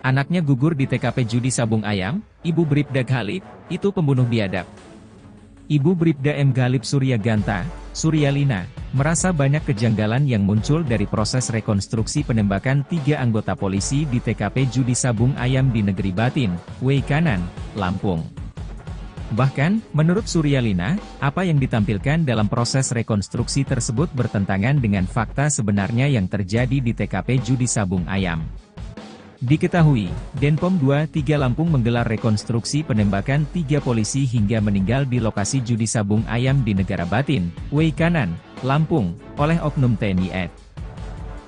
Anaknya gugur di TKP judi sabung ayam, Ibu Bribda Ghalib, itu pembunuh biadab. Ibu Bribda M. Ghalib Suryaganta, Suryalina, merasa banyak kejanggalan yang muncul dari proses rekonstruksi penembakan 3 anggota polisi di TKP judi sabung ayam di Negeri Batin, Weikanan, Lampung. Bahkan, menurut Suryalina, apa yang ditampilkan dalam proses rekonstruksi tersebut bertentangan dengan fakta sebenarnya yang terjadi di TKP judi sabung ayam. Diketahui, Denpom 23 Lampung menggelar rekonstruksi penembakan 3 polisi hingga meninggal di lokasi judi sabung ayam di Negara Batin, Weikanan, Lampung, oleh oknum TNI AD.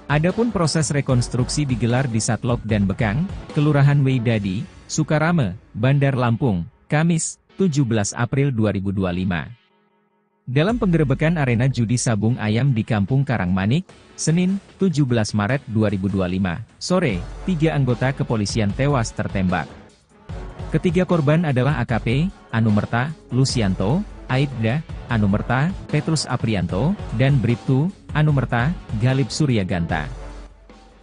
Adapun proses rekonstruksi digelar di Satlok dan Bekang, Kelurahan Weidadi, Sukarame, Bandar Lampung, Kamis, 17 April 2025. Dalam penggerebekan arena judi sabung ayam di Kampung Karangmanik, Senin, 17 Maret 2025, sore, 3 anggota kepolisian tewas tertembak. Ketiga korban adalah AKP, Anumerta, Lucianto, Aibda, Anumerta, Petrus Aprianto, dan Bribtu, Anumerta, Ghalib Suryaganta.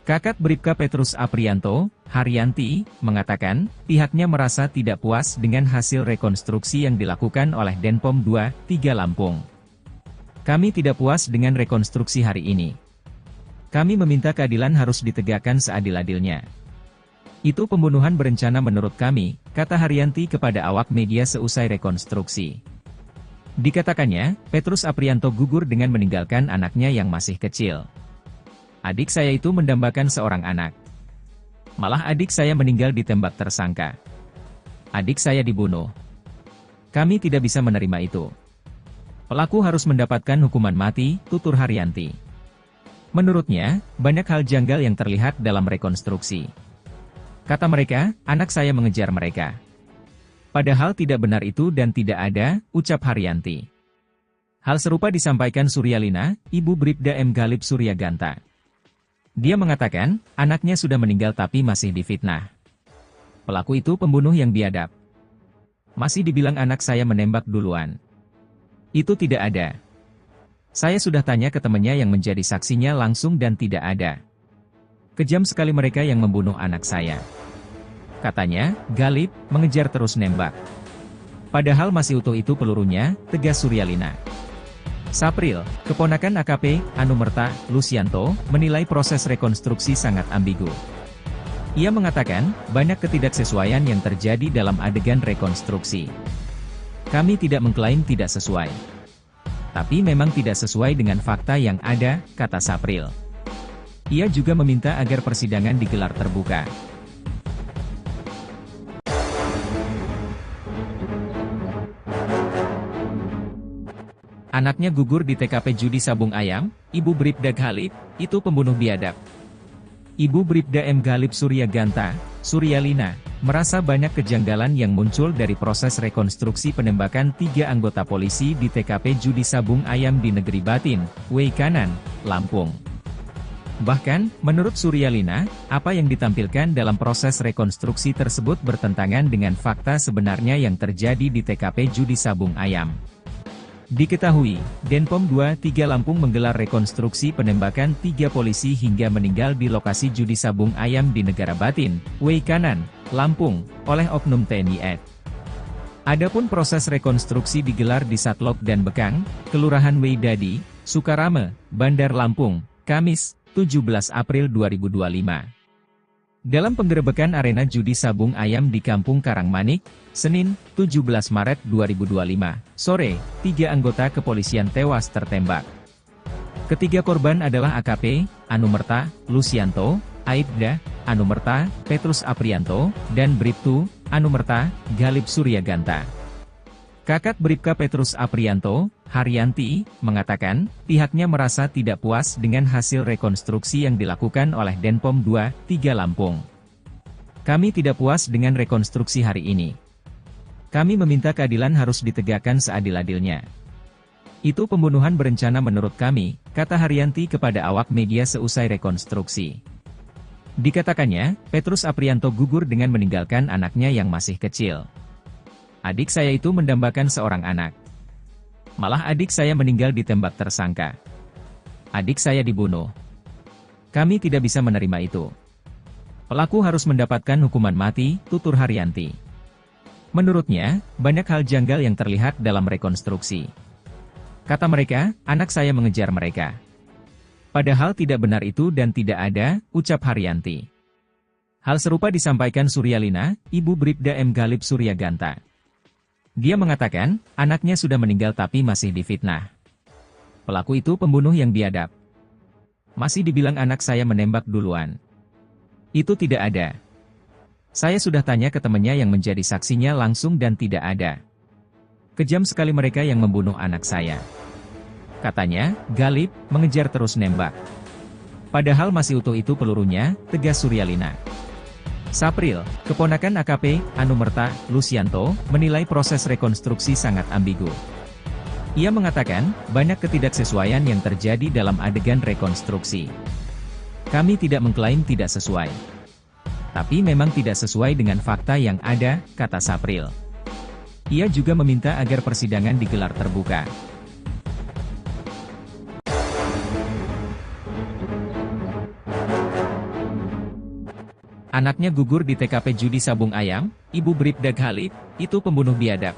Kakak Bribka Petrus Aprianto, Haryanti, mengatakan, pihaknya merasa tidak puas dengan hasil rekonstruksi yang dilakukan oleh Denpom 23 Lampung. Kami tidak puas dengan rekonstruksi hari ini. Kami meminta keadilan harus ditegakkan seadil-adilnya. Itu pembunuhan berencana menurut kami, kata Haryanti kepada awak media seusai rekonstruksi. Dikatakannya, Petrus Aprianto gugur dengan meninggalkan anaknya yang masih kecil. Adik saya itu mendambakan seorang anak. Malah adik saya meninggal ditembak tersangka. Adik saya dibunuh. Kami tidak bisa menerima itu. Pelaku harus mendapatkan hukuman mati, tutur Haryanti. Menurutnya, banyak hal janggal yang terlihat dalam rekonstruksi. Kata mereka, anak saya mengejar mereka. Padahal tidak benar itu dan tidak ada, ucap Haryanti. Hal serupa disampaikan Suryalina, Ibu Bribda M. Ghalib Suryaganta. Dia mengatakan, anaknya sudah meninggal tapi masih difitnah. Pelaku itu pembunuh yang biadab. Masih dibilang anak saya menembak duluan. Itu tidak ada. Saya sudah tanya ke temannya yang menjadi saksinya langsung dan tidak ada. Kejam sekali mereka yang membunuh anak saya. Katanya, Ghalib mengejar terus nembak. Padahal masih utuh itu pelurunya, tegas Suryalina. Sapril, keponakan AKP, Anumerta, Lucianto, menilai proses rekonstruksi sangat ambigu. Ia mengatakan, banyak ketidaksesuaian yang terjadi dalam adegan rekonstruksi. Kami tidak mengklaim tidak sesuai. Tapi memang tidak sesuai dengan fakta yang ada, kata Sapril. Ia juga meminta agar persidangan digelar terbuka. Anaknya gugur di TKP judi sabung ayam, Ibu Bribda Ghalib, itu pembunuh biadab. Ibu Bribda M. Ghalib Suryaganta, Suryalina, merasa banyak kejanggalan yang muncul dari proses rekonstruksi penembakan 3 anggota polisi di TKP judi sabung ayam di Negeri Batin, Weikanan, Lampung. Bahkan, menurut Suryalina, apa yang ditampilkan dalam proses rekonstruksi tersebut bertentangan dengan fakta sebenarnya yang terjadi di TKP judi sabung ayam. Diketahui, Denpom 23 Lampung menggelar rekonstruksi penembakan 3 polisi hingga meninggal di lokasi judi sabung ayam di Negara Batin, Weikanan, Lampung, oleh oknum TNI AD. Adapun proses rekonstruksi digelar di Satlok dan Bekang, Kelurahan Weidadi, Sukarame, Bandar Lampung, Kamis, 17 April 2025. Dalam penggerebekan arena judi sabung ayam di Kampung Karangmanik, Senin, 17 Maret 2025, sore, 3 anggota kepolisian tewas tertembak. Ketiga korban adalah AKP, Anumerta, Lucianto, Aibda, Anumerta, Petrus Aprianto, dan Bribtu, Anumerta, Ghalib Suryaganta. Kakak Bribka Petrus Aprianto, Haryanti, mengatakan, pihaknya merasa tidak puas dengan hasil rekonstruksi yang dilakukan oleh Denpom 23 Lampung. Kami tidak puas dengan rekonstruksi hari ini. Kami meminta keadilan harus ditegakkan seadil-adilnya. Itu pembunuhan berencana menurut kami, kata Haryanti kepada awak media seusai rekonstruksi. Dikatakannya, Petrus Aprianto gugur dengan meninggalkan anaknya yang masih kecil. Adik saya itu mendambakan seorang anak. Malah adik saya meninggal ditembak tersangka. Adik saya dibunuh. Kami tidak bisa menerima itu. Pelaku harus mendapatkan hukuman mati, tutur Haryanti. Menurutnya, banyak hal janggal yang terlihat dalam rekonstruksi. Kata mereka, anak saya mengejar mereka. Padahal tidak benar itu dan tidak ada, ucap Haryanti. Hal serupa disampaikan Suryalina, ibu Bribda M. Galip Suryaganta. Dia mengatakan, anaknya sudah meninggal tapi masih difitnah. Pelaku itu pembunuh yang biadab. Masih dibilang anak saya menembak duluan. Itu tidak ada. Saya sudah tanya ke temannya yang menjadi saksinya langsung dan tidak ada. Kejam sekali mereka yang membunuh anak saya. Katanya, Galip mengejar terus nembak. Padahal masih utuh itu pelurunya, tegas Suryalina. Sapril, keponakan AKP, Anumerta, Lusianto, menilai proses rekonstruksi sangat ambigu. Ia mengatakan, banyak ketidaksesuaian yang terjadi dalam adegan rekonstruksi. Kami tidak mengklaim tidak sesuai. Tapi memang tidak sesuai dengan fakta yang ada, kata Sapril. Ia juga meminta agar persidangan digelar terbuka. Anaknya gugur di TKP judi sabung ayam, Ibu Bribda Galip, itu pembunuh biadab.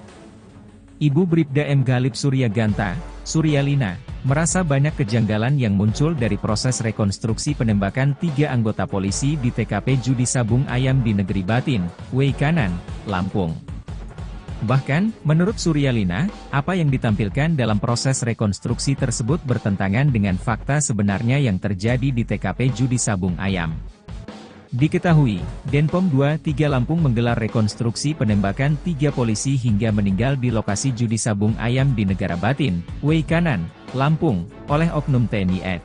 Ibu Bribda M. Galip Suryaganta, Suryalina, merasa banyak kejanggalan yang muncul dari proses rekonstruksi penembakan 3 anggota polisi di TKP judi sabung ayam di Negeri Batin, Weikanan, Lampung. Bahkan, menurut Suryalina, apa yang ditampilkan dalam proses rekonstruksi tersebut bertentangan dengan fakta sebenarnya yang terjadi di TKP judi sabung ayam. Diketahui, Denpom 23 Lampung menggelar rekonstruksi penembakan 3 polisi hingga meninggal di lokasi judi sabung ayam di Negara Batin, Weikanan, Lampung, oleh oknum TNI AD.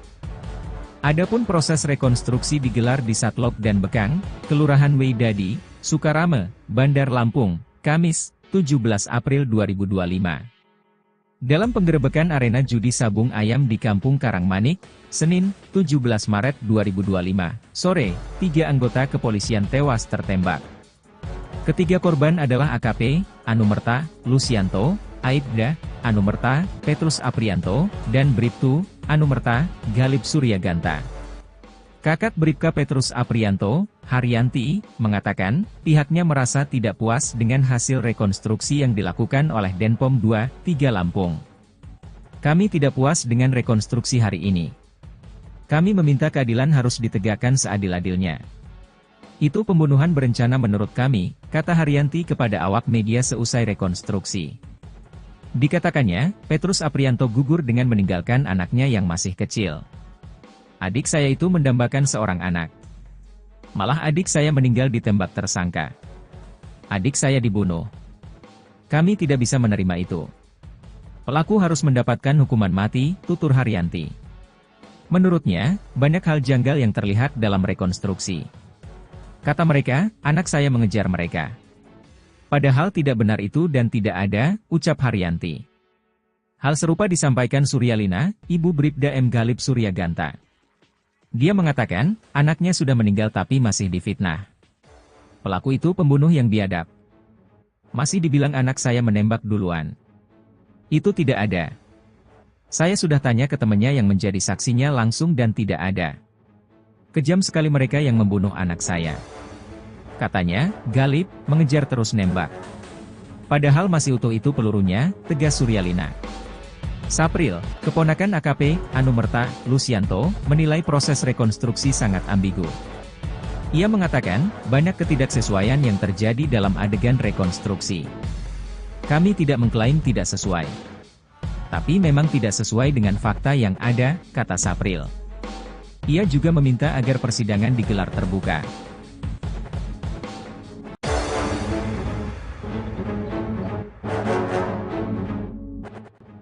Adapun proses rekonstruksi digelar di Satlok dan Bekang, Kelurahan Weidadi, Sukarame, Bandar Lampung, Kamis, 17 April 2025. Dalam penggerebekan arena judi sabung ayam di Kampung Karangmanik, Senin, 17 Maret 2025, sore, 3 anggota kepolisian tewas tertembak. Ketiga korban adalah AKP, Anumerta, Lusianto, Aibda, Anumerta, Petrus Aprianto, dan Bribtu, Anumerta, Galip Suryaganta. Kakak Bribka Petrus Aprianto, Haryanti, mengatakan, pihaknya merasa tidak puas dengan hasil rekonstruksi yang dilakukan oleh Denpom 23 Lampung. Kami tidak puas dengan rekonstruksi hari ini. Kami meminta keadilan harus ditegakkan seadil-adilnya. Itu pembunuhan berencana menurut kami, kata Haryanti kepada awak media seusai rekonstruksi. Dikatakannya, Petrus Aprianto gugur dengan meninggalkan anaknya yang masih kecil. Adik saya itu mendambakan seorang anak. Malah adik saya meninggal ditembak tersangka. Adik saya dibunuh. Kami tidak bisa menerima itu. Pelaku harus mendapatkan hukuman mati, tutur Haryanti. Menurutnya, banyak hal janggal yang terlihat dalam rekonstruksi. Kata mereka, anak saya mengejar mereka. Padahal tidak benar itu dan tidak ada, ucap Haryanti. Hal serupa disampaikan Suryalina, ibu Bribda M. Galip Suryaganta. Dia mengatakan, anaknya sudah meninggal tapi masih difitnah. Pelaku itu pembunuh yang biadab. Masih dibilang anak saya menembak duluan. Itu tidak ada. Saya sudah tanya ke temannya yang menjadi saksinya langsung dan tidak ada. Kejam sekali mereka yang membunuh anak saya. Katanya, Galip mengejar terus nembak. Padahal masih utuh itu pelurunya, tegas Suryalina. Sapril, keponakan AKP, Anumerta, Lusianto, menilai proses rekonstruksi sangat ambigu. Ia mengatakan, banyak ketidaksesuaian yang terjadi dalam adegan rekonstruksi. Kami tidak mengklaim tidak sesuai. Tapi memang tidak sesuai dengan fakta yang ada, kata Sapril. Ia juga meminta agar persidangan digelar terbuka.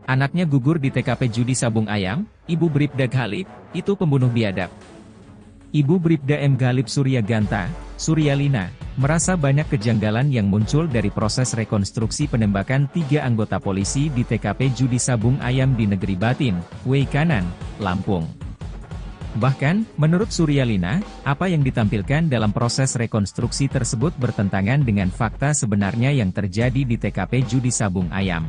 Anaknya gugur di TKP judi sabung ayam, Ibu Bribda Galip, itu pembunuh biadab. Ibu Bribda M. Galip Suryaganta, Suryalina, merasa banyak kejanggalan yang muncul dari proses rekonstruksi penembakan 3 anggota polisi di TKP judi sabung ayam di Negeri Batin, Weikanan, Lampung. Bahkan, menurut Suryalina, apa yang ditampilkan dalam proses rekonstruksi tersebut bertentangan dengan fakta sebenarnya yang terjadi di TKP judi sabung ayam.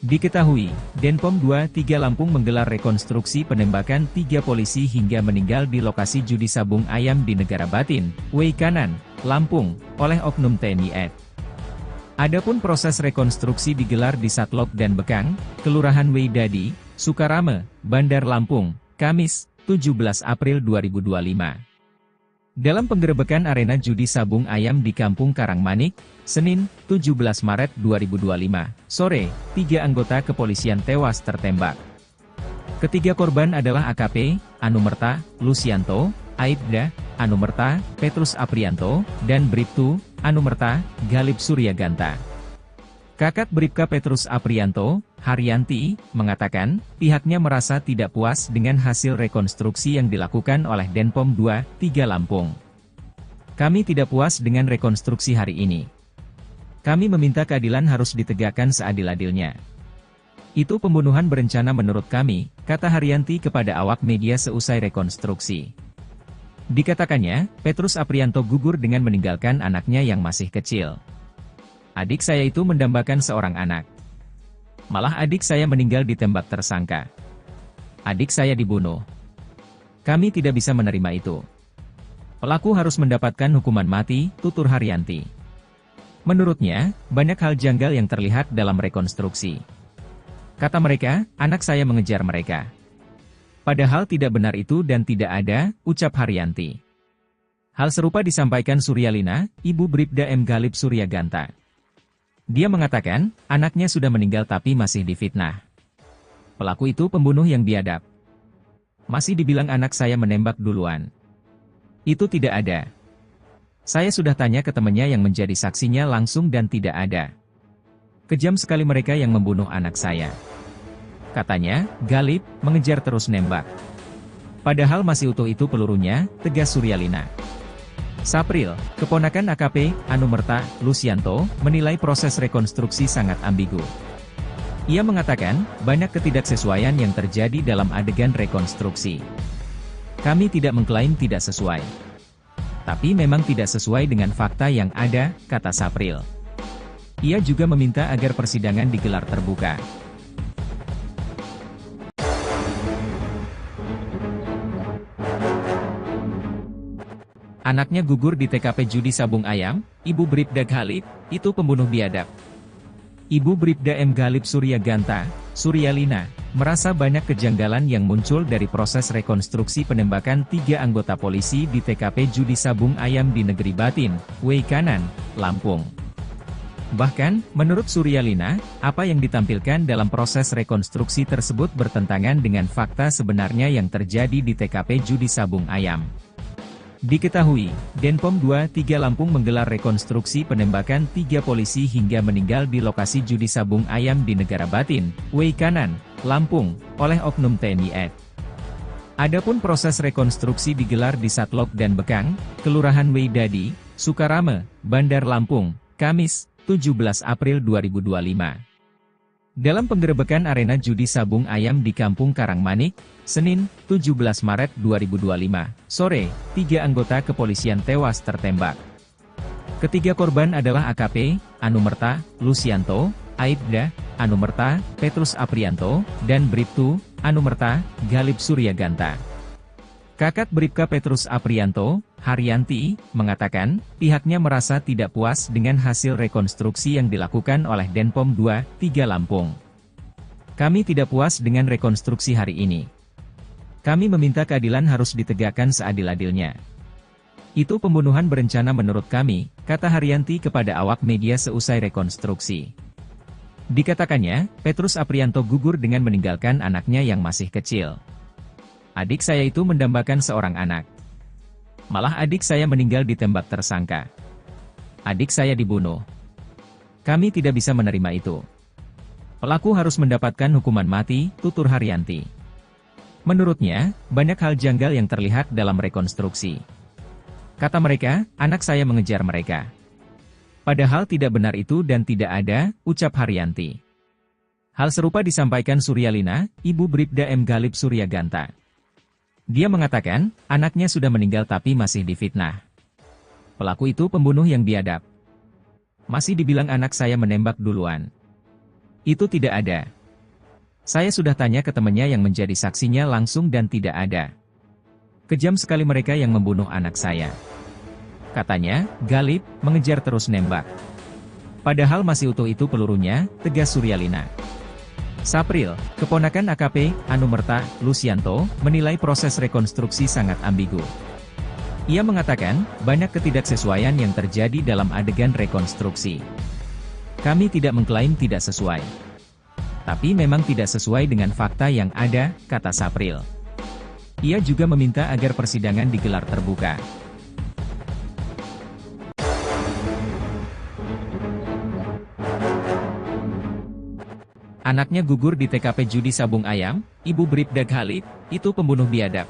Diketahui, Denpom 23 Lampung menggelar rekonstruksi penembakan 3 polisi hingga meninggal di lokasi judi sabung ayam di Negara Batin, Wei Kanan, Lampung, oleh oknum TNI AD. Adapun proses rekonstruksi digelar di Satlok dan Bekang, Kelurahan Wei Dadi, Sukarame, Bandar Lampung, Kamis, 17 April 2025. Dalam penggerebekan arena judi sabung ayam di Kampung Karangmanik, Senin, 17 Maret 2025, sore, 3 anggota kepolisian tewas tertembak. Ketiga korban adalah AKP, Anumerta, Lucianto, Aibda, Anumerta, Petrus Aprianto, dan Bribtu, Anumerta, Galip Suryaganta. Kakak Bribka Petrus Aprianto, Haryanti, mengatakan, pihaknya merasa tidak puas dengan hasil rekonstruksi yang dilakukan oleh Denpom 23 Lampung. Kami tidak puas dengan rekonstruksi hari ini. Kami meminta keadilan harus ditegakkan seadil-adilnya. Itu pembunuhan berencana menurut kami, kata Haryanti kepada awak media seusai rekonstruksi. Dikatakannya, Petrus Aprianto gugur dengan meninggalkan anaknya yang masih kecil. Adik saya itu mendambakan seorang anak. Malah adik saya meninggal ditembak tersangka. Adik saya dibunuh. Kami tidak bisa menerima itu. Pelaku harus mendapatkan hukuman mati, tutur Haryanti. Menurutnya, banyak hal janggal yang terlihat dalam rekonstruksi. Kata mereka, anak saya mengejar mereka. Padahal tidak benar itu dan tidak ada, ucap Haryanti. Hal serupa disampaikan Suryalina, ibu Bribda M. Galip Suryaganta. Dia mengatakan, anaknya sudah meninggal tapi masih difitnah. Pelaku itu pembunuh yang biadab. Masih dibilang anak saya menembak duluan. Itu tidak ada. Saya sudah tanya ke temannya yang menjadi saksinya langsung dan tidak ada. Kejam sekali mereka yang membunuh anak saya. Katanya, Galip, mengejar terus nembak. Padahal masih utuh itu pelurunya, tegas Suryalina. Sapril, keponakan AKP, Anumerta, Lucianto, menilai proses rekonstruksi sangat ambigu. Ia mengatakan, banyak ketidaksesuaian yang terjadi dalam adegan rekonstruksi. Kami tidak mengklaim tidak sesuai. Tapi memang tidak sesuai dengan fakta yang ada, kata Sapril. Ia juga meminta agar persidangan digelar terbuka. Anaknya gugur di TKP judi sabung ayam, Ibu Bribda Galip, itu pembunuh biadab. Ibu Bribda M. Galip Suryaganta, Suryalina, merasa banyak kejanggalan yang muncul dari proses rekonstruksi penembakan 3 anggota polisi di TKP judi sabung ayam di Negeri Batin, Wei Kanan, Lampung. Bahkan, menurut Suryalina, apa yang ditampilkan dalam proses rekonstruksi tersebut bertentangan dengan fakta sebenarnya yang terjadi di TKP judi sabung ayam. Diketahui, Denpom 23 Lampung menggelar rekonstruksi penembakan 3 polisi hingga meninggal di lokasi judi sabung ayam di Negara Batin, Wei Kanan, Lampung, oleh oknum TNI AD. Adapun proses rekonstruksi digelar di Satlok dan Bekang, Kelurahan Wei Dadi, Sukarame, Bandar Lampung, Kamis, 17 April 2025. Dalam penggerebekan arena judi sabung ayam di Kampung Karangmanik, Senin, 17 Maret 2025, sore, 3 anggota kepolisian tewas tertembak. Ketiga korban adalah AKP, Anumerta, Lucianto, Aibda, Anumerta, Petrus Aprianto, dan Bribtu, Anumerta, Galip Suryaganta. Kakak Bribka Petrus Aprianto, Haryanti, mengatakan, pihaknya merasa tidak puas dengan hasil rekonstruksi yang dilakukan oleh Denpom 23 Lampung. Kami tidak puas dengan rekonstruksi hari ini. Kami meminta keadilan harus ditegakkan seadil-adilnya. Itu pembunuhan berencana menurut kami, kata Haryanti kepada awak media seusai rekonstruksi. Dikatakannya, Petrus Aprianto gugur dengan meninggalkan anaknya yang masih kecil. Adik saya itu mendambakan seorang anak. Malah adik saya meninggal ditembak tersangka. Adik saya dibunuh. Kami tidak bisa menerima itu. Pelaku harus mendapatkan hukuman mati, tutur Haryanti. Menurutnya, banyak hal janggal yang terlihat dalam rekonstruksi. Kata mereka, anak saya mengejar mereka. Padahal tidak benar itu dan tidak ada, ucap Haryanti. Hal serupa disampaikan Suryalina, ibu Bribda M. Galip Suryaganta. Dia mengatakan, anaknya sudah meninggal tapi masih difitnah. Pelaku itu pembunuh yang biadab. Masih dibilang anak saya menembak duluan. Itu tidak ada. Saya sudah tanya ke temannya yang menjadi saksinya langsung dan tidak ada. Kejam sekali mereka yang membunuh anak saya. Katanya, Galip, mengejar terus nembak. Padahal masih utuh itu pelurunya, tegas Suryalina. Sapril, keponakan AKP, Anumerta, Lusianto, menilai proses rekonstruksi sangat ambigu. Ia mengatakan, banyak ketidaksesuaian yang terjadi dalam adegan rekonstruksi. Kami tidak mengklaim tidak sesuai. Tapi memang tidak sesuai dengan fakta yang ada, kata Sapril. Ia juga meminta agar persidangan digelar terbuka. Anaknya gugur di TKP judi sabung ayam, Ibu Bribda Galip, itu pembunuh biadab.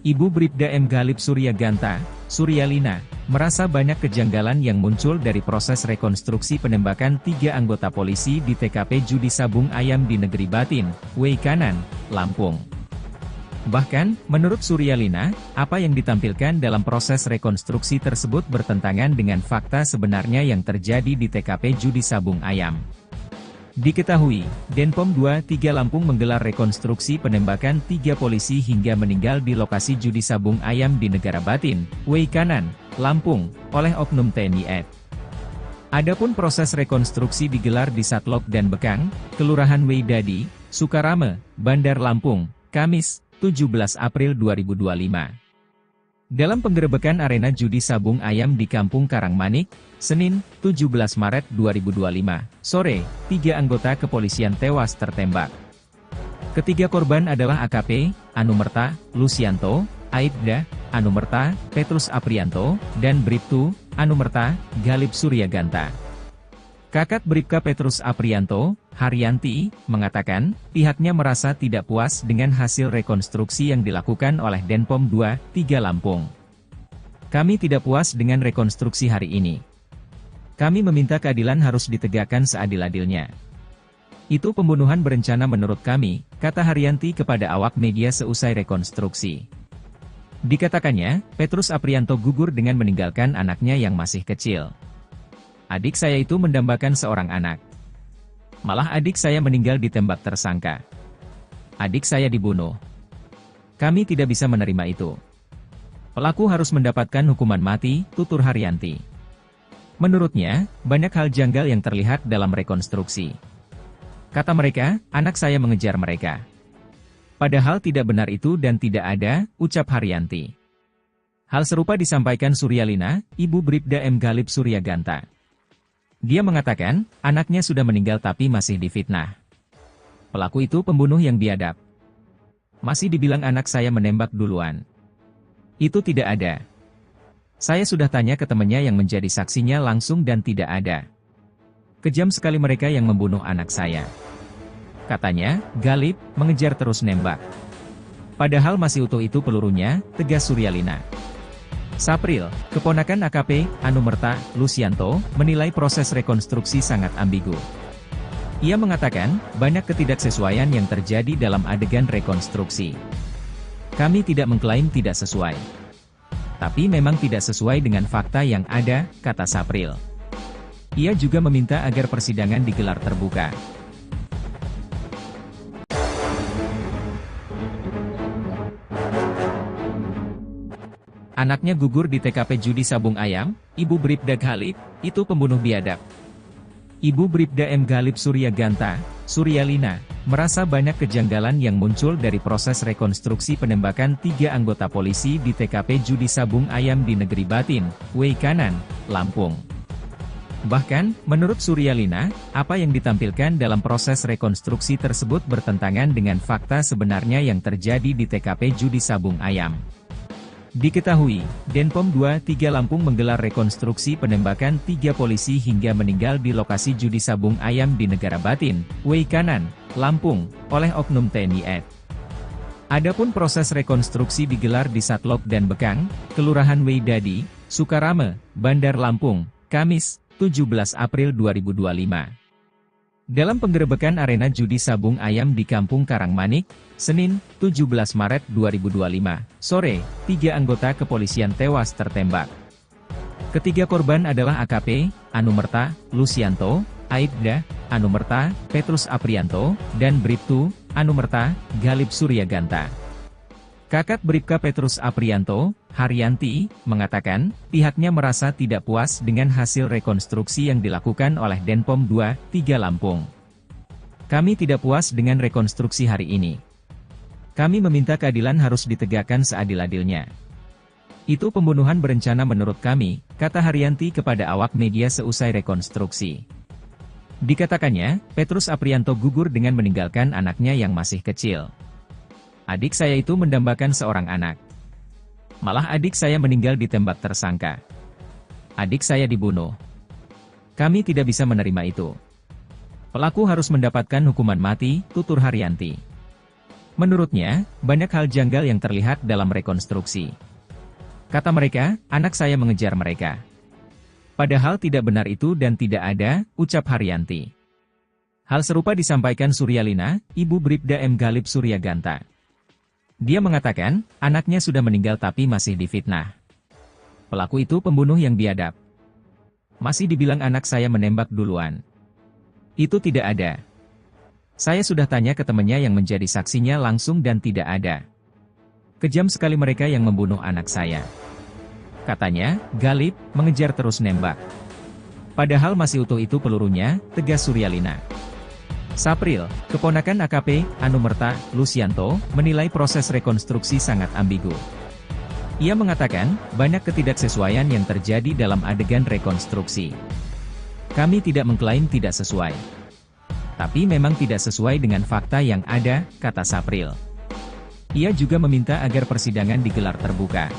Ibu Bribda M. Galip Suryaganta, Suryalina, merasa banyak kejanggalan yang muncul dari proses rekonstruksi penembakan 3 anggota polisi di TKP judi sabung ayam di Negeri Batin, Wei Kanan, Lampung. Bahkan, menurut Suryalina, apa yang ditampilkan dalam proses rekonstruksi tersebut bertentangan dengan fakta sebenarnya yang terjadi di TKP judi sabung ayam. Diketahui, Denpom 23 Lampung menggelar rekonstruksi penembakan 3 polisi hingga meninggal di lokasi judi sabung ayam di Negara Batin, Wei Kanan, Lampung, oleh oknum TNI AD. Adapun proses rekonstruksi digelar di Satlok dan Bekang, Kelurahan Wei Dadi, Sukarame, Bandar Lampung, Kamis, 17 April 2025. Dalam penggerebekan arena judi sabung ayam di Kampung Karangmanik, Senin, 17 Maret 2025, sore, 3 anggota kepolisian tewas tertembak. Ketiga korban adalah AKP, Anumerta, Lusianto, Aibda, Anumerta, Petrus Aprianto, dan Bribtu, Anumerta, Galip Suryaganta. Kakak Bribka Petrus Aprianto, Haryanti, mengatakan, pihaknya merasa tidak puas dengan hasil rekonstruksi yang dilakukan oleh Denpom 23 Lampung. Kami tidak puas dengan rekonstruksi hari ini. Kami meminta keadilan harus ditegakkan seadil-adilnya. Itu pembunuhan berencana menurut kami, kata Haryanti kepada awak media seusai rekonstruksi. Dikatakannya, Petrus Aprianto gugur dengan meninggalkan anaknya yang masih kecil. Adik saya itu mendambakan seorang anak. Malah adik saya meninggal ditembak tersangka. Adik saya dibunuh. Kami tidak bisa menerima itu. Pelaku harus mendapatkan hukuman mati, tutur Haryanti. Menurutnya, banyak hal janggal yang terlihat dalam rekonstruksi. Kata mereka, anak saya mengejar mereka. Padahal tidak benar itu dan tidak ada, ucap Haryanti. Hal serupa disampaikan Suryalina, Ibu Bribda M. Galip Suryaganta. Dia mengatakan, anaknya sudah meninggal tapi masih difitnah. Pelaku itu pembunuh yang biadab. Masih dibilang anak saya menembak duluan. Itu tidak ada. Saya sudah tanya ke temannya yang menjadi saksinya langsung dan tidak ada. Kejam sekali mereka yang membunuh anak saya. Katanya, Galip, mengejar terus nembak. Padahal masih utuh itu pelurunya, tegas Suryalina. Sapril, keponakan AKP, Anumerta, Lusianto, menilai proses rekonstruksi sangat ambigu. Ia mengatakan, banyak ketidaksesuaian yang terjadi dalam adegan rekonstruksi. Kami tidak mengklaim tidak sesuai. Tapi memang tidak sesuai dengan fakta yang ada, kata Sapril. Ia juga meminta agar persidangan digelar terbuka. Anaknya gugur di TKP judi sabung ayam, Ibu Bribda Galip, itu pembunuh biadab. Ibu Bribda M. Galip Suryaganta, Suryalina, merasa banyak kejanggalan yang muncul dari proses rekonstruksi penembakan 3 anggota polisi di TKP judi sabung ayam di Negeri Batin, Wei Kanan, Lampung. Bahkan, menurut Suryalina, apa yang ditampilkan dalam proses rekonstruksi tersebut bertentangan dengan fakta sebenarnya yang terjadi di TKP judi sabung ayam. Diketahui, Denpom 23 Lampung menggelar rekonstruksi penembakan 3 polisi hingga meninggal di lokasi judi sabung ayam di Negara Batin, Wei Kanan, Lampung, oleh oknum TNI AD. Adapun proses rekonstruksi digelar di Satlok dan Bekang, Kelurahan Wei Dadi, Sukarame, Bandar Lampung, Kamis, 17 April 2025. Dalam penggerebekan arena judi sabung ayam di Kampung Karangmanik, Senin, 17 Maret 2025, sore, 3 anggota kepolisian tewas tertembak. Ketiga korban adalah AKP, Anumerta, Lusianto, Aibda Anumerta Petrus Aprianto, dan Bribtu Anumerta Galip Suryaganta. Kakak Bribka Petrus Aprianto, Haryanti, mengatakan, pihaknya merasa tidak puas dengan hasil rekonstruksi yang dilakukan oleh Denpom 2, 3 Lampung. Kami tidak puas dengan rekonstruksi hari ini. Kami meminta keadilan harus ditegakkan seadil-adilnya. Itu pembunuhan berencana menurut kami, kata Haryanti kepada awak media seusai rekonstruksi. Dikatakannya, Petrus Aprianto gugur dengan meninggalkan anaknya yang masih kecil. Adik saya itu mendambakan seorang anak. Malah adik saya meninggal ditembak tersangka. Adik saya dibunuh. Kami tidak bisa menerima itu. Pelaku harus mendapatkan hukuman mati, tutur Haryanti. Menurutnya, banyak hal janggal yang terlihat dalam rekonstruksi. Kata mereka, anak saya mengejar mereka. Padahal tidak benar itu dan tidak ada, ucap Haryanti. Hal serupa disampaikan Suryalina, ibu Bribda M. Galip Suryaganta. Dia mengatakan, anaknya sudah meninggal tapi masih difitnah. Pelaku itu pembunuh yang biadab. Masih dibilang anak saya menembak duluan. Itu tidak ada. Saya sudah tanya ke temannya yang menjadi saksinya langsung dan tidak ada. Kejam sekali mereka yang membunuh anak saya. Katanya, Galip mengejar terus nembak. Padahal masih utuh itu pelurunya, tegas Suryalina. Sapril, keponakan AKP, Anumerta, Lusianto, menilai proses rekonstruksi sangat ambigu. Ia mengatakan, banyak ketidaksesuaian yang terjadi dalam adegan rekonstruksi. Kami tidak mengklaim tidak sesuai. Tapi memang tidak sesuai dengan fakta yang ada, kata Sapril. Ia juga meminta agar persidangan digelar terbuka.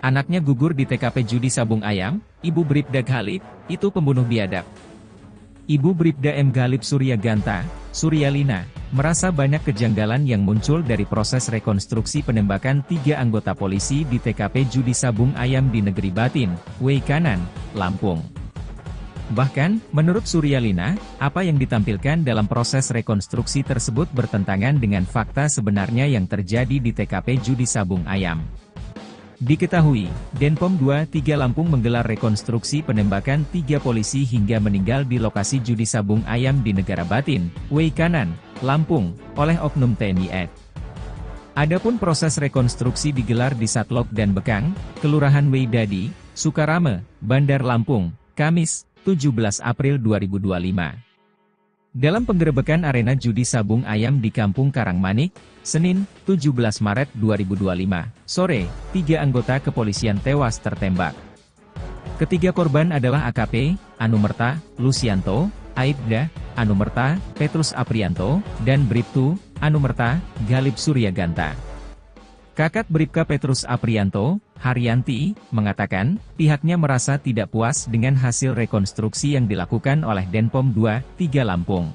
Anaknya gugur di TKP judi sabung ayam, Ibu Bribda Galip, itu pembunuh biadab. Ibu Bribda M. Galip Suryaganta, Suryalina, merasa banyak kejanggalan yang muncul dari proses rekonstruksi penembakan 3 anggota polisi di TKP judi sabung ayam di Negeri Batin, Weikanan, Lampung. Bahkan, menurut Suryalina, apa yang ditampilkan dalam proses rekonstruksi tersebut bertentangan dengan fakta sebenarnya yang terjadi di TKP judi sabung ayam. Diketahui, Denpom 2, 3 Lampung menggelar rekonstruksi penembakan 3 polisi hingga meninggal di lokasi judi sabung ayam di Negara Batin, Weikanan, Lampung, oleh oknum TNI AD. Adapun proses rekonstruksi digelar di Satlok dan Bekang, Kelurahan Weidadi, Sukarame, Bandar Lampung, Kamis, 17 April 2025. Dalam penggerebekan arena judi sabung ayam di Kampung Karangmanik, Senin, 17 Maret 2025, sore, 3 anggota kepolisian tewas tertembak. Ketiga korban adalah AKP, Anumerta, Lusianto, Aibda, Anumerta, Petrus Aprianto, dan Bribtu, Anumerta, Galip Suryaganta. Kakak Bribka Petrus Aprianto, Haryanti, mengatakan, pihaknya merasa tidak puas dengan hasil rekonstruksi yang dilakukan oleh Denpom 2, 3 Lampung.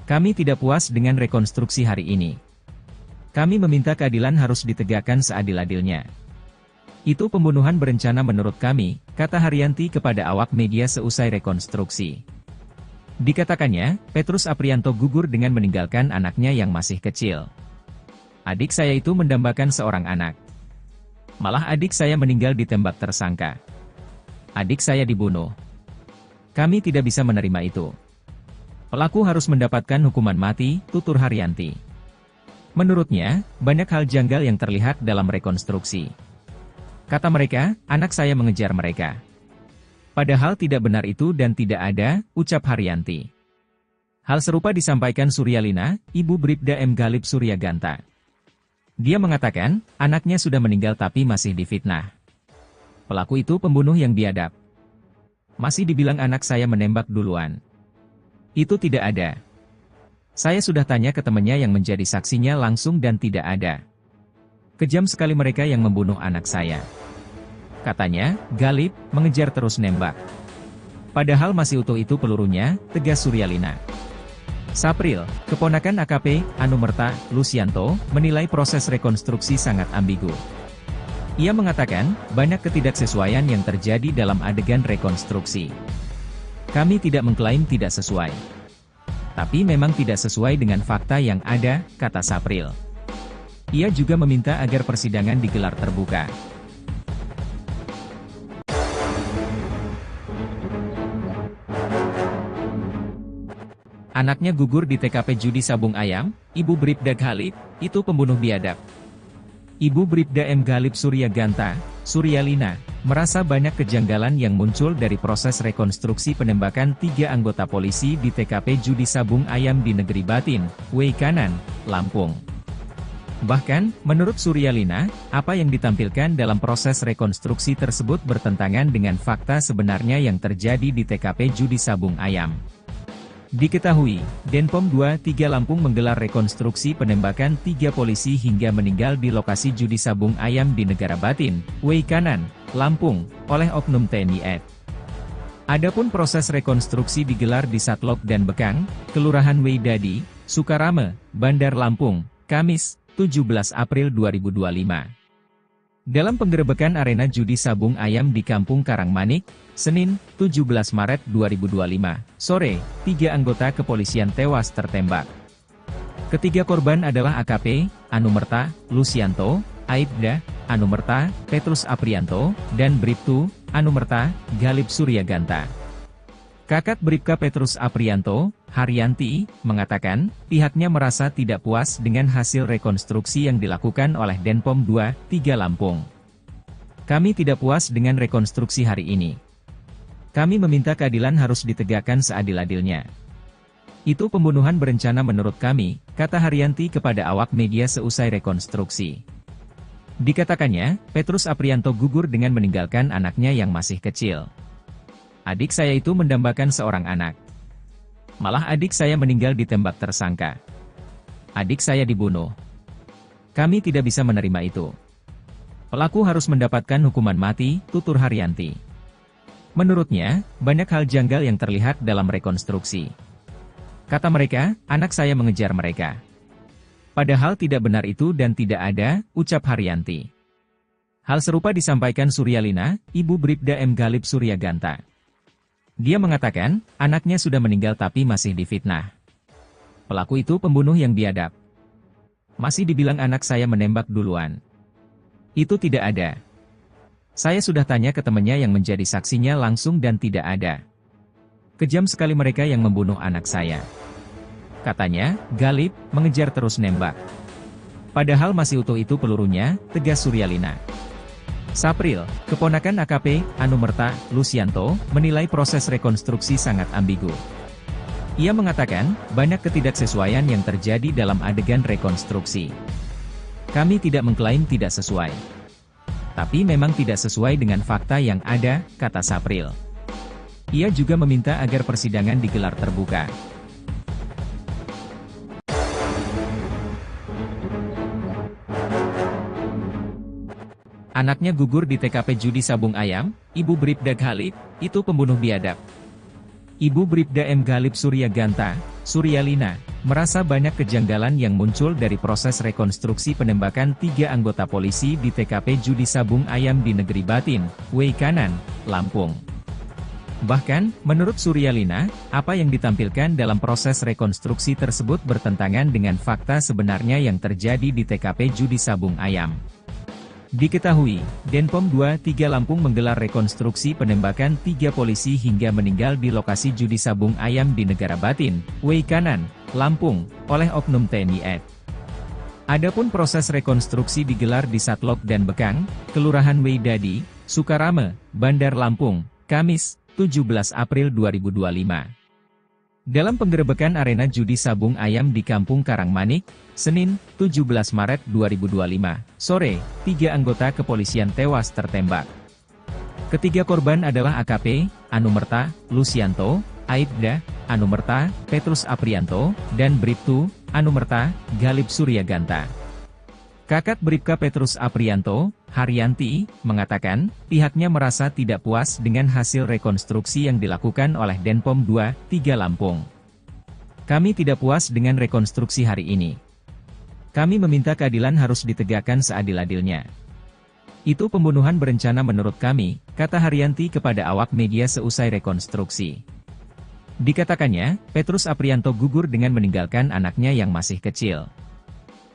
Kami tidak puas dengan rekonstruksi hari ini. Kami meminta keadilan harus ditegakkan seadil-adilnya. Itu pembunuhan berencana menurut kami, kata Haryanti kepada awak media seusai rekonstruksi. Dikatakannya, Petrus Aprianto gugur dengan meninggalkan anaknya yang masih kecil. Adik saya itu mendambakan seorang anak. Malah adik saya meninggal ditembak tersangka. Adik saya dibunuh. Kami tidak bisa menerima itu. Pelaku harus mendapatkan hukuman mati, tutur Haryanti. Menurutnya, banyak hal janggal yang terlihat dalam rekonstruksi. Kata mereka, anak saya mengejar mereka. Padahal tidak benar itu dan tidak ada, ucap Haryanti. Hal serupa disampaikan Suryalina, ibu Bribda M. Galip Suryaganta. Dia mengatakan, anaknya sudah meninggal tapi masih difitnah. Pelaku itu pembunuh yang biadab. Masih dibilang anak saya menembak duluan. Itu tidak ada. Saya sudah tanya ke temannya yang menjadi saksinya langsung dan tidak ada. Kejam sekali mereka yang membunuh anak saya. Katanya, Galip mengejar terus nembak. Padahal masih utuh itu pelurunya, tegas Suryalina. Sapril, keponakan AKP, Anumerta, Lusianto, menilai proses rekonstruksi sangat ambigu. Ia mengatakan, banyak ketidaksesuaian yang terjadi dalam adegan rekonstruksi. Kami tidak mengklaim tidak sesuai. Tapi memang tidak sesuai dengan fakta yang ada, kata Sapril. Ia juga meminta agar persidangan digelar terbuka. Anaknya gugur di TKP judi sabung ayam, Ibu Bribda Khalid, itu pembunuh biadab. Ibu Bribda M. Ghalib Suryaganta, Suryalina, merasa banyak kejanggalan yang muncul dari proses rekonstruksi penembakan 3 anggota polisi di TKP judi sabung ayam di Negeri Batin, Weikanan, Lampung. Bahkan, menurut Suryalina, apa yang ditampilkan dalam proses rekonstruksi tersebut bertentangan dengan fakta sebenarnya yang terjadi di TKP judi sabung ayam. Diketahui, Denpom 23 Lampung menggelar rekonstruksi penembakan 3 polisi hingga meninggal di lokasi judi sabung ayam di Negara Batin, Weikanan, Lampung, oleh oknum TNI AD. Adapun proses rekonstruksi digelar di Satlok dan Bekang, Kelurahan Weidadi, Sukarame, Bandar Lampung, Kamis, 17 April 2025. Dalam penggerebekan arena judi sabung ayam di Kampung Karangmanik, Senin, 17 Maret 2025, sore, 3 anggota kepolisian tewas tertembak. Ketiga korban adalah AKP, Anumerta, Lucianto, Aibda, Anumerta, Petrus Aprianto, dan Bribtu, Anumerta, Ghalib Suryaganta. Kakak Bribka Petrus Aprianto, Haryanti, mengatakan, pihaknya merasa tidak puas dengan hasil rekonstruksi yang dilakukan oleh Denpom 23 Lampung. Kami tidak puas dengan rekonstruksi hari ini. Kami meminta keadilan harus ditegakkan seadil-adilnya. Itu pembunuhan berencana menurut kami, kata Haryanti kepada awak media seusai rekonstruksi. Dikatakannya, Petrus Aprianto gugur dengan meninggalkan anaknya yang masih kecil. Adik saya itu mendambakan seorang anak. Malah adik saya meninggal ditembak tersangka. Adik saya dibunuh. Kami tidak bisa menerima itu. Pelaku harus mendapatkan hukuman mati, tutur Haryanti. Menurutnya, banyak hal janggal yang terlihat dalam rekonstruksi. Kata mereka, anak saya mengejar mereka. Padahal tidak benar itu dan tidak ada, ucap Haryanti. Hal serupa disampaikan Suryalina, Ibu Bribda M. Ghalib Suryaganta. Dia mengatakan, anaknya sudah meninggal tapi masih difitnah. Pelaku itu pembunuh yang biadab. Masih dibilang anak saya menembak duluan. Itu tidak ada. Saya sudah tanya ke temannya yang menjadi saksinya langsung dan tidak ada. Kejam sekali mereka yang membunuh anak saya. Katanya, Ghalib mengejar terus nembak. Padahal masih utuh itu pelurunya, tegas Suryalina. Sapril, keponakan AKP, Anumerta, Lucianto, menilai proses rekonstruksi sangat ambigu. Ia mengatakan, banyak ketidaksesuaian yang terjadi dalam adegan rekonstruksi. Kami tidak mengklaim tidak sesuai. Tapi memang tidak sesuai dengan fakta yang ada, kata Sapril. Ia juga meminta agar persidangan digelar terbuka. Anaknya gugur di TKP judi sabung ayam, Ibu Bribda Khalid, itu pembunuh biadab. Ibu Bribda M. Ghalib Suryaganta, Suryalina, merasa banyak kejanggalan yang muncul dari proses rekonstruksi penembakan 3 anggota polisi di TKP judi sabung ayam di Negeri Batin, Weikanan, Lampung. Bahkan, menurut Suryalina, apa yang ditampilkan dalam proses rekonstruksi tersebut bertentangan dengan fakta sebenarnya yang terjadi di TKP judi sabung ayam. Diketahui, Denpom 23 Lampung menggelar rekonstruksi penembakan 3 polisi hingga meninggal di lokasi judi sabung ayam di Negara Batin, Weikanan, Lampung, oleh oknum TNI AD. Adapun proses rekonstruksi digelar di Satlok dan Bekang, Kelurahan Weidadi, Sukarame, Bandar Lampung, Kamis, 17 April 2025. Dalam penggerebekan arena judi sabung ayam di Kampung Karangmanik, Senin, 17 Maret 2025, sore, 3 anggota kepolisian tewas tertembak. Ketiga korban adalah AKP, Anumerta, Lucianto, Aibda, Anumerta, Petrus Aprianto, dan Bribtu, Anumerta, Ghalib Suryaganta. Kakak Bribka Petrus Aprianto, Haryanti, mengatakan, pihaknya merasa tidak puas dengan hasil rekonstruksi yang dilakukan oleh Denpom 23 Lampung. Kami tidak puas dengan rekonstruksi hari ini. Kami meminta keadilan harus ditegakkan seadil-adilnya. Itu pembunuhan berencana menurut kami, kata Haryanti kepada awak media seusai rekonstruksi. Dikatakannya, Petrus Aprianto gugur dengan meninggalkan anaknya yang masih kecil.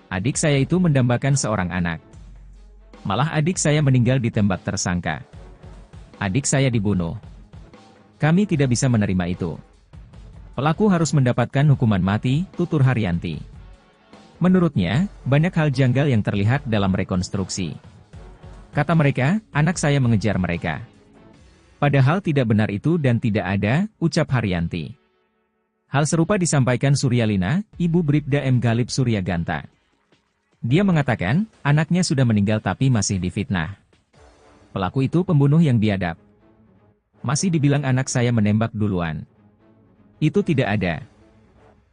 Adik saya itu mendambakan seorang anak. Malah adik saya meninggal ditembak tersangka. Adik saya dibunuh. Kami tidak bisa menerima itu. Pelaku harus mendapatkan hukuman mati, tutur Haryanti. Menurutnya, banyak hal janggal yang terlihat dalam rekonstruksi. Kata mereka, anak saya mengejar mereka. Padahal tidak benar itu dan tidak ada, ucap Haryanti. Hal serupa disampaikan Suryalina, ibu Bribda M. Galip Suryaganta. Dia mengatakan, anaknya sudah meninggal tapi masih difitnah. Pelaku itu pembunuh yang biadab. Masih dibilang anak saya menembak duluan. Itu tidak ada.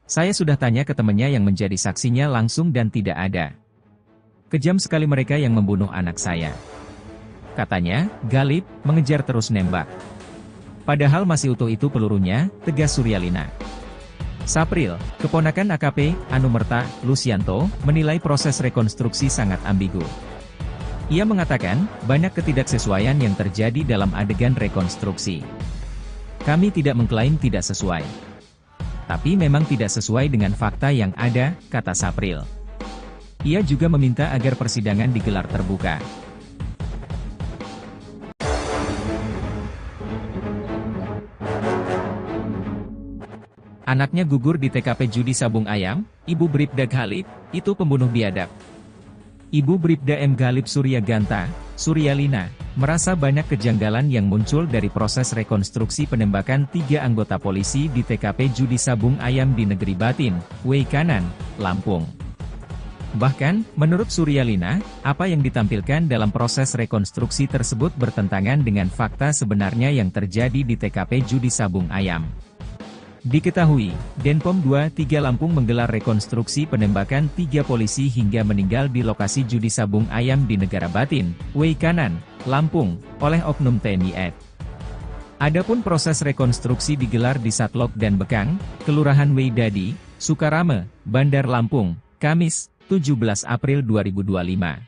Saya sudah tanya ke temannya yang menjadi saksinya langsung dan tidak ada. Kejam sekali mereka yang membunuh anak saya. Katanya, Galip mengejar terus nembak. Padahal masih utuh itu pelurunya, tegas Suryalina. Sapril, keponakan AKP, Anumerta, Lusianto, menilai proses rekonstruksi sangat ambigu. Ia mengatakan, banyak ketidaksesuaian yang terjadi dalam adegan rekonstruksi. Kami tidak mengklaim tidak sesuai. Tapi memang tidak sesuai dengan fakta yang ada, kata Sapril. Ia juga meminta agar persidangan digelar terbuka. Anaknya gugur di TKP judi sabung ayam, Ibu Bribda Galip, itu pembunuh biadab. Ibu Bribda M. Galip Suryaganta, Suryalina, merasa banyak kejanggalan yang muncul dari proses rekonstruksi penembakan 3 anggota polisi di TKP judi sabung ayam di Negeri Batin, Weikanan, Lampung. Bahkan, menurut Suryalina, apa yang ditampilkan dalam proses rekonstruksi tersebut bertentangan dengan fakta sebenarnya yang terjadi di TKP judi sabung ayam. Diketahui, Denpom 23 Lampung menggelar rekonstruksi penembakan 3 polisi hingga meninggal di lokasi judi sabung ayam di Negara Batin, Weikanan, Lampung, oleh oknum TNI AD. Adapun proses rekonstruksi digelar di Satlok dan Bekang, Kelurahan Weidadi, Sukarame, Bandar Lampung, Kamis, 17 April 2025.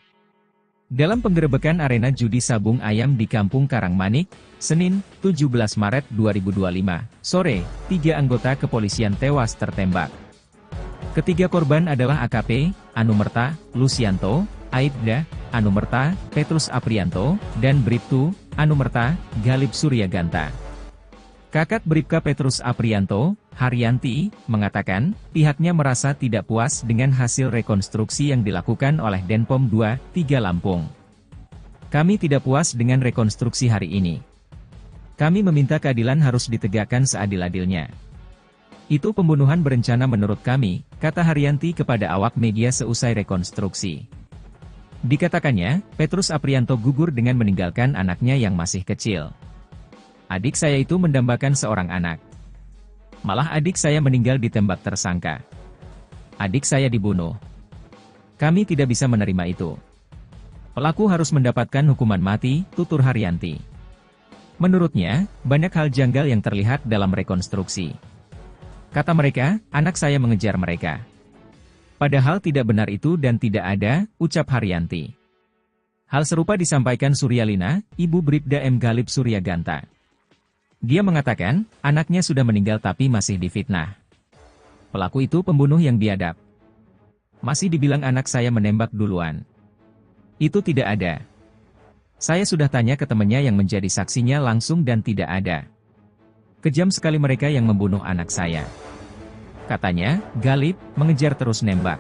Dalam penggerebekan arena judi sabung ayam di Kampung Karangmanik, Senin, 17 Maret 2025, sore, 3 anggota kepolisian tewas tertembak. Ketiga korban adalah AKP, Anumerta, Lusianto, Aibda, Anumerta, Petrus Aprianto, dan Bribtu, Anumerta, Galip Suryaganta. Kakak Bribka Petrus Aprianto, Haryanti, mengatakan, pihaknya merasa tidak puas dengan hasil rekonstruksi yang dilakukan oleh Denpom 23 Lampung. Kami tidak puas dengan rekonstruksi hari ini. Kami meminta keadilan harus ditegakkan seadil-adilnya. Itu pembunuhan berencana menurut kami, kata Haryanti kepada awak media seusai rekonstruksi. Dikatakannya, Petrus Aprianto gugur dengan meninggalkan anaknya yang masih kecil. Adik saya itu mendambakan seorang anak. Malah adik saya meninggal ditembak tersangka. Adik saya dibunuh. Kami tidak bisa menerima itu. Pelaku harus mendapatkan hukuman mati, tutur Haryanti. Menurutnya, banyak hal janggal yang terlihat dalam rekonstruksi. Kata mereka, anak saya mengejar mereka. Padahal tidak benar itu dan tidak ada, ucap Haryanti. Hal serupa disampaikan Suryalina, ibu Bribda M. Galip Suryaganta. Dia mengatakan, anaknya sudah meninggal tapi masih difitnah. Pelaku itu pembunuh yang biadab. Masih dibilang anak saya menembak duluan. Itu tidak ada. Saya sudah tanya ke temannya yang menjadi saksinya langsung dan tidak ada. Kejam sekali mereka yang membunuh anak saya. Katanya, Galip mengejar terus nembak.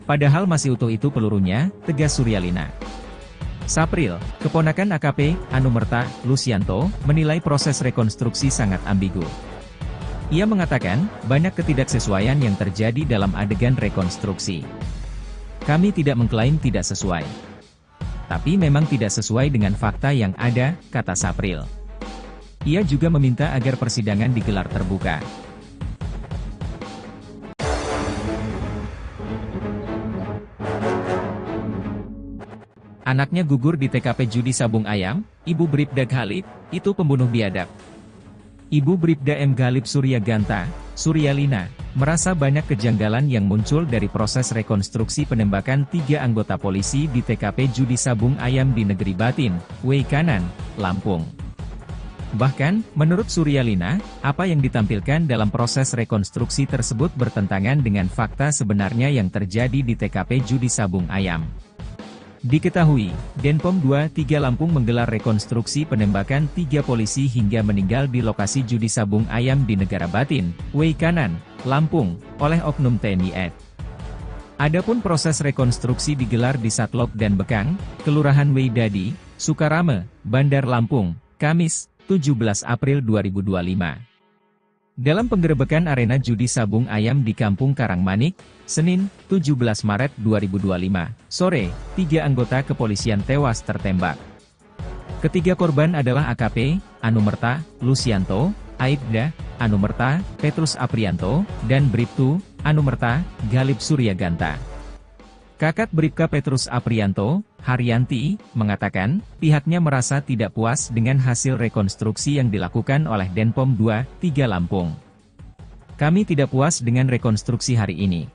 Padahal masih utuh itu pelurunya, tegas Suryalina. Sapril, keponakan AKP, Anumerta, Lusianto, menilai proses rekonstruksi sangat ambigu. Ia mengatakan, banyak ketidaksesuaian yang terjadi dalam adegan rekonstruksi. Kami tidak mengklaim tidak sesuai. Tapi memang tidak sesuai dengan fakta yang ada, kata Sapril. Ia juga meminta agar persidangan digelar terbuka. Anaknya gugur di TKP judi sabung ayam, Ibu Bribda Galip, itu pembunuh biadab. Ibu Bribda M. Galip Suryaganta, Suryalina, merasa banyak kejanggalan yang muncul dari proses rekonstruksi penembakan 3 anggota polisi di TKP judi sabung ayam di Negeri Batin, Weikanan, Lampung. Bahkan, menurut Suryalina, apa yang ditampilkan dalam proses rekonstruksi tersebut bertentangan dengan fakta sebenarnya yang terjadi di TKP judi sabung ayam. Diketahui, Denpom 23 Lampung menggelar rekonstruksi penembakan 3 polisi hingga meninggal di lokasi judi sabung ayam di Negara Batin, Weikanan, Lampung, oleh oknum TNI AD. Adapun proses rekonstruksi digelar di Satlok dan Bekang, Kelurahan Weidadi, Sukarame, Bandar Lampung, Kamis, 17 April 2025. Dalam penggerebekan arena judi sabung ayam di Kampung Karangmanik, Senin, 17 Maret 2025, sore, 3 anggota kepolisian tewas tertembak. Ketiga korban adalah AKP, Anumerta, Lucianto, Aibda, Anumerta, Petrus Aprianto, dan Bribtu, Anumerta, Galip Suryaganta. Kakak Bribka Petrus Aprianto, Haryanti, mengatakan, pihaknya merasa tidak puas dengan hasil rekonstruksi yang dilakukan oleh Denpom 23 Lampung. Kami tidak puas dengan rekonstruksi hari ini.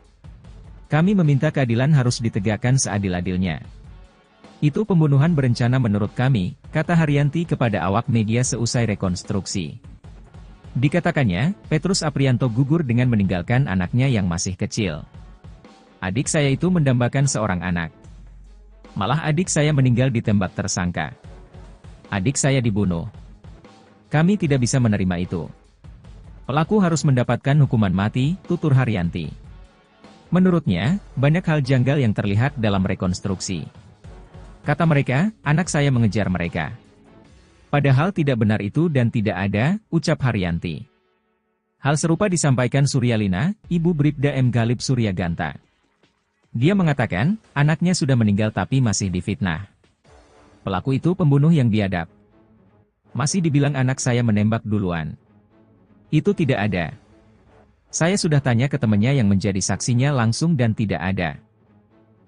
Kami meminta keadilan harus ditegakkan seadil-adilnya. Itu pembunuhan berencana menurut kami, kata Haryanti kepada awak media seusai rekonstruksi. Dikatakannya, Petrus Aprianto gugur dengan meninggalkan anaknya yang masih kecil. Adik saya itu mendambakan seorang anak. Malah adik saya meninggal ditembak tersangka. Adik saya dibunuh. Kami tidak bisa menerima itu. Pelaku harus mendapatkan hukuman mati, tutur Haryanti. Menurutnya, banyak hal janggal yang terlihat dalam rekonstruksi. Kata mereka, anak saya mengejar mereka. Padahal tidak benar itu dan tidak ada, ucap Haryanti. Hal serupa disampaikan Suryalina, ibu Bribda M. Galip Suryaganta. Dia mengatakan, anaknya sudah meninggal tapi masih difitnah. Pelaku itu pembunuh yang biadab. Masih dibilang anak saya menembak duluan. Itu tidak ada. Saya sudah tanya ke temannya yang menjadi saksinya langsung dan tidak ada.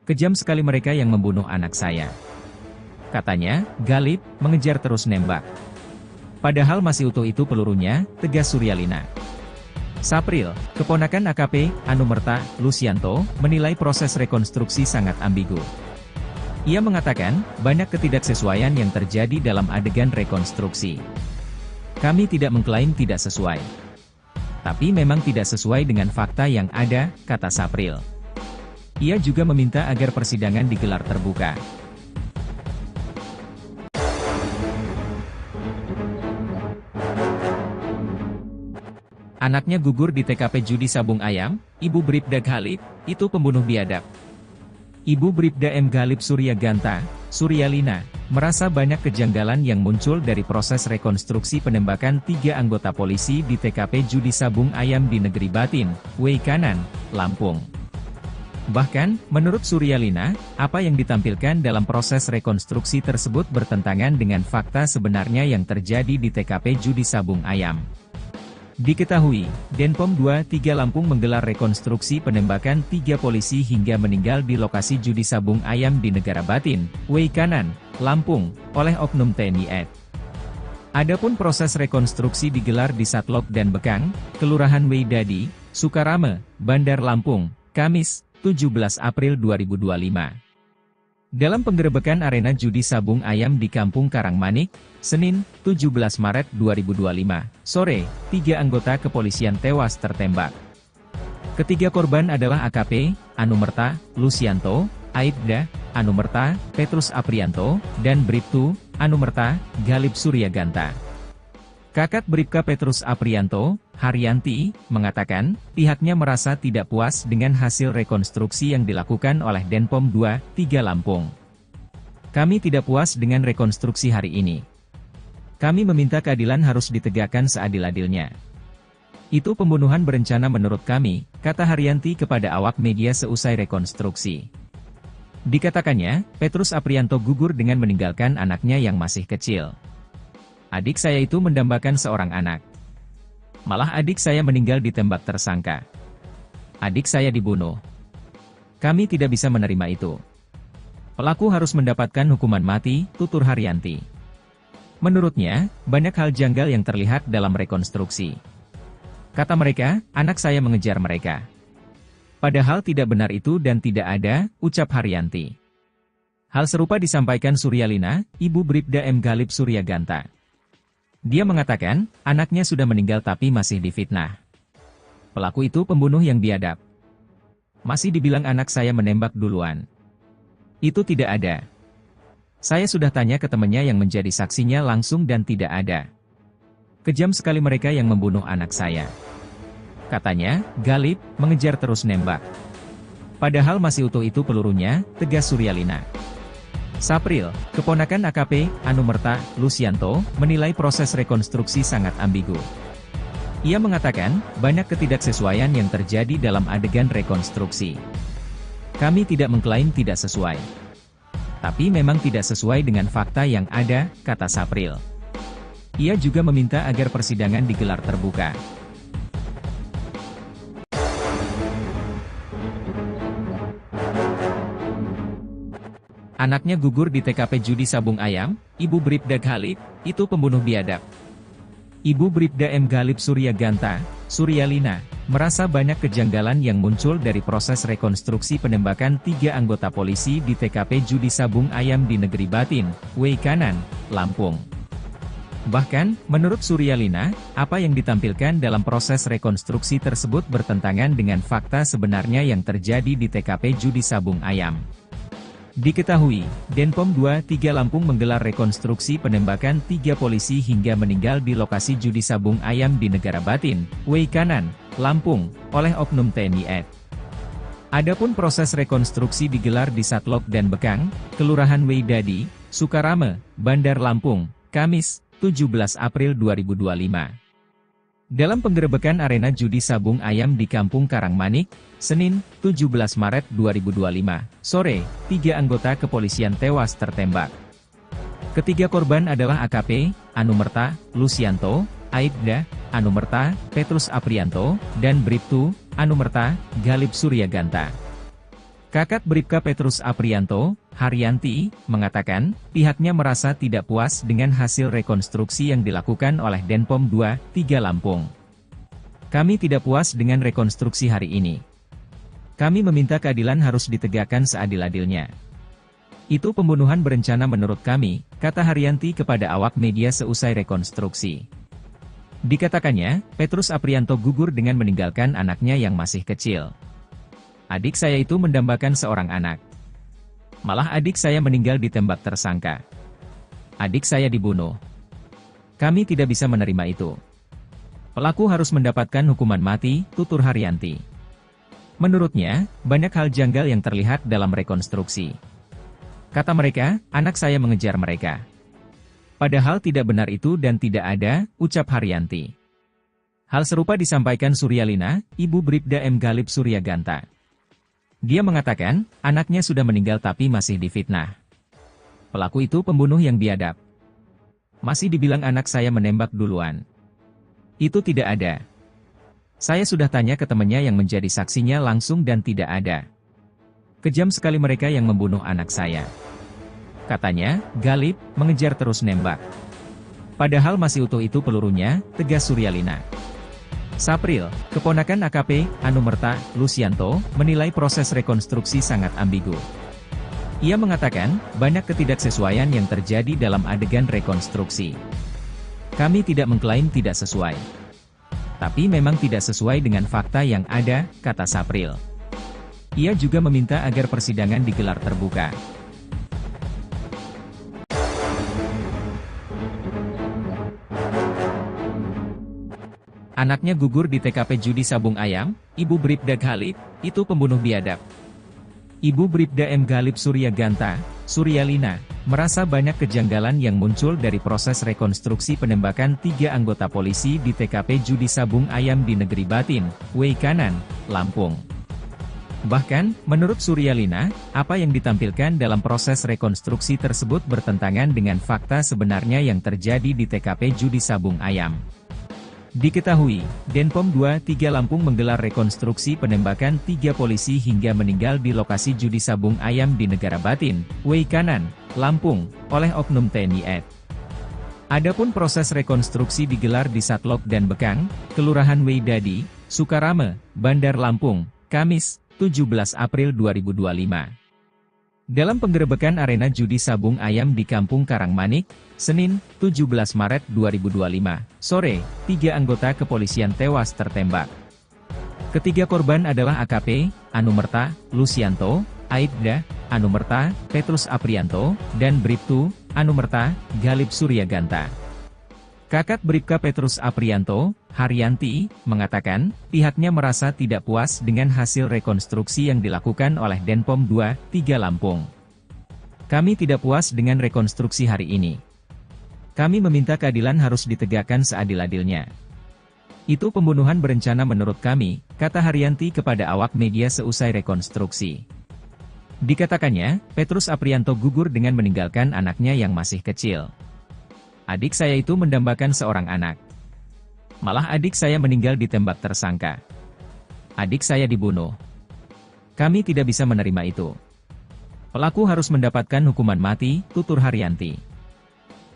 Kejam sekali mereka yang membunuh anak saya. Katanya, Galip, mengejar terus nembak. Padahal masih utuh itu pelurunya, tegas Suryalina. Sapril, keponakan AKP, Anumerta, Lucianto, menilai proses rekonstruksi sangat ambigu. Ia mengatakan, banyak ketidaksesuaian yang terjadi dalam adegan rekonstruksi. Kami tidak mengklaim tidak sesuai. Tapi memang tidak sesuai dengan fakta yang ada, kata Sapril. Ia juga meminta agar persidangan digelar terbuka. Anaknya gugur di TKP judi sabung ayam, Ibu Bribda Galip, itu pembunuh biadab. Ibu Bribda M. Galip Suryaganta, Suryalina, merasa banyak kejanggalan yang muncul dari proses rekonstruksi penembakan 3 anggota polisi di TKP judi sabung ayam di Negeri Batin, Weikanan, Lampung. Bahkan, menurut Suryalina, apa yang ditampilkan dalam proses rekonstruksi tersebut bertentangan dengan fakta sebenarnya yang terjadi di TKP judi sabung ayam. Diketahui, Denpom 23 Lampung menggelar rekonstruksi penembakan 3 polisi hingga meninggal di lokasi judi sabung ayam di Negara Batin, Weikanan, Lampung, oleh oknum TNI AD. Adapun proses rekonstruksi digelar di Satlok dan Bekang, Kelurahan Weidadi, Sukarame, Bandar Lampung, Kamis, 17 April 2025. Dalam penggerebekan arena judi sabung ayam di Kampung Karangmanik, Senin, 17 Maret 2025, sore, 3 anggota kepolisian tewas tertembak. Ketiga korban adalah AKP, Anumerta, Lucianto, Aibda, Anumerta, Petrus Aprianto, dan Bribtu, Anumerta, Galip Suryaganta. Kakak Bribka Petrus Aprianto, Haryanti, mengatakan, pihaknya merasa tidak puas dengan hasil rekonstruksi yang dilakukan oleh Denpom 23 Lampung. Kami tidak puas dengan rekonstruksi hari ini. Kami meminta keadilan harus ditegakkan seadil-adilnya. Itu pembunuhan berencana menurut kami, kata Haryanti kepada awak media seusai rekonstruksi. Dikatakannya, Petrus Aprianto gugur dengan meninggalkan anaknya yang masih kecil. Adik saya itu mendambakan seorang anak. Malah adik saya meninggal ditembak tersangka. Adik saya dibunuh. Kami tidak bisa menerima itu. Pelaku harus mendapatkan hukuman mati, tutur Haryanti. Menurutnya, banyak hal janggal yang terlihat dalam rekonstruksi. Kata mereka, anak saya mengejar mereka. Padahal tidak benar itu dan tidak ada, ucap Haryanti. Hal serupa disampaikan Suryalina, ibu Bribda M. Galip Suryaganta. Dia mengatakan, anaknya sudah meninggal tapi masih difitnah. Pelaku itu pembunuh yang biadab. Masih dibilang anak saya menembak duluan. Itu tidak ada. Saya sudah tanya ke temannya yang menjadi saksinya langsung dan tidak ada. Kejam sekali mereka yang membunuh anak saya. Katanya, Galip mengejar terus nembak. Padahal masih utuh itu pelurunya, tegas Suryalina. Sapril, keponakan AKP, Anumerta, Lusianto, menilai proses rekonstruksi sangat ambigu. Ia mengatakan, banyak ketidaksesuaian yang terjadi dalam adegan rekonstruksi. Kami tidak mengklaim tidak sesuai. Tapi memang tidak sesuai dengan fakta yang ada, kata Sapril. Ia juga meminta agar persidangan digelar terbuka. Anaknya gugur di TKP judi sabung ayam, Ibu Bribda Galip, itu pembunuh biadab. Ibu Bribda M. Galip Suryaganta, Suryalina, merasa banyak kejanggalan yang muncul dari proses rekonstruksi penembakan 3 anggota polisi di TKP judi sabung ayam di Negeri Batin, Weikanan, Lampung. Bahkan, menurut Suryalina, apa yang ditampilkan dalam proses rekonstruksi tersebut bertentangan dengan fakta sebenarnya yang terjadi di TKP judi sabung ayam. Diketahui, Denpom 23 Lampung menggelar rekonstruksi penembakan 3 polisi hingga meninggal di lokasi judi sabung ayam di Negara Batin, Weikanan, Lampung, oleh oknum TNI AD. Adapun proses rekonstruksi digelar di Satlok dan Bekang, Kelurahan Weidadi, Sukarame, Bandar Lampung, Kamis, 17 April 2025. Dalam penggerebekan arena judi sabung ayam di Kampung Karangmanik, Senin, 17 Maret 2025, sore, 3 anggota kepolisian tewas tertembak. Ketiga korban adalah AKP, Anumerta, Lusianto, Aibda, Anumerta, Petrus Aprianto, dan Bribtu, Anumerta, Galip Suryaganta. Kakak Bribka Petrus Aprianto, Haryanti, mengatakan, pihaknya merasa tidak puas dengan hasil rekonstruksi yang dilakukan oleh Denpom 23 Lampung. Kami tidak puas dengan rekonstruksi hari ini. Kami meminta keadilan harus ditegakkan seadil-adilnya. Itu pembunuhan berencana menurut kami, kata Haryanti kepada awak media seusai rekonstruksi. Dikatakannya, Petrus Aprianto gugur dengan meninggalkan anaknya yang masih kecil. Adik saya itu mendambakan seorang anak. Malah adik saya meninggal ditembak tersangka. Adik saya dibunuh. Kami tidak bisa menerima itu. Pelaku harus mendapatkan hukuman mati, tutur Haryanti. Menurutnya, banyak hal janggal yang terlihat dalam rekonstruksi. Kata mereka, anak saya mengejar mereka. Padahal tidak benar itu dan tidak ada, ucap Haryanti. Hal serupa disampaikan Suryalina, Ibu Bribda M. Galip Suryaganta. Dia mengatakan, anaknya sudah meninggal tapi masih difitnah. Pelaku itu pembunuh yang biadab. Masih dibilang anak saya menembak duluan. Itu tidak ada. Saya sudah tanya ke temannya yang menjadi saksinya langsung dan tidak ada. Kejam sekali mereka yang membunuh anak saya. Katanya, Galip mengejar terus nembak. Padahal masih utuh itu pelurunya, tegas Suryalina. Sapril, keponakan AKP, Anumerta, Lusianto, menilai proses rekonstruksi sangat ambigu. Ia mengatakan, banyak ketidaksesuaian yang terjadi dalam adegan rekonstruksi. Kami tidak mengklaim tidak sesuai. Tapi memang tidak sesuai dengan fakta yang ada, kata Sapril. Ia juga meminta agar persidangan digelar terbuka. Anaknya gugur di TKP judi sabung ayam, Ibu Bribda Galip, itu pembunuh biadab. Ibu Bribda M. Galip Suryaganta, Suryalina, merasa banyak kejanggalan yang muncul dari proses rekonstruksi penembakan 3 anggota polisi di TKP judi sabung ayam di Negeri Batin, Weikanan, Lampung. Bahkan, menurut Suryalina, apa yang ditampilkan dalam proses rekonstruksi tersebut bertentangan dengan fakta sebenarnya yang terjadi di TKP judi sabung ayam. Diketahui, Denpom 23 Lampung menggelar rekonstruksi penembakan 3 polisi hingga meninggal di lokasi judi sabung ayam di Negara Batin, Weikanan, Lampung, oleh oknum TNI AD. Adapun proses rekonstruksi digelar di Satlok dan Bekang, Kelurahan Weidadi, Sukarame, Bandar Lampung, Kamis, 17 April 2025. Dalam penggerebekan arena judi sabung ayam di Kampung Karangmanik, Senin, 17 Maret 2025, sore, 3 anggota kepolisian tewas tertembak. Ketiga korban adalah AKP, Anumerta, Lucianto, Aibda, Anumerta, Petrus Aprianto, dan Bribtu, Anumerta, Galip Suryaganta. Kakak Bribka Petrus Aprianto, Haryanti, mengatakan, pihaknya merasa tidak puas dengan hasil rekonstruksi yang dilakukan oleh Denpom 2, 3 Lampung. Kami tidak puas dengan rekonstruksi hari ini. Kami meminta keadilan harus ditegakkan seadil-adilnya. Itu pembunuhan berencana menurut kami, kata Haryanti kepada awak media seusai rekonstruksi. Dikatakannya, Petrus Aprianto gugur dengan meninggalkan anaknya yang masih kecil. Adik saya itu mendambakan seorang anak. Malah adik saya meninggal ditembak tersangka. Adik saya dibunuh. Kami tidak bisa menerima itu. Pelaku harus mendapatkan hukuman mati, tutur Haryanti.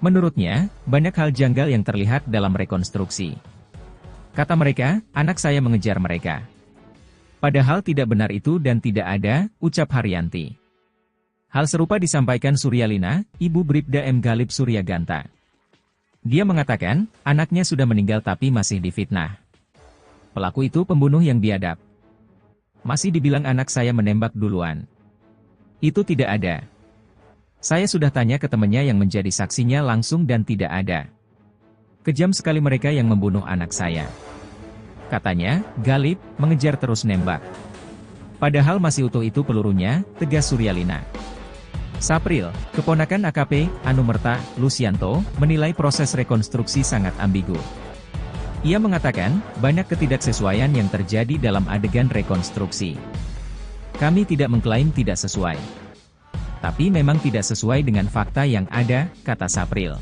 Menurutnya, banyak hal janggal yang terlihat dalam rekonstruksi. Kata mereka, anak saya mengejar mereka. Padahal tidak benar itu dan tidak ada, ucap Haryanti. Hal serupa disampaikan Suryalina, ibu Bribda M. Galip Suryaganta. Dia mengatakan, anaknya sudah meninggal tapi masih difitnah. Pelaku itu pembunuh yang biadab. Masih dibilang anak saya menembak duluan. Itu tidak ada. Saya sudah tanya ke temannya yang menjadi saksinya langsung dan tidak ada. Kejam sekali mereka yang membunuh anak saya. Katanya, Galip, mengejar terus nembak. Padahal masih utuh itu pelurunya, tegas Suryalina. Sapril, keponakan AKP, Anumerta, Lucianto, menilai proses rekonstruksi sangat ambigu. Ia mengatakan, banyak ketidaksesuaian yang terjadi dalam adegan rekonstruksi. Kami tidak mengklaim tidak sesuai. Tapi memang tidak sesuai dengan fakta yang ada, kata Sapril.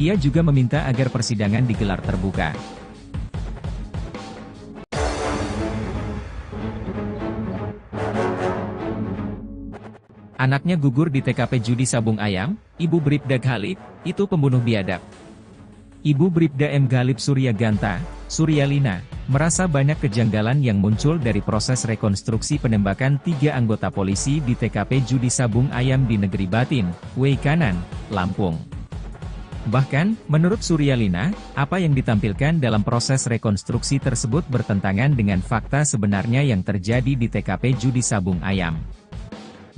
Ia juga meminta agar persidangan digelar terbuka. Anaknya gugur di TKP judi sabung ayam, Ibu Bribda Galip, itu pembunuh biadab. Ibu Bribda M. Galip Suryaganta, Suryalina, merasa banyak kejanggalan yang muncul dari proses rekonstruksi penembakan 3 anggota polisi di TKP judi sabung ayam di Negeri Batin, Weikanan, Lampung. Bahkan, menurut Suryalina, apa yang ditampilkan dalam proses rekonstruksi tersebut bertentangan dengan fakta sebenarnya yang terjadi di TKP judi sabung ayam.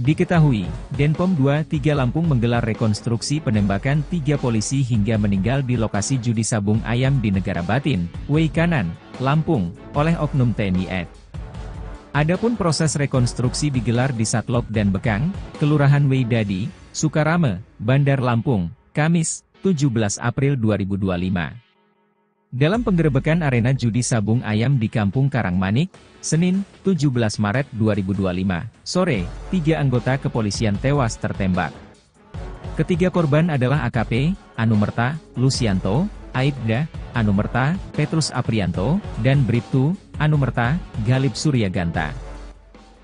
Diketahui, Denpom 2, 3 Lampung menggelar rekonstruksi penembakan 3 polisi hingga meninggal di lokasi judi sabung ayam di Negara Batin, Weikanan, Lampung, oleh oknum TNI AD. Adapun proses rekonstruksi digelar di Satlok dan Bekang, Kelurahan Weidadi, Sukarame, Bandar Lampung, Kamis, 17 April 2025. Dalam penggerebekan arena judi sabung ayam di Kampung Karangmanik, Senin, 17 Maret 2025, sore, 3 anggota kepolisian tewas tertembak. Ketiga korban adalah AKP, Anumerta, Lucianto, Aibda, Anumerta, Petrus Aprianto, dan Bribtu, Anumerta, Galip Suryaganta.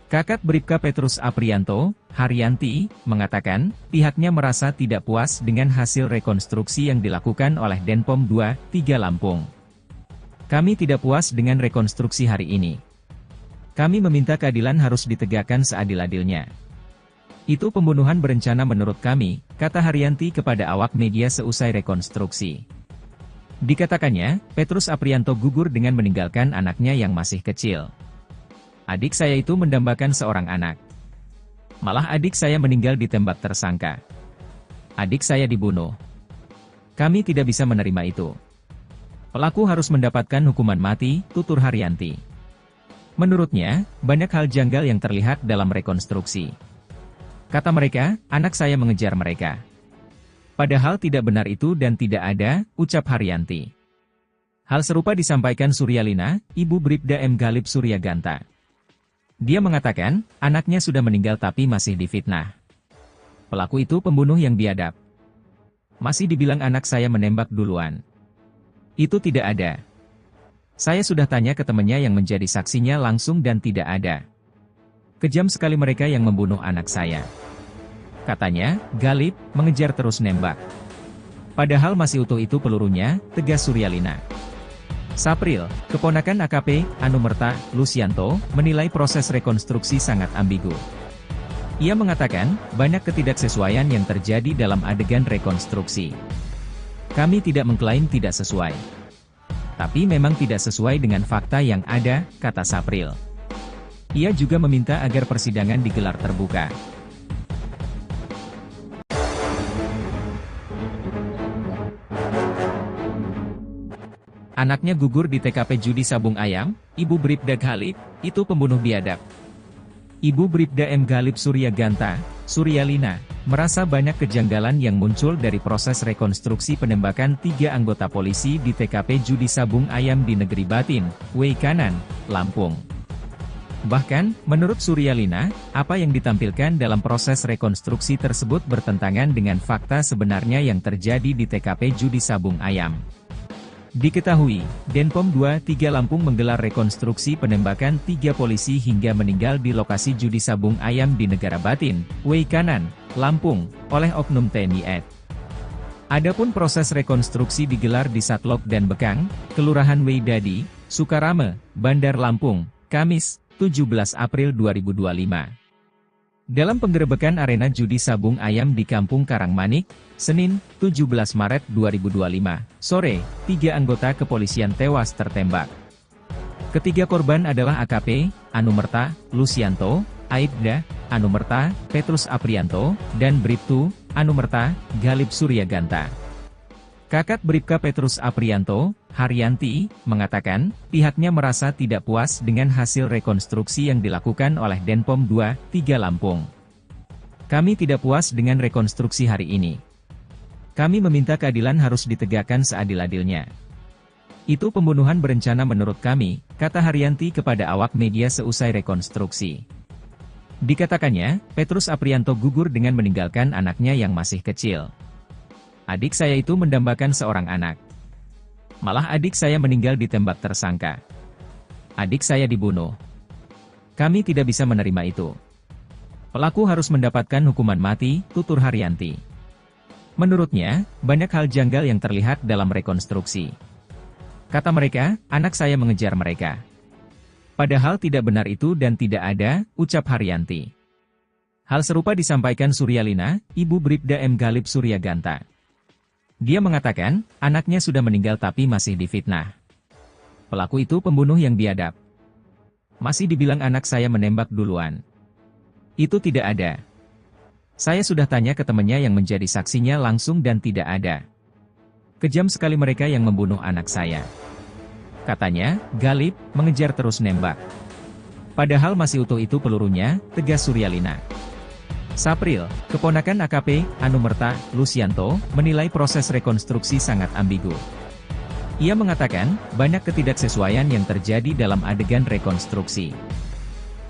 Kakak Bribka Petrus Aprianto, Haryanti, mengatakan, pihaknya merasa tidak puas dengan hasil rekonstruksi yang dilakukan oleh Denpom 2, 3 Lampung. Kami tidak puas dengan rekonstruksi hari ini. Kami meminta keadilan harus ditegakkan seadil-adilnya. Itu pembunuhan berencana menurut kami, kata Haryanti kepada awak media seusai rekonstruksi. Dikatakannya, Petrus Aprianto gugur dengan meninggalkan anaknya yang masih kecil. Adik saya itu mendambakan seorang anak. Malah adik saya meninggal ditembak tersangka. Adik saya dibunuh. Kami tidak bisa menerima itu. Pelaku harus mendapatkan hukuman mati, tutur Haryanti. Menurutnya, banyak hal janggal yang terlihat dalam rekonstruksi. Kata mereka, anak saya mengejar mereka. Padahal tidak benar itu dan tidak ada, ucap Haryanti. Hal serupa disampaikan Suryalina, ibu Bribda M. Galip Suryaganta. Dia mengatakan, anaknya sudah meninggal tapi masih difitnah. Pelaku itu pembunuh yang biadab. Masih dibilang anak saya menembak duluan. Itu tidak ada. Saya sudah tanya ke temannya yang menjadi saksinya langsung dan tidak ada. Kejam sekali mereka yang membunuh anak saya. Katanya, Galip, mengejar terus nembak. Padahal masih utuh itu pelurunya, tegas Suryalina. Sapril, keponakan AKP, Anumerta, Lucianto, menilai proses rekonstruksi sangat ambigu. Ia mengatakan, banyak ketidaksesuaian yang terjadi dalam adegan rekonstruksi. Kami tidak mengklaim tidak sesuai. Tapi memang tidak sesuai dengan fakta yang ada, kata Sapril. Ia juga meminta agar persidangan digelar terbuka. Anaknya gugur di TKP judi sabung ayam, Ibu Bribda Khalid, itu pembunuh biadab. Ibu Bribda M. Ghalib Suryaganta, Suryalina, merasa banyak kejanggalan yang muncul dari proses rekonstruksi penembakan 3 anggota polisi di TKP judi sabung ayam di Negeri Batin, Weikanan, Lampung. Bahkan, menurut Suryalina, apa yang ditampilkan dalam proses rekonstruksi tersebut bertentangan dengan fakta sebenarnya yang terjadi di TKP judi sabung ayam. Diketahui, Denpom 23 Lampung menggelar rekonstruksi penembakan 3 polisi hingga meninggal di lokasi judi sabung ayam di Negara Batin, Weikanan, Lampung, oleh oknum TNI AD. Adapun proses rekonstruksi digelar di Satlok dan Bekang, Kelurahan Weidadi, Sukarame, Bandar Lampung, Kamis, 17 April 2025. Dalam penggerebekan arena judi sabung ayam di Kampung Karangmanik, Senin, 17 Maret 2025, sore, 3 anggota kepolisian tewas tertembak. Ketiga korban adalah AKP, Anumerta, Lucianto, Aibda, Anumerta, Petrus Aprianto, dan Bribtu, Anumerta, Ghalib Suryaganta. Kakak Bribka Petrus Aprianto, Haryanti, mengatakan, pihaknya merasa tidak puas dengan hasil rekonstruksi yang dilakukan oleh Denpom 23 Lampung. Kami tidak puas dengan rekonstruksi hari ini. Kami meminta keadilan harus ditegakkan seadil-adilnya. Itu pembunuhan berencana menurut kami, kata Haryanti kepada awak media seusai rekonstruksi. Dikatakannya, Petrus Aprianto gugur dengan meninggalkan anaknya yang masih kecil. Adik saya itu mendambakan seorang anak. Malah adik saya meninggal ditembak tersangka. Adik saya dibunuh. Kami tidak bisa menerima itu. Pelaku harus mendapatkan hukuman mati, tutur Haryanti. Menurutnya, banyak hal janggal yang terlihat dalam rekonstruksi. Kata mereka, anak saya mengejar mereka. Padahal tidak benar itu dan tidak ada, ucap Haryanti. Hal serupa disampaikan Suryalina, Ibu Bribda M. Ghalib Suryaganta. Dia mengatakan, anaknya sudah meninggal tapi masih difitnah. Pelaku itu pembunuh yang biadab. Masih dibilang anak saya menembak duluan. Itu tidak ada. Saya sudah tanya ke temannya yang menjadi saksinya langsung dan tidak ada. Kejam sekali mereka yang membunuh anak saya. Katanya, Ghalib mengejar terus nembak. Padahal masih utuh itu pelurunya, tegas Suryalina. Sapril, keponakan AKP, Anumerta, Lucianto, menilai proses rekonstruksi sangat ambigu. Ia mengatakan, banyak ketidaksesuaian yang terjadi dalam adegan rekonstruksi.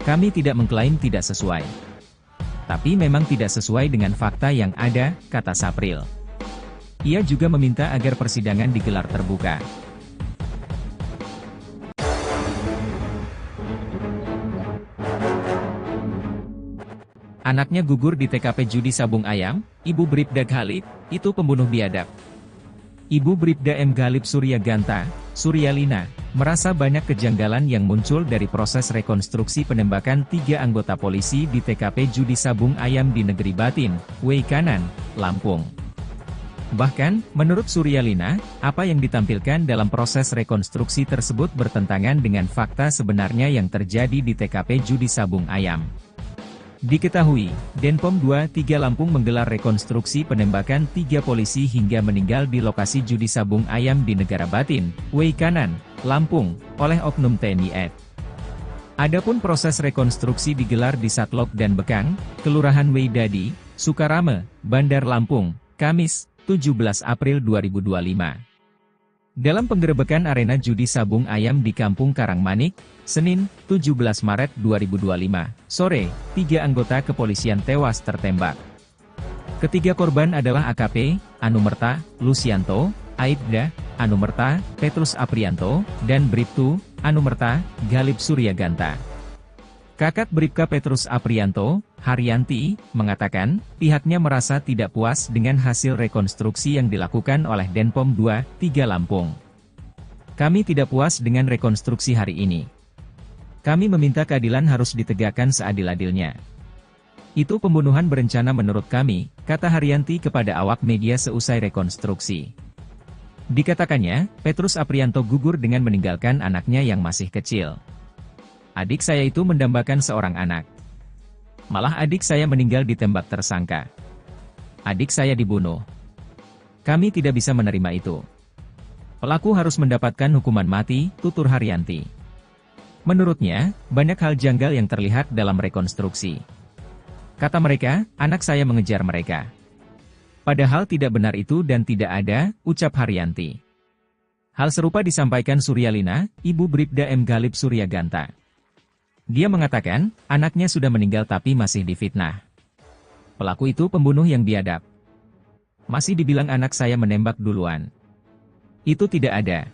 Kami tidak mengklaim tidak sesuai. Tapi memang tidak sesuai dengan fakta yang ada, kata Sapril. Ia juga meminta agar persidangan digelar terbuka. Anaknya gugur di TKP judi sabung ayam, Ibu Bribda Khalid, itu pembunuh biadab. Ibu Bribda M. Ghalib Suryaganta, Suryalina, merasa banyak kejanggalan yang muncul dari proses rekonstruksi penembakan 3 anggota polisi di TKP judi sabung ayam di Negeri Batin, Weikanan, Lampung. Bahkan, menurut Suryalina, apa yang ditampilkan dalam proses rekonstruksi tersebut bertentangan dengan fakta sebenarnya yang terjadi di TKP judi sabung ayam. Diketahui, Denpom 23 Lampung menggelar rekonstruksi penembakan 3 polisi hingga meninggal di lokasi judi sabung ayam di Negara Batin, Weikanan, Lampung, oleh oknum TNI AD. Adapun proses rekonstruksi digelar di Satlok dan Bekang, Kelurahan Weidadi, Sukarame, Bandar Lampung, Kamis, 17 April 2025. Dalam penggerebekan arena judi sabung ayam di Kampung Karangmanik, Senin, 17 Maret 2025, sore, 3 anggota kepolisian tewas tertembak. Ketiga korban adalah AKP, Anumerta, Lucianto, Aibda, Anumerta, Petrus Aprianto, dan Bribtu, Anumerta, Ghalib Suryaganta. Kakak Bribka Petrus Aprianto, Haryanti, mengatakan, pihaknya merasa tidak puas dengan hasil rekonstruksi yang dilakukan oleh Denpom 23 Lampung. Kami tidak puas dengan rekonstruksi hari ini. Kami meminta keadilan harus ditegakkan seadil-adilnya. Itu pembunuhan berencana menurut kami, kata Haryanti kepada awak media seusai rekonstruksi. Dikatakannya, Petrus Aprianto gugur dengan meninggalkan anaknya yang masih kecil. Adik saya itu mendambakan seorang anak. Malah adik saya meninggal ditembak tersangka. Adik saya dibunuh. Kami tidak bisa menerima itu. Pelaku harus mendapatkan hukuman mati, tutur Haryanti. Menurutnya, banyak hal janggal yang terlihat dalam rekonstruksi. Kata mereka, anak saya mengejar mereka. Padahal tidak benar itu dan tidak ada, ucap Haryanti. Hal serupa disampaikan Suryalina, ibu Bribda M. Galip Suryaganta. Dia mengatakan, anaknya sudah meninggal tapi masih difitnah. Pelaku itu pembunuh yang biadab. Masih dibilang anak saya menembak duluan. Itu tidak ada.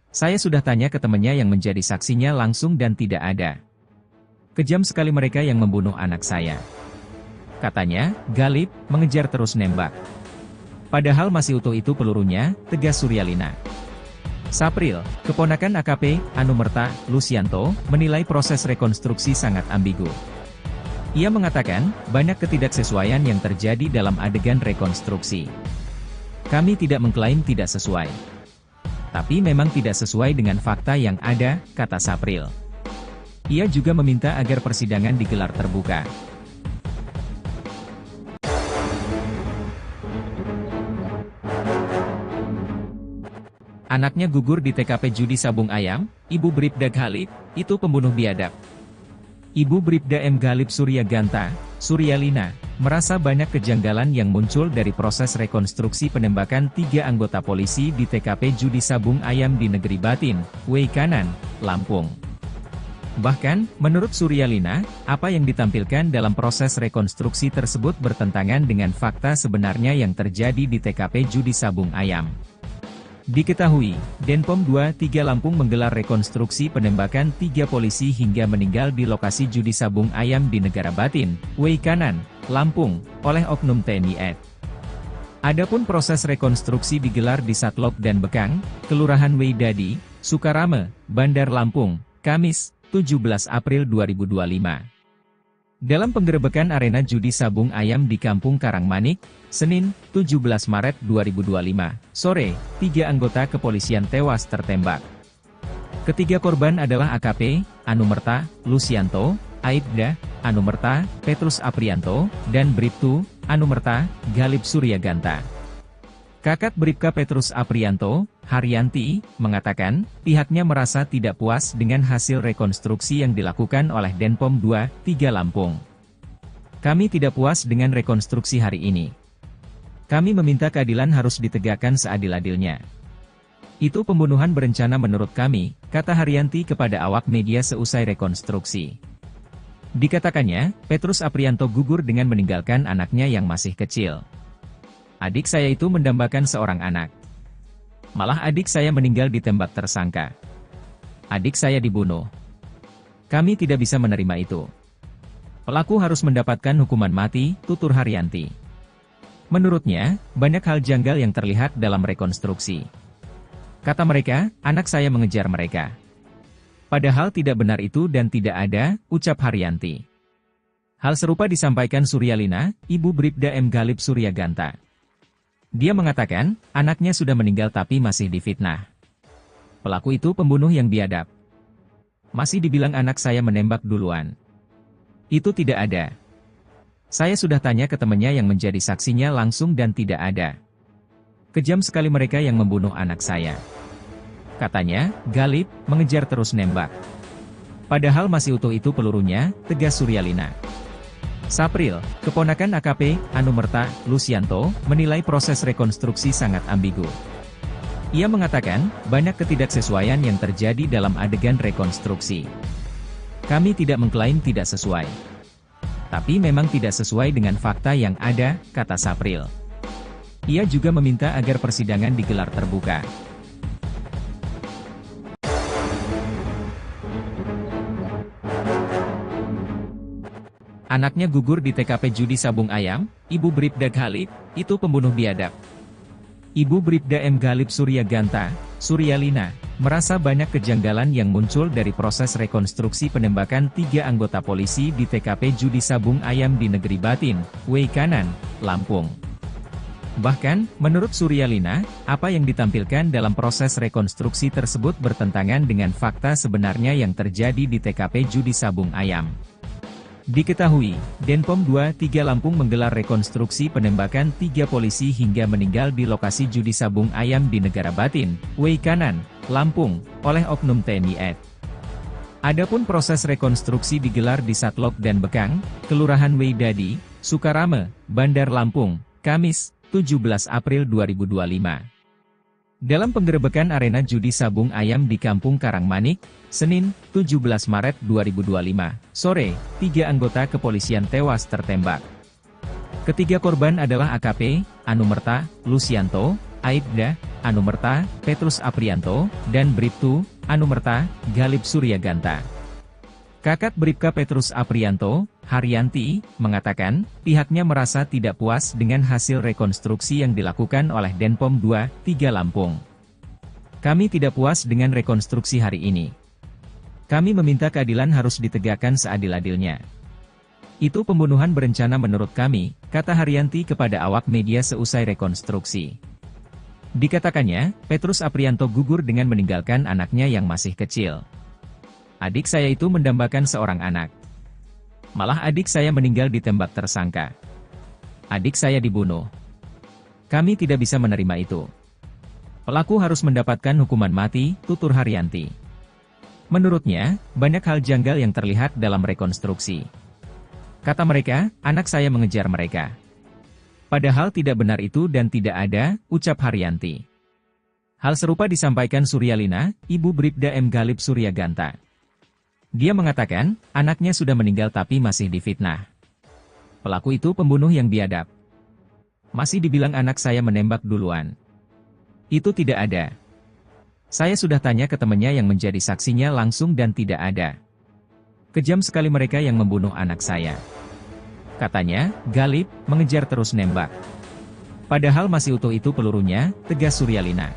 Saya sudah tanya ke temannya yang menjadi saksinya langsung dan tidak ada. Kejam sekali mereka yang membunuh anak saya. Katanya, Galip mengejar terus nembak. Padahal masih utuh itu pelurunya, tegas Suryalina. Sapril, keponakan AKP, Anumerta, Lucianto, menilai proses rekonstruksi sangat ambigu. Ia mengatakan, banyak ketidaksesuaian yang terjadi dalam adegan rekonstruksi. Kami tidak mengklaim tidak sesuai. Tapi memang tidak sesuai dengan fakta yang ada, kata Sapril. Ia juga meminta agar persidangan digelar terbuka. Anaknya gugur di TKP judi sabung ayam, Ibu Bribda Galip, itu pembunuh biadab. Ibu Bribda M. Galip Suryaganta, Suryalina, merasa banyak kejanggalan yang muncul dari proses rekonstruksi penembakan 3 anggota polisi di TKP judi sabung ayam di Negeri Batin, Weikanan, Lampung. Bahkan, menurut Suryalina, apa yang ditampilkan dalam proses rekonstruksi tersebut bertentangan dengan fakta sebenarnya yang terjadi di TKP judi sabung ayam. Diketahui, Denpom 23 Lampung menggelar rekonstruksi penembakan 3 polisi hingga meninggal di lokasi judi sabung ayam di Negara Batin, Weikanan, Lampung, oleh oknum TNI AD. Adapun proses rekonstruksi digelar di Satlok dan Bekang, Kelurahan Weidadi, Sukarame, Bandar Lampung, Kamis, 17 April 2025. Dalam penggerebekan arena judi sabung ayam di Kampung Karangmanik, Senin, 17 Maret 2025, sore, 3 anggota kepolisian tewas tertembak. Ketiga korban adalah AKP, Anumerta, Lucianto, Aibda, Anumerta, Petrus Aprianto, dan Bribtu, Anumerta, Galip Suryaganta. Kakak Bribka Petrus Aprianto, Haryanti, mengatakan, pihaknya merasa tidak puas dengan hasil rekonstruksi yang dilakukan oleh Denpom 23 Lampung. Kami tidak puas dengan rekonstruksi hari ini. Kami meminta keadilan harus ditegakkan seadil-adilnya. Itu pembunuhan berencana menurut kami, kata Haryanti kepada awak media seusai rekonstruksi. Dikatakannya, Petrus Aprianto gugur dengan meninggalkan anaknya yang masih kecil. Adik saya itu mendambakan seorang anak. Malah adik saya meninggal ditembak tersangka. Adik saya dibunuh. Kami tidak bisa menerima itu. Pelaku harus mendapatkan hukuman mati, tutur Haryanti. Menurutnya, banyak hal janggal yang terlihat dalam rekonstruksi. Kata mereka, anak saya mengejar mereka. Padahal tidak benar itu dan tidak ada, ucap Haryanti. Hal serupa disampaikan Suryalina, ibu Bribda M. Galip Suryaganta. Dia mengatakan, anaknya sudah meninggal tapi masih difitnah. Pelaku itu pembunuh yang biadab. Masih dibilang anak saya menembak duluan. Itu tidak ada. Saya sudah tanya ke temannya yang menjadi saksinya langsung dan tidak ada. Kejam sekali mereka yang membunuh anak saya. Katanya, Galip mengejar terus nembak. Padahal masih utuh itu pelurunya, tegas Suryalina. Sapril, keponakan AKP, Anumerta, Lucianto, menilai proses rekonstruksi sangat ambigu. Ia mengatakan, banyak ketidaksesuaian yang terjadi dalam adegan rekonstruksi. Kami tidak mengklaim tidak sesuai. Tapi memang tidak sesuai dengan fakta yang ada, kata Sapril. Ia juga meminta agar persidangan digelar terbuka. Anaknya gugur di TKP judi sabung ayam, Ibu Bribda Galip, itu pembunuh biadab. Ibu Bribda M. Galip Suryaganta, Suryalina, merasa banyak kejanggalan yang muncul dari proses rekonstruksi penembakan 3 anggota polisi di TKP Judi Sabung Ayam di Negeri Batin, Way Kanan, Lampung. Bahkan, menurut Suryalina, apa yang ditampilkan dalam proses rekonstruksi tersebut bertentangan dengan fakta sebenarnya yang terjadi di TKP Judi Sabung Ayam. Diketahui, Denpom 23 Lampung menggelar rekonstruksi penembakan 3 polisi hingga meninggal di lokasi judi sabung ayam di Negara Batin, Way Kanan, Lampung, oleh oknum TNI AD. Adapun proses rekonstruksi digelar di Satlok dan Bekang, Kelurahan Way Dadi, Sukarame, Bandar Lampung, Kamis, 17 April 2025. Dalam penggerebekan arena judi sabung ayam di Kampung Karangmanik, Senin, 17 Maret 2025, sore, 3 anggota kepolisian tewas tertembak. Ketiga korban adalah AKP, Anumerta, Lucianto, Aibda, Anumerta, Petrus Aprianto, dan Bribtu, Anumerta, Galip Suryaganta. Kakak Bribka Petrus Aprianto, Haryanti, mengatakan, pihaknya merasa tidak puas dengan hasil rekonstruksi yang dilakukan oleh Denpom 23 Lampung. Kami tidak puas dengan rekonstruksi hari ini. Kami meminta keadilan harus ditegakkan seadil-adilnya. Itu pembunuhan berencana menurut kami, kata Haryanti kepada awak media seusai rekonstruksi. Dikatakannya, Petrus Aprianto gugur dengan meninggalkan anaknya yang masih kecil. Adik saya itu mendambakan seorang anak. Malah adik saya meninggal ditembak tersangka. Adik saya dibunuh. Kami tidak bisa menerima itu. Pelaku harus mendapatkan hukuman mati, tutur Haryanti. Menurutnya, banyak hal janggal yang terlihat dalam rekonstruksi. Kata mereka, anak saya mengejar mereka. Padahal tidak benar itu dan tidak ada, ucap Haryanti. Hal serupa disampaikan Suryalina, ibu Bribda M. Galip Suryaganta. Dia mengatakan, anaknya sudah meninggal tapi masih difitnah. Pelaku itu pembunuh yang biadab. Masih dibilang anak saya menembak duluan. Itu tidak ada. Saya sudah tanya ke temannya yang menjadi saksinya langsung dan tidak ada. Kejam sekali mereka yang membunuh anak saya. Katanya, Galip, mengejar terus nembak. Padahal masih utuh itu pelurunya, tegas Suryalina.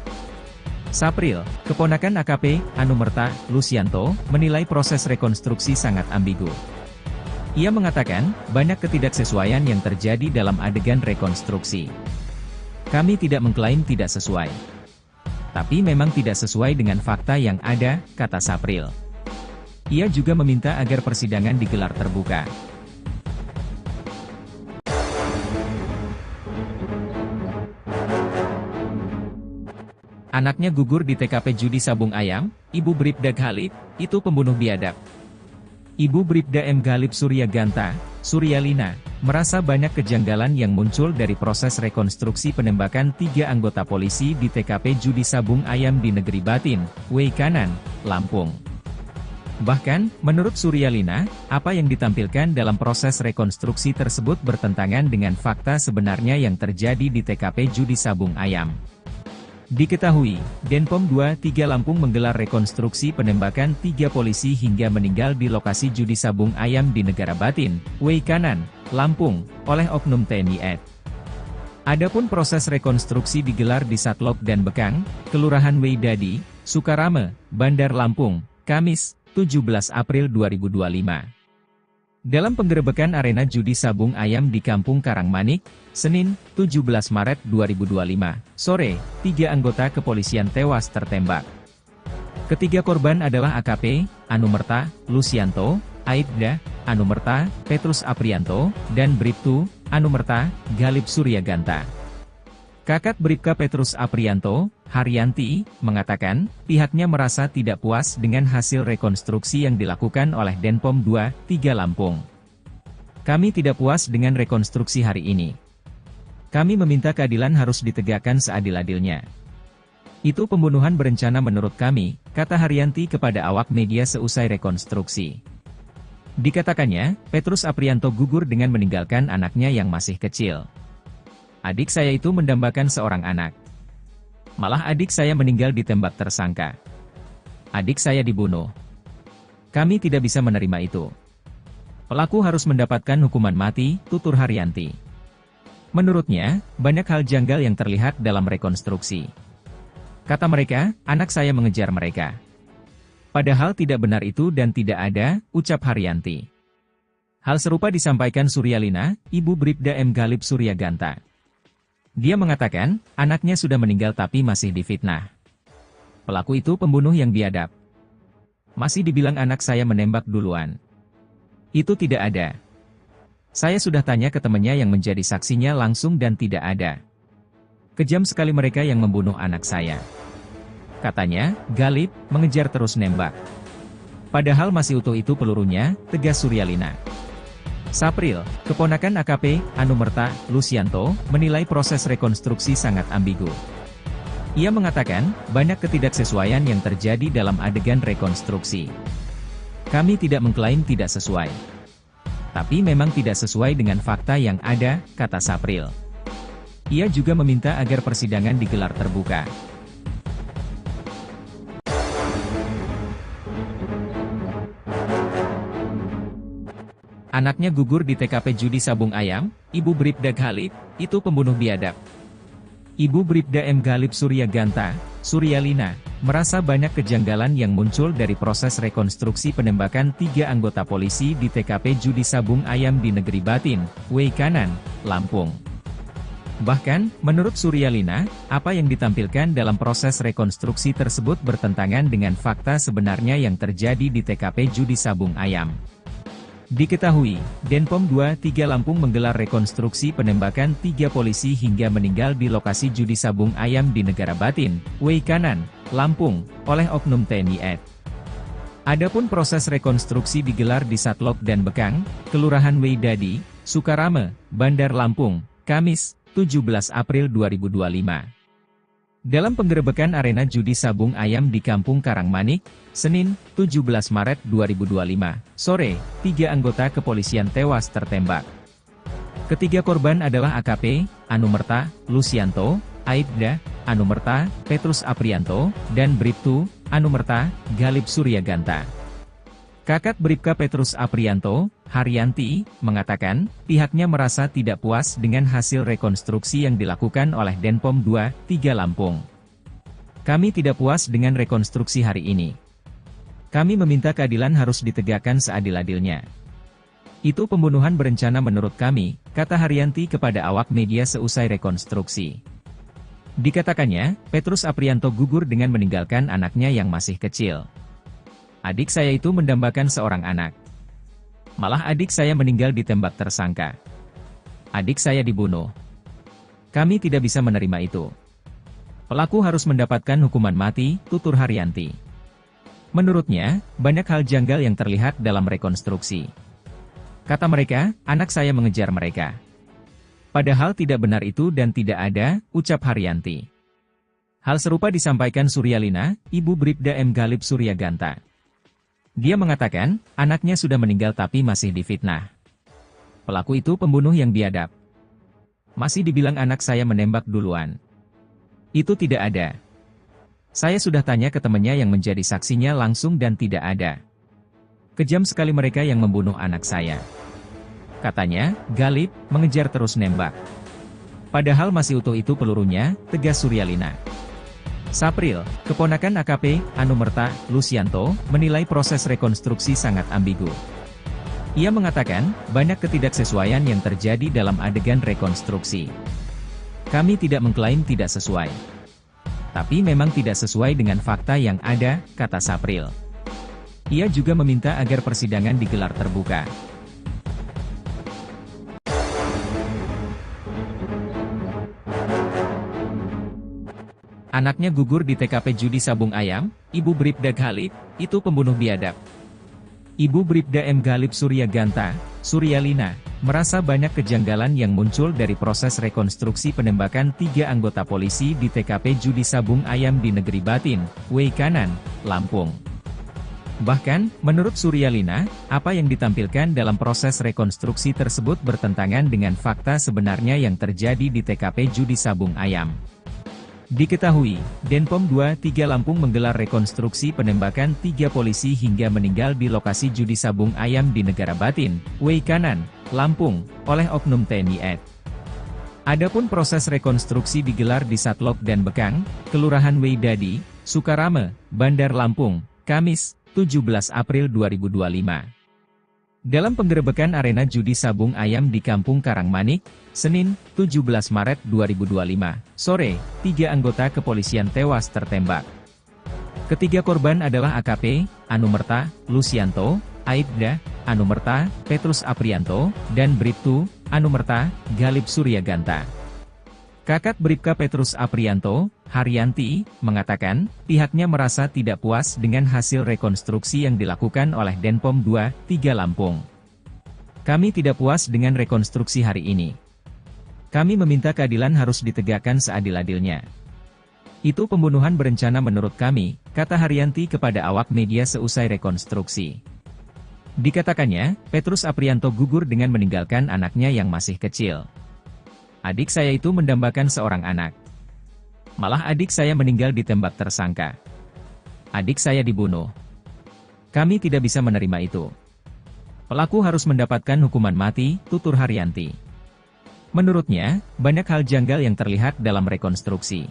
Sapril, keponakan AKP, Anumerta, Lucianto, menilai proses rekonstruksi sangat ambigu. Ia mengatakan, banyak ketidaksesuaian yang terjadi dalam adegan rekonstruksi. Kami tidak mengklaim tidak sesuai. Tapi memang tidak sesuai dengan fakta yang ada, kata Sapril. Ia juga meminta agar persidangan digelar terbuka. Anaknya gugur di TKP Judi Sabung Ayam, Ibu Bribda Galip, itu pembunuh biadab. Ibu Bribda M. Galip Suryaganta, Suryalina, merasa banyak kejanggalan yang muncul dari proses rekonstruksi penembakan 3 anggota polisi di TKP Judi Sabung Ayam di Negeri Batin, Way Kanan, Lampung. Bahkan, menurut Suryalina, apa yang ditampilkan dalam proses rekonstruksi tersebut bertentangan dengan fakta sebenarnya yang terjadi di TKP Judi Sabung Ayam. Diketahui, Denpom 23 Lampung menggelar rekonstruksi penembakan 3 polisi hingga meninggal di lokasi judi sabung ayam di Negara Batin, Way Kanan, Lampung, oleh oknum TNI AD. Adapun proses rekonstruksi digelar di Satlok dan Bekang, Kelurahan Way Dadi, Sukarame, Bandar Lampung, Kamis, 17 April 2025. Dalam penggerebekan arena judi sabung ayam di Kampung Karangmanik, Senin, 17 Maret 2025, sore, 3 anggota kepolisian tewas tertembak. Ketiga korban adalah AKP, Anumerta, Lucianto, Aibda, Anumerta, Petrus Aprianto, dan Bribtu, Anumerta, Galip Suryaganta. Kakak Bribka Petrus Aprianto, Haryanti, mengatakan, pihaknya merasa tidak puas dengan hasil rekonstruksi yang dilakukan oleh Denpom 23 Lampung. Kami tidak puas dengan rekonstruksi hari ini. Kami meminta keadilan harus ditegakkan seadil-adilnya. Itu pembunuhan berencana menurut kami, kata Haryanti kepada awak media seusai rekonstruksi. Dikatakannya, Petrus Aprianto gugur dengan meninggalkan anaknya yang masih kecil. Adik saya itu mendambakan seorang anak. Malah adik saya meninggal ditembak tersangka. Adik saya dibunuh. Kami tidak bisa menerima itu. Pelaku harus mendapatkan hukuman mati, tutur Haryanti. Menurutnya, banyak hal janggal yang terlihat dalam rekonstruksi. Kata mereka, anak saya mengejar mereka. Padahal tidak benar itu dan tidak ada, ucap Haryanti. Hal serupa disampaikan Suryalina, ibu Bribda M. Galip Suryaganta. Dia mengatakan, anaknya sudah meninggal tapi masih difitnah. Pelaku itu pembunuh yang biadab. Masih dibilang anak saya menembak duluan. Itu tidak ada. Saya sudah tanya ke temannya yang menjadi saksinya langsung dan tidak ada. Kejam sekali mereka yang membunuh anak saya. Katanya, Galip mengejar terus nembak. Padahal masih utuh itu pelurunya, tegas Suryalina. Sapril, keponakan AKP, Anumerta, Lusianto, menilai proses rekonstruksi sangat ambigu. Ia mengatakan, banyak ketidaksesuaian yang terjadi dalam adegan rekonstruksi. Kami tidak mengklaim tidak sesuai. Tapi memang tidak sesuai dengan fakta yang ada, kata Sapril. Ia juga meminta agar persidangan digelar terbuka. Anaknya gugur di TKP judi sabung ayam, Ibu Bribda Galip, itu pembunuh biadab. Ibu Bribda M. Galip Suryaganta, Suryalina, merasa banyak kejanggalan yang muncul dari proses rekonstruksi penembakan 3 anggota polisi di TKP judi sabung ayam di Negeri Batin, Weikanan, Lampung. Bahkan, menurut Suryalina, apa yang ditampilkan dalam proses rekonstruksi tersebut bertentangan dengan fakta sebenarnya yang terjadi di TKP judi sabung ayam. Diketahui, Denpom 23 Lampung menggelar rekonstruksi penembakan 3 polisi hingga meninggal di lokasi judi sabung ayam di Negara Batin, Weikanan, Lampung, oleh oknum TNI AD. Adapun proses rekonstruksi digelar di Satlok dan Bekang, Kelurahan Weidadi, Sukarame, Bandar Lampung, Kamis, 17 April 2025. Dalam penggerebekan arena judi sabung ayam di Kampung Karangmanik, Senin, 17 Maret 2025, sore, 3 anggota kepolisian tewas tertembak. Ketiga korban adalah AKP, Anumerta, Lusianto, Aibda, Anumerta, Petrus Aprianto, dan Bribtu, Anumerta, Galip Suryaganta. Kakak Bribka Petrus Aprianto, Haryanti, mengatakan, pihaknya merasa tidak puas dengan hasil rekonstruksi yang dilakukan oleh Denpom 23 Lampung. Kami tidak puas dengan rekonstruksi hari ini. Kami meminta keadilan harus ditegakkan seadil-adilnya. Itu pembunuhan berencana menurut kami, kata Haryanti kepada awak media seusai rekonstruksi. Dikatakannya, Petrus Aprianto gugur dengan meninggalkan anaknya yang masih kecil. Adik saya itu mendambakan seorang anak. Malah adik saya meninggal ditembak tersangka. Adik saya dibunuh. Kami tidak bisa menerima itu. Pelaku harus mendapatkan hukuman mati, tutur Haryanti. Menurutnya, banyak hal janggal yang terlihat dalam rekonstruksi. Kata mereka, anak saya mengejar mereka. Padahal tidak benar itu dan tidak ada, ucap Haryanti. Hal serupa disampaikan Suryalina, ibu Bribda M. Galip Suryaganta. Dia mengatakan, anaknya sudah meninggal tapi masih difitnah. Pelaku itu pembunuh yang biadab. Masih dibilang anak saya menembak duluan. Itu tidak ada. Saya sudah tanya ke temannya yang menjadi saksinya langsung dan tidak ada. Kejam sekali mereka yang membunuh anak saya. Katanya, Galip mengejar terus nembak. Padahal masih utuh itu pelurunya, tegas Suryalina. Sapril, keponakan AKP, Anumerta, Lusianto, menilai proses rekonstruksi sangat ambigu. Ia mengatakan, banyak ketidaksesuaian yang terjadi dalam adegan rekonstruksi. Kami tidak mengklaim tidak sesuai. Tapi memang tidak sesuai dengan fakta yang ada, kata Sapril. Ia juga meminta agar persidangan digelar terbuka. Anaknya gugur di TKP judi sabung ayam, Ibu Bribda Galip, itu pembunuh biadab. Ibu Bribda M. Galip Suryaganta, Suryalina, merasa banyak kejanggalan yang muncul dari proses rekonstruksi penembakan 3 anggota polisi di TKP judi sabung ayam di Negeri Batin, Weikanan, Lampung. Bahkan, menurut Suryalina, apa yang ditampilkan dalam proses rekonstruksi tersebut bertentangan dengan fakta sebenarnya yang terjadi di TKP judi sabung ayam. Diketahui, Denpom 23 Lampung menggelar rekonstruksi penembakan 3 polisi hingga meninggal di lokasi judi sabung ayam di Negara Batin, Weikanan, Lampung, oleh oknum TNI AD. Adapun proses rekonstruksi digelar di Satlok dan Bekang, Kelurahan Weidadi, Sukarame, Bandar Lampung, Kamis, 17 April 2025. Dalam penggerebekan arena judi sabung ayam di Kampung Karangmanik, Senin, 17 Maret 2025, sore, 3 anggota kepolisian tewas tertembak. Ketiga korban adalah AKP, Anumerta, Lucianto, Aibda, Anumerta, Petrus Aprianto, dan Bribtu, Anumerta, Galip Suryaganta. Kakak Bribka Petrus Aprianto, Haryanti, mengatakan, pihaknya merasa tidak puas dengan hasil rekonstruksi yang dilakukan oleh Denpom 2, 3 Lampung. Kami tidak puas dengan rekonstruksi hari ini. Kami meminta keadilan harus ditegakkan seadil-adilnya. Itu pembunuhan berencana menurut kami, kata Haryanti kepada awak media seusai rekonstruksi. Dikatakannya, Petrus Aprianto gugur dengan meninggalkan anaknya yang masih kecil. Adik saya itu mendambakan seorang anak. Malah adik saya meninggal ditembak tersangka. Adik saya dibunuh. Kami tidak bisa menerima itu. Pelaku harus mendapatkan hukuman mati, tutur Haryanti. Menurutnya, banyak hal janggal yang terlihat dalam rekonstruksi.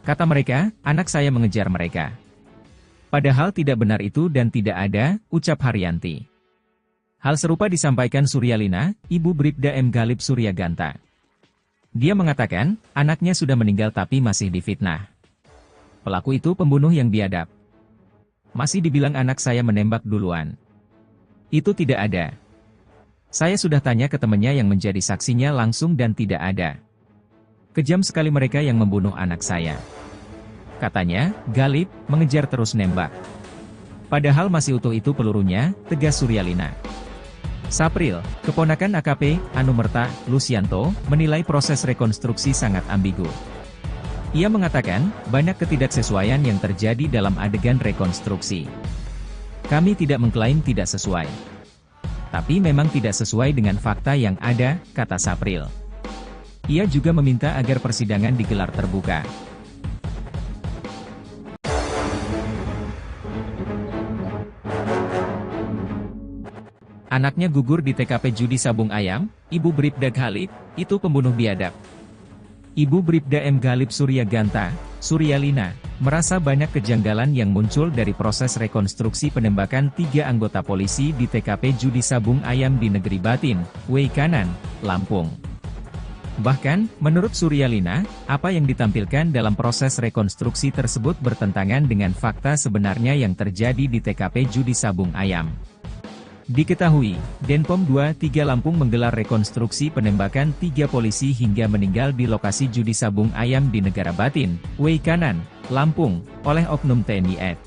Kata mereka, anak saya mengejar mereka. Padahal tidak benar itu dan tidak ada, ucap Haryanti. Hal serupa disampaikan Suryalina, ibu Bribda M. Galip Suryaganta. Dia mengatakan, anaknya sudah meninggal tapi masih difitnah. Pelaku itu pembunuh yang biadab. Masih dibilang anak saya menembak duluan. Itu tidak ada. Saya sudah tanya ke temannya yang menjadi saksinya langsung dan tidak ada. Kejam sekali mereka yang membunuh anak saya. Katanya, Galip, mengejar terus nembak. Padahal masih utuh itu pelurunya, tegas Suryalina. Sapril, keponakan AKP, Anumerta, Lucianto, menilai proses rekonstruksi sangat ambigu. Ia mengatakan, banyak ketidaksesuaian yang terjadi dalam adegan rekonstruksi. Kami tidak mengklaim tidak sesuai. Tapi memang tidak sesuai dengan fakta yang ada, kata Sapril. Ia juga meminta agar persidangan digelar terbuka. Anaknya gugur di TKP judi sabung ayam, Ibu Bribda Galip, itu pembunuh biadab. Ibu Bribda M. Galip Suryaganta, Suryalina, merasa banyak kejanggalan yang muncul dari proses rekonstruksi penembakan 3 anggota polisi di TKP judi sabung ayam di Negeri Batin, Weikanan, Lampung. Bahkan, menurut Suryalina, apa yang ditampilkan dalam proses rekonstruksi tersebut bertentangan dengan fakta sebenarnya yang terjadi di TKP judi sabung ayam. Diketahui, Denpom 2, 3 Lampung menggelar rekonstruksi penembakan 3 polisi hingga meninggal di lokasi judi sabung ayam di Negara Batin, Weikanan, Lampung, oleh oknum TNI AD.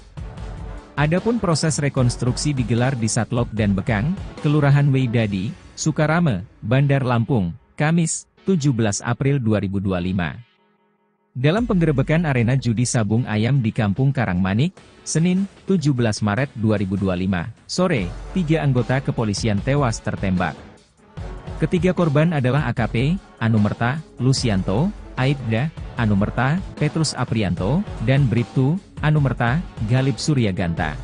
Adapun proses rekonstruksi digelar di Satlok dan Bekang, Kelurahan Weidadi, Sukarame, Bandar Lampung, Kamis, 17 April 2025. Dalam penggerebekan arena judi sabung ayam di Kampung Karangmanik, Senin, 17 Maret 2025, sore, 3 anggota kepolisian tewas tertembak. Ketiga korban adalah AKP, Anumerta, Lucianto, Aibda, Anumerta, Petrus Aprianto, dan Bribtu, Anumerta, Galip Suryaganta.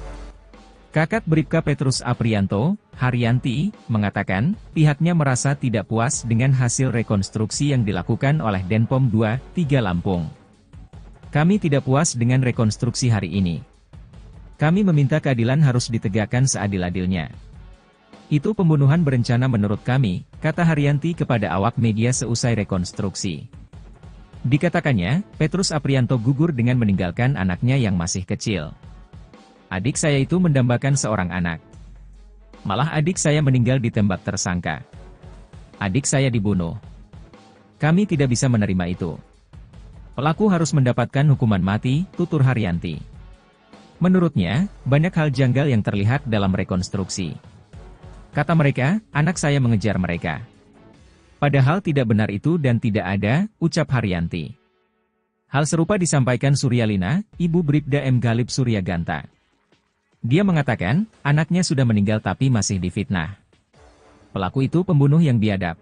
Kakak Bribka Petrus Aprianto, Haryanti, mengatakan, pihaknya merasa tidak puas dengan hasil rekonstruksi yang dilakukan oleh Denpom 2, 3 Lampung. Kami tidak puas dengan rekonstruksi hari ini. Kami meminta keadilan harus ditegakkan seadil-adilnya. Itu pembunuhan berencana menurut kami, kata Haryanti kepada awak media seusai rekonstruksi. Dikatakannya, Petrus Aprianto gugur dengan meninggalkan anaknya yang masih kecil. Adik saya itu mendambakan seorang anak. Malah adik saya meninggal ditembak tersangka. Adik saya dibunuh. Kami tidak bisa menerima itu. Pelaku harus mendapatkan hukuman mati, tutur Haryanti. Menurutnya, banyak hal janggal yang terlihat dalam rekonstruksi. Kata mereka, anak saya mengejar mereka. Padahal tidak benar itu dan tidak ada, ucap Haryanti. Hal serupa disampaikan Suryalina, ibu Bribda M. Galip Suryaganta. Dia mengatakan, anaknya sudah meninggal tapi masih difitnah. Pelaku itu pembunuh yang biadab.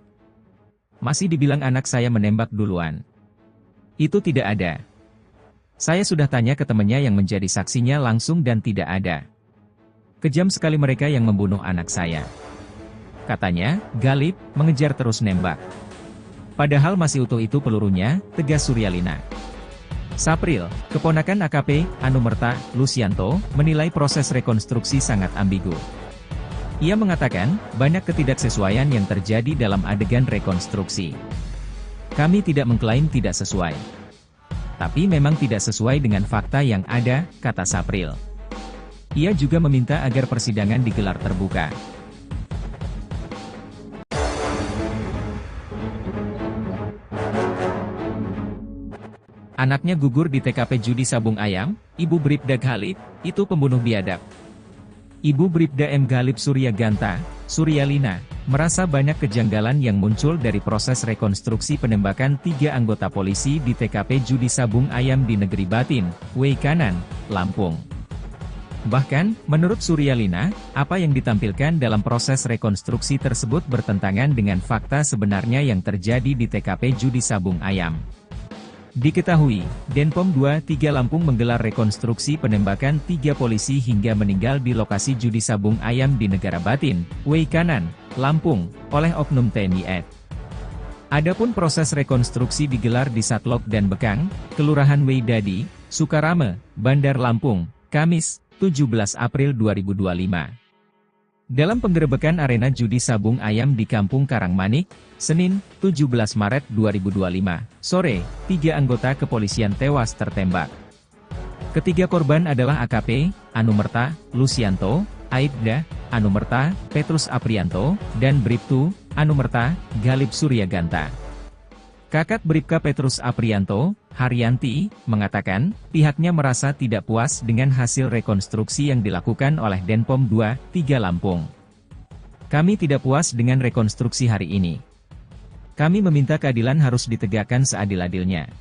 Masih dibilang anak saya menembak duluan. Itu tidak ada. Saya sudah tanya ke temannya yang menjadi saksinya langsung dan tidak ada. Kejam sekali mereka yang membunuh anak saya. Katanya, Galip, mengejar terus nembak. Padahal masih utuh itu pelurunya, tegas Suryalina. Sapril, keponakan AKP, Anumerta, Lusianto, menilai proses rekonstruksi sangat ambigu. Ia mengatakan, banyak ketidaksesuaian yang terjadi dalam adegan rekonstruksi. Kami tidak mengklaim tidak sesuai. Tapi memang tidak sesuai dengan fakta yang ada, kata Sapril. Ia juga meminta agar persidangan digelar terbuka. Anaknya gugur di TKP judi sabung ayam, Ibu Bribda Ghalib, itu pembunuh biadab. Ibu Bribda M. Ghalib Suryaganta, Suryalina, merasa banyak kejanggalan yang muncul dari proses rekonstruksi penembakan 3 anggota polisi di TKP judi sabung ayam di Negeri Batin, Weikanan, Lampung. Bahkan, menurut Suryalina, apa yang ditampilkan dalam proses rekonstruksi tersebut bertentangan dengan fakta sebenarnya yang terjadi di TKP judi sabung ayam. Diketahui, Denpom 23 Lampung menggelar rekonstruksi penembakan 3 polisi hingga meninggal di lokasi judi sabung ayam di Negara Batin, Weikanan, Lampung, oleh oknum TNI AD. Adapun proses rekonstruksi digelar di Satlok dan Bekang, Kelurahan Weidadi, Sukarame, Bandar Lampung, Kamis, 17 April 2025. Dalam penggerebekan arena judi sabung ayam di Kampung Karangmanik, Senin, 17 Maret 2025, sore, 3 anggota kepolisian tewas tertembak. Ketiga korban adalah AKP, Anumerta, Lusianto, Aibda, Anumerta, Petrus Aprianto, dan Bribtu, Anumerta, Ghalib Suryaganta. Kakak Bribka Petrus Aprianto, Haryanti, mengatakan, pihaknya merasa tidak puas dengan hasil rekonstruksi yang dilakukan oleh Denpom 23 Lampung. Kami tidak puas dengan rekonstruksi hari ini. Kami meminta keadilan harus ditegakkan seadil-adilnya.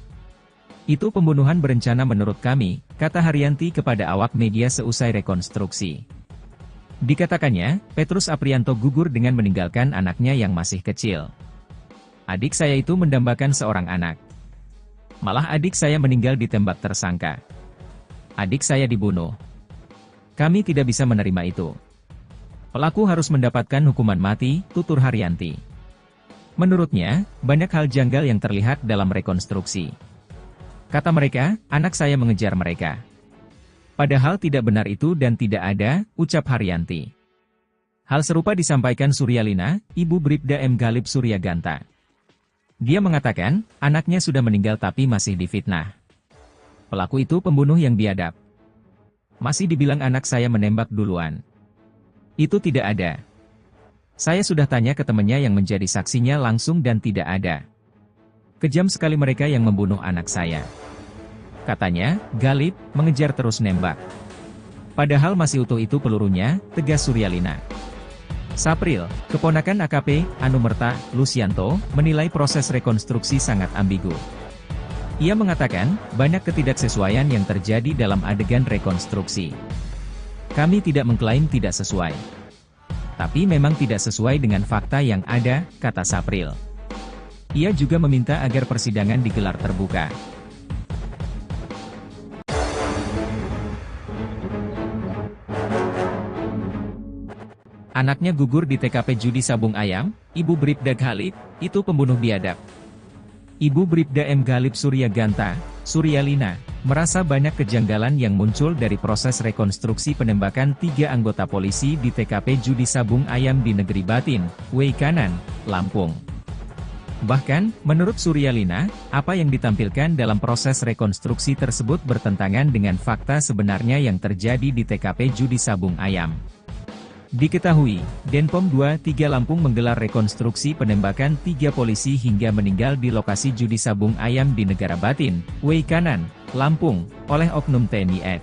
Itu pembunuhan berencana menurut kami, kata Haryanti kepada awak media seusai rekonstruksi. Dikatakannya, Petrus Aprianto gugur dengan meninggalkan anaknya yang masih kecil. Adik saya itu mendambakan seorang anak. Malah adik saya meninggal ditembak tersangka. Adik saya dibunuh. Kami tidak bisa menerima itu. Pelaku harus mendapatkan hukuman mati, tutur Haryanti. Menurutnya, banyak hal janggal yang terlihat dalam rekonstruksi. Kata mereka, anak saya mengejar mereka. Padahal tidak benar itu dan tidak ada, ucap Haryanti. Hal serupa disampaikan Suryalina, Ibu Bribda M. Ghalib Suryaganta. Dia mengatakan, anaknya sudah meninggal tapi masih difitnah. Pelaku itu pembunuh yang biadab. Masih dibilang anak saya menembak duluan. Itu tidak ada. Saya sudah tanya ke temannya yang menjadi saksinya langsung dan tidak ada. Kejam sekali mereka yang membunuh anak saya. Katanya, Ghalib mengejar terus nembak. Padahal masih utuh itu pelurunya, tegas Suryalina. Sapril, keponakan AKP, Anumerta, Lusianto, menilai proses rekonstruksi sangat ambigu. Ia mengatakan, banyak ketidaksesuaian yang terjadi dalam adegan rekonstruksi. Kami tidak mengklaim tidak sesuai. Tapi memang tidak sesuai dengan fakta yang ada, kata Sapril. Ia juga meminta agar persidangan digelar terbuka. Anaknya gugur di TKP judi sabung ayam, Ibu Bribda Ghalib, itu pembunuh biadab. Ibu Bribda M. Ghalib Suryaganta, Suryalina, merasa banyak kejanggalan yang muncul dari proses rekonstruksi penembakan 3 anggota polisi di TKP judi sabung ayam di Negeri Batin, Weikanan, Lampung. Bahkan, menurut Suryalina, apa yang ditampilkan dalam proses rekonstruksi tersebut bertentangan dengan fakta sebenarnya yang terjadi di TKP judi sabung ayam. Diketahui, Denpom 23 Lampung menggelar rekonstruksi penembakan 3 polisi hingga meninggal di lokasi judi sabung ayam di Negara Batin, Weikanan, Lampung, oleh oknum TNI AD.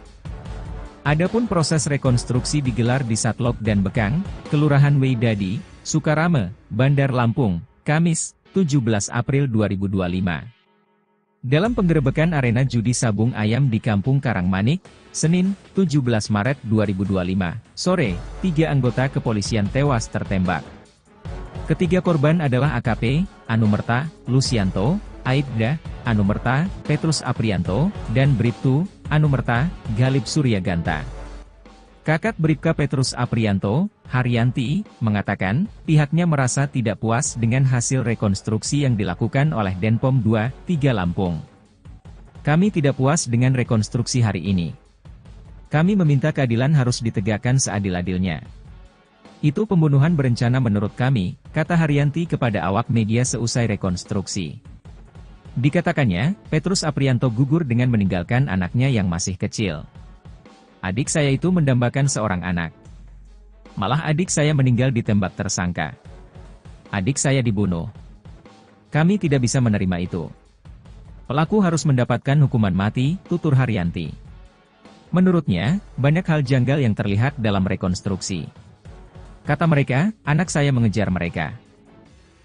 Adapun proses rekonstruksi digelar di Satlok dan Bekang, Kelurahan Weidadi, Sukarame, Bandar Lampung, Kamis, 17 April 2025. Dalam penggerebekan arena judi sabung ayam di Kampung Karangmanik, Senin, 17 Maret 2025, sore, 3 anggota kepolisian tewas tertembak. Ketiga korban adalah AKP, Anumerta, Lusianto, Aibda, Anumerta, Petrus Aprianto, dan Bribtu, Anumerta, Ghalib Suryaganta. Kakak Bribka Petrus Aprianto, Haryanti, mengatakan, pihaknya merasa tidak puas dengan hasil rekonstruksi yang dilakukan oleh Denpom 2, 3 Lampung. Kami tidak puas dengan rekonstruksi hari ini. Kami meminta keadilan harus ditegakkan seadil-adilnya. Itu pembunuhan berencana menurut kami, kata Haryanti kepada awak media seusai rekonstruksi. Dikatakannya, Petrus Aprianto gugur dengan meninggalkan anaknya yang masih kecil. Adik saya itu mendambakan seorang anak. Malah adik saya meninggal ditembak tersangka. Adik saya dibunuh. Kami tidak bisa menerima itu. Pelaku harus mendapatkan hukuman mati, tutur Haryanti. Menurutnya, banyak hal janggal yang terlihat dalam rekonstruksi. Kata mereka, anak saya mengejar mereka.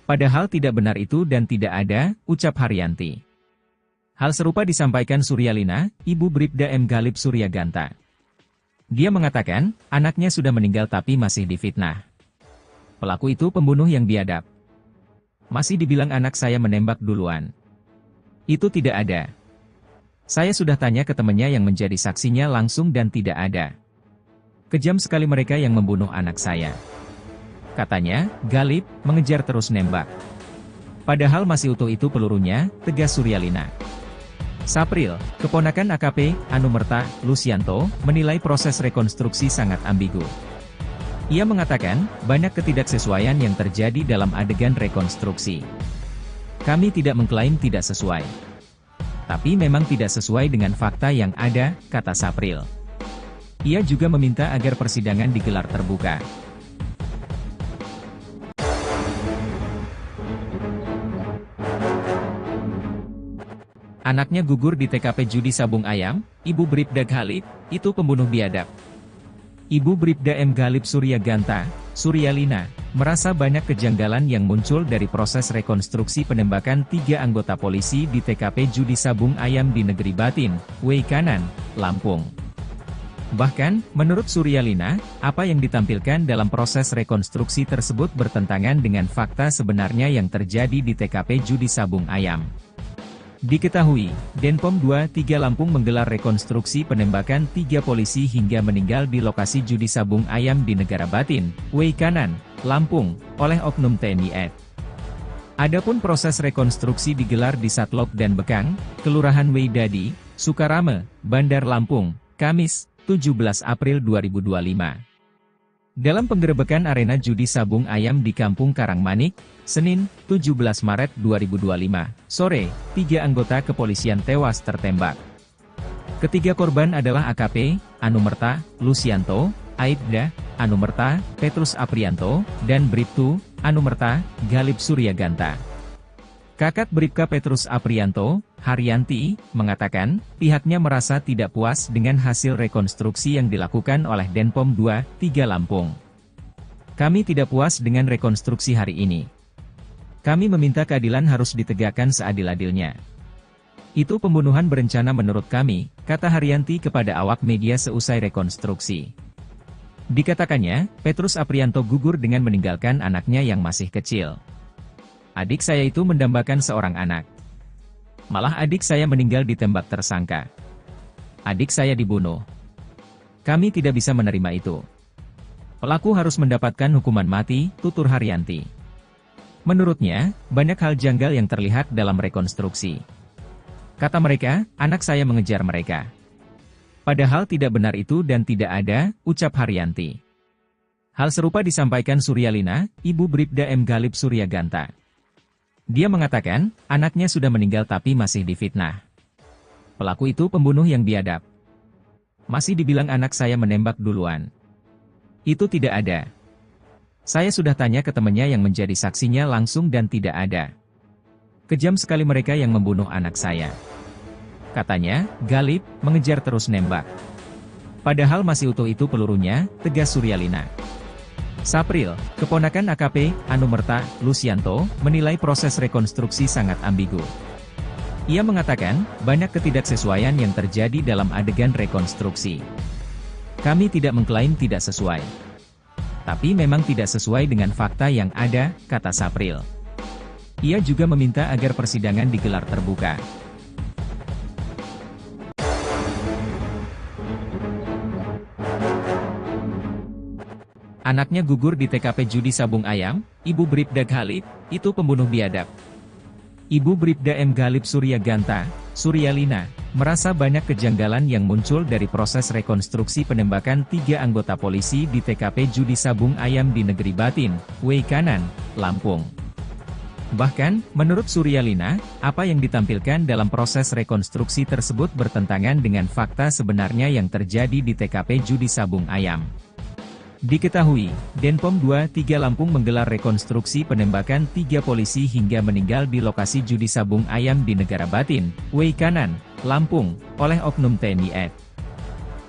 Padahal tidak benar itu dan tidak ada, ucap Haryanti. Hal serupa disampaikan Suryalina, ibu Bribda M. Galip Suryaganta. Dia mengatakan, anaknya sudah meninggal tapi masih difitnah. Pelaku itu pembunuh yang biadab. Masih dibilang anak saya menembak duluan. Itu tidak ada. Saya sudah tanya ke temannya yang menjadi saksinya langsung dan tidak ada. Kejam sekali mereka yang membunuh anak saya. Katanya, Galip mengejar terus nembak. Padahal masih utuh itu pelurunya, tegas Suryalina. Sapril, keponakan AKP, Anumerta, Lucianto, menilai proses rekonstruksi sangat ambigu. Ia mengatakan, banyak ketidaksesuaian yang terjadi dalam adegan rekonstruksi. Kami tidak mengklaim tidak sesuai. Tapi memang tidak sesuai dengan fakta yang ada, kata Sapril. Ia juga meminta agar persidangan digelar terbuka. Anaknya gugur di TKP judi sabung ayam, Ibu Bribda Galip, itu pembunuh biadab. Ibu Bribda M. Galip Suryaganta, Suryalina, merasa banyak kejanggalan yang muncul dari proses rekonstruksi penembakan 3 anggota polisi di TKP judi sabung ayam di Negeri Batin, Weikanan, Lampung. Bahkan, menurut Suryalina, apa yang ditampilkan dalam proses rekonstruksi tersebut bertentangan dengan fakta sebenarnya yang terjadi di TKP judi sabung ayam. Diketahui, Denpom 2, 3 Lampung menggelar rekonstruksi penembakan 3 polisi hingga meninggal di lokasi judi sabung ayam di Negara Batin, Weikanan, Lampung, oleh oknum TNI AD. Adapun proses rekonstruksi digelar di Satlok dan Bekang, Kelurahan Weidadi, Sukarame, Bandar Lampung, Kamis, 17 April 2025. Dalam penggerebekan arena judi sabung ayam di Kampung Karangmanik, Senin, 17 Maret 2025, sore, 3 anggota kepolisian tewas tertembak. Ketiga korban adalah AKP, Anumerta, Lucianto, Aibda, Anumerta, Petrus Aprianto, dan Bribtu, Anumerta, Galip Suryaganta. Kakak Bribka Petrus Aprianto, Haryanti, mengatakan, pihaknya merasa tidak puas dengan hasil rekonstruksi yang dilakukan oleh Denpom 2, 3 Lampung. Kami tidak puas dengan rekonstruksi hari ini. Kami meminta keadilan harus ditegakkan seadil-adilnya. Itu pembunuhan berencana menurut kami, kata Haryanti kepada awak media seusai rekonstruksi. Dikatakannya, Petrus Aprianto gugur dengan meninggalkan anaknya yang masih kecil. Adik saya itu mendambakan seorang anak. Malah adik saya meninggal ditembak tersangka. Adik saya dibunuh. Kami tidak bisa menerima itu. Pelaku harus mendapatkan hukuman mati, tutur Haryanti. Menurutnya, banyak hal janggal yang terlihat dalam rekonstruksi. Kata mereka, anak saya mengejar mereka. Padahal tidak benar itu dan tidak ada, ucap Haryanti. Hal serupa disampaikan Suryalina, ibu Bribda M. Galip Suryaganta. Dia mengatakan, anaknya sudah meninggal tapi masih difitnah. Pelaku itu pembunuh yang biadab. Masih dibilang anak saya menembak duluan. Itu tidak ada. Saya sudah tanya ke temannya yang menjadi saksinya langsung dan tidak ada. Kejam sekali mereka yang membunuh anak saya. Katanya, Galip mengejar terus nembak. Padahal masih utuh itu pelurunya, tegas Suryalina. Sapril, keponakan AKP, Anumerta, Lucianto, menilai proses rekonstruksi sangat ambigu. Ia mengatakan, banyak ketidaksesuaian yang terjadi dalam adegan rekonstruksi. Kami tidak mengklaim tidak sesuai. Tapi memang tidak sesuai dengan fakta yang ada, kata Sapril. Ia juga meminta agar persidangan digelar terbuka. Anaknya gugur di TKP judi sabung ayam, Ibu Bribda Khalid, itu pembunuh biadab. Ibu Bribda M. Ghalib Suryaganta, Suryalina, merasa banyak kejanggalan yang muncul dari proses rekonstruksi penembakan 3 anggota polisi di TKP judi sabung ayam di Negeri Batin, Weikanan, Lampung. Bahkan, menurut Suryalina, apa yang ditampilkan dalam proses rekonstruksi tersebut bertentangan dengan fakta sebenarnya yang terjadi di TKP judi sabung ayam. Diketahui, Denpom 23 Lampung menggelar rekonstruksi penembakan 3 polisi hingga meninggal di lokasi judi sabung ayam di Negara Batin, Weikanan, Lampung, oleh oknum TNI AD.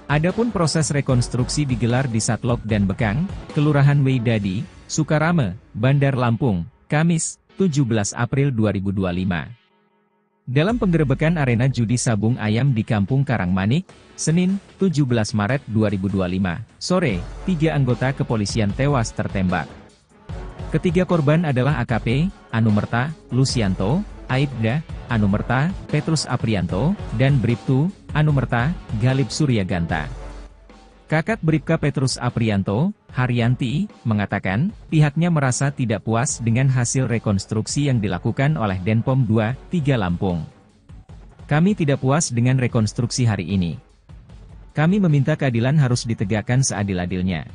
Adapun proses rekonstruksi digelar di Satlok dan Bekang, Kelurahan Weidadi, Sukarame, Bandar Lampung, Kamis, 17 April 2025. Dalam penggerebekan arena judi sabung ayam di Kampung Karangmanik, Senin, 17 Maret 2025, sore, 3 anggota kepolisian tewas tertembak. Ketiga korban adalah AKP, Anumerta, Lucianto, Aibda, Anumerta, Petrus Aprianto, dan Bribtu, Anumerta, Ghalib Suryaganta. Kakak Bribka Petrus Aprianto, Haryanti, mengatakan, pihaknya merasa tidak puas dengan hasil rekonstruksi yang dilakukan oleh Denpom 23 Lampung. Kami tidak puas dengan rekonstruksi hari ini. Kami meminta keadilan harus ditegakkan seadil-adilnya.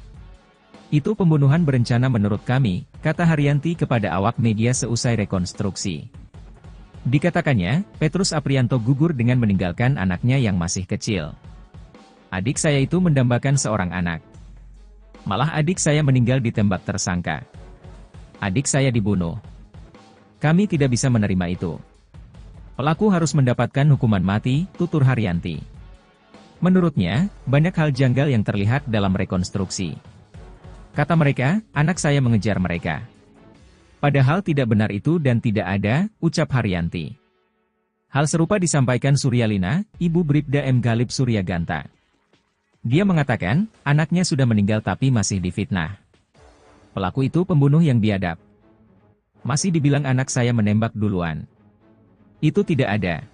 Itu pembunuhan berencana menurut kami, kata Haryanti kepada awak media seusai rekonstruksi. Dikatakannya, Petrus Aprianto gugur dengan meninggalkan anaknya yang masih kecil. Adik saya itu mendambakan seorang anak. Malah adik saya meninggal ditembak tersangka. Adik saya dibunuh. Kami tidak bisa menerima itu. Pelaku harus mendapatkan hukuman mati, tutur Haryanti. Menurutnya, banyak hal janggal yang terlihat dalam rekonstruksi. Kata mereka, anak saya mengejar mereka. Padahal tidak benar itu dan tidak ada, ucap Haryanti. Hal serupa disampaikan Suryalina, Ibu Bribda M. Ghalib Suryaganta. Dia mengatakan, anaknya sudah meninggal tapi masih difitnah. Pelaku itu pembunuh yang biadab. Masih dibilang anak saya menembak duluan. Itu tidak ada.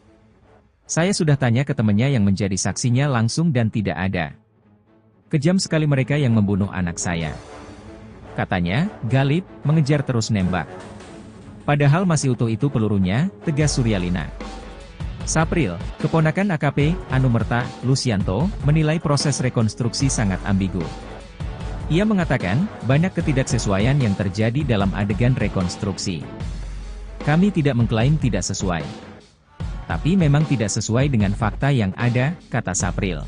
Saya sudah tanya ke temannya yang menjadi saksinya langsung dan tidak ada. Kejam sekali mereka yang membunuh anak saya. Katanya, Ghalib mengejar terus nembak. Padahal masih utuh itu pelurunya, tegas Suryalina. Sapril, keponakan AKP, Anumerta, Lucianto, menilai proses rekonstruksi sangat ambigu. Ia mengatakan, banyak ketidaksesuaian yang terjadi dalam adegan rekonstruksi. Kami tidak mengklaim tidak sesuai. Tapi memang tidak sesuai dengan fakta yang ada, kata Sapril.